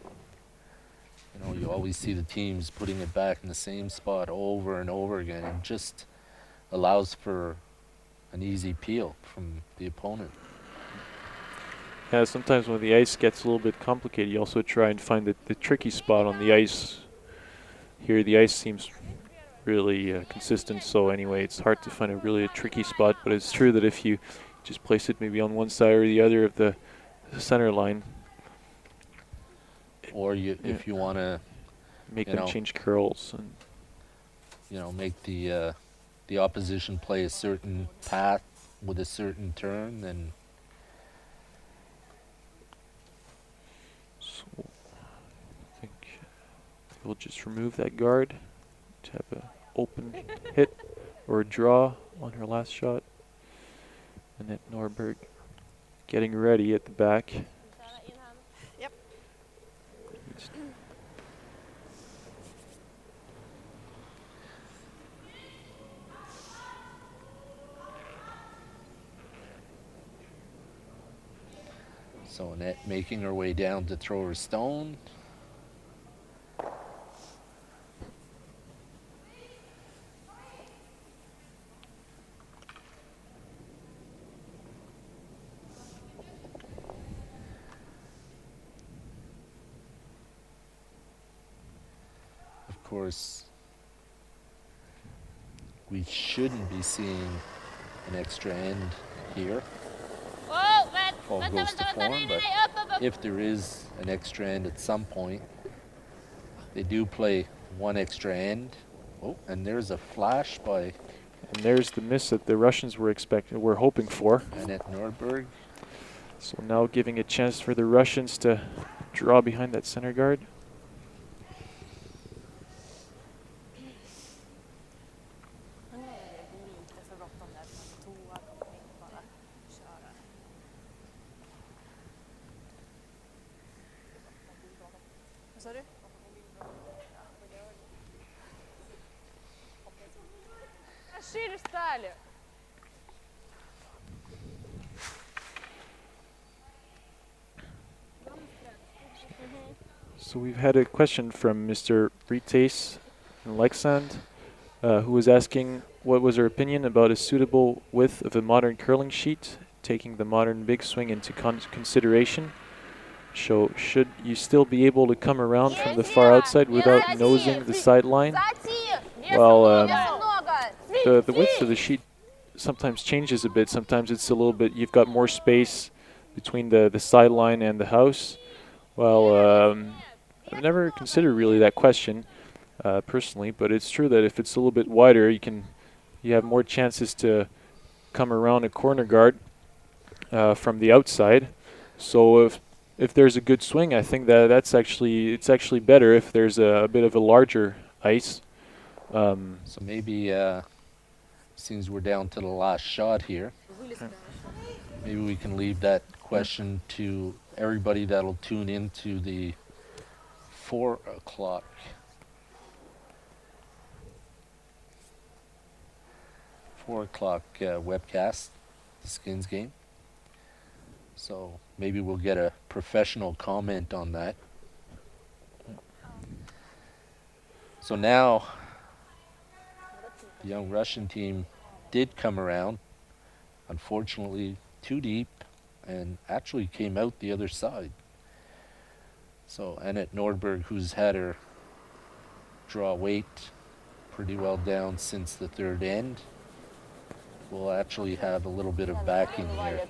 You know, you always see the teams putting it back in the same spot over and over again. It just allows for an easy peel from the opponent. Yeah, sometimes when the ice gets a little bit complicated, you also try and find the tricky spot on the ice. Here the ice seems really consistent, so anyway, it's hard to find a tricky spot, but it's true that if you just place it maybe on one side or the other of the center line, Or if you want to make them change curls, and make the opposition play a certain path with a certain turn, then so I think we'll just remove that guard to have an open hit or a draw on her last shot. And then Norberg getting ready at the back. Yep. So Annette making her way down to throw her stone. Of course, we shouldn't be seeing an extra end here. Oh, Ball vänta, goes to vänta, vänta, form, nej, nej, but nej, upp. if there is an extra end at some point, they do play one extra end. Oh, and there's a flash by And there's the miss that the Russians were hoping for. Annette Norberg. So now giving a chance for the Russians to draw behind that center guard. Vad sa du? Шире стали. So we've had a question from Mr. Rites in Lexand, who was asking what was our opinion about a suitable width of a modern curling sheet, taking the modern big swing into consideration. So should you still be able to come around from the far outside without nosing the sideline? Well, the width of the sheet sometimes changes a bit. Sometimes it's a little bit, you've got more space between the sideline and the house. Well, I've never considered really that question personally, but it's true that if it's a little bit wider, you have more chances to come around a corner guard from the outside. So if there's a good swing, I think that it's actually better if there's a bit of a larger ice. So maybe, since we're down to the last shot here, maybe we can leave that question to everybody that'll tune into the 4 o'clock webcast, the Skins game. So maybe we'll get a professional comment on that. So now, the young Russian team did come around, unfortunately too deep, and actually came out the other side. So Annette Norberg, who's had her draw weight pretty well down since the third end, will actually have a little bit of backing here.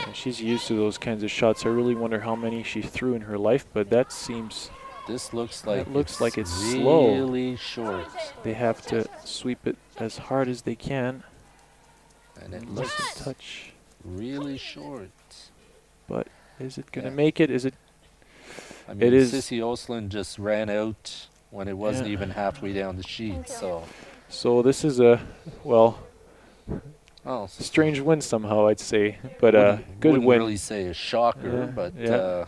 And she's used to those kinds of shots. I really wonder how many she threw in her life, but that seems... This looks like it's really slow. short. They have to sweep it as hard as they can. And it Less looks touch. really short. But is it going to Yeah. make it? Is it? I mean, is. Sissy Oslin just ran out when it wasn't even halfway down the sheet, so... So this is a, well, Oh, strange win somehow, I'd say. But good wouldn't win. really say a shocker, Yeah, but yeah.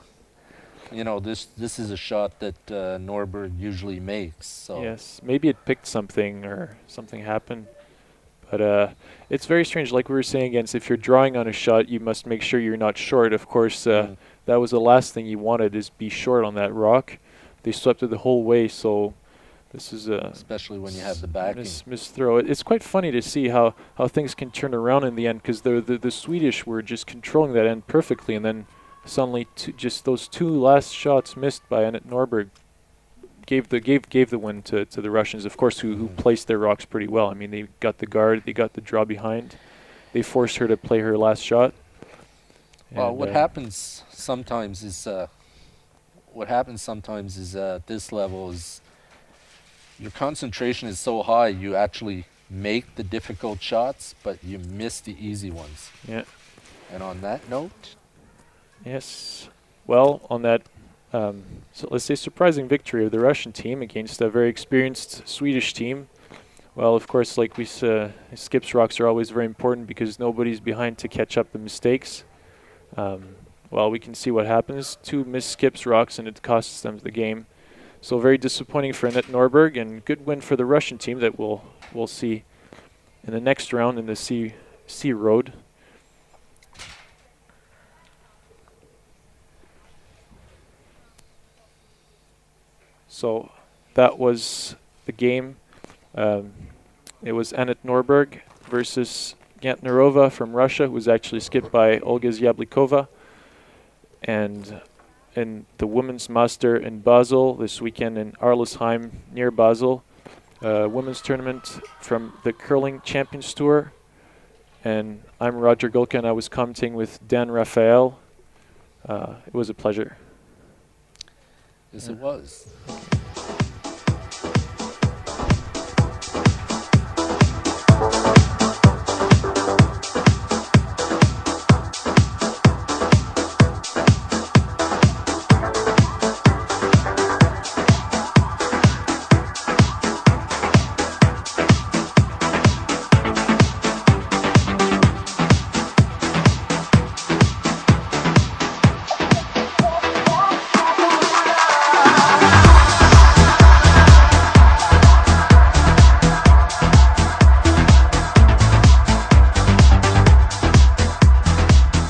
you know, this is a shot that Norberg usually makes. So Yes, maybe it picked something or something happened. But it's very strange. Like we were saying against, if you're drawing on a shot, you must make sure you're not short. Of course, that was the last thing you wanted, is be short on that rock. They swept it the whole way, so this is a... especially when you have the backing. Miss throw. It's quite funny to see how things can turn around in the end, because the Swedish were just controlling that end perfectly, and then suddenly just those 2 last shots missed by Annette Norberg gave the win to the Russians, of course, who placed their rocks pretty well. I mean, they got the guard, they got the draw behind, they forced her to play her last shot. Well, and what happens sometimes is at this level is your concentration is so high you actually make the difficult shots, but you miss the easy ones. Yeah. And on that note, yes. Well, on that, so let's say surprising victory of the Russian team against a very experienced Swedish team. Well, of course, like we said, skips rocks are always very important because nobody's behind to catch up the mistakes. Well, we can see what happens. 2 missed skips rocks, and it costs them the game. So very disappointing for Annette Norberg, and good win for the Russian team that we'll see in the next round in the C Road. So that was the game. It was Annette Norberg versus Gertova from Russia, who was actually skipped by Olga Zyablikova. And in the women's master in Basel this weekend in Arlesheim near Basel, women's tournament from the Curling Champions Tour. And I'm Roger Gulka, and I was commenting with Dan Raphael. It was a pleasure. Yes, it was.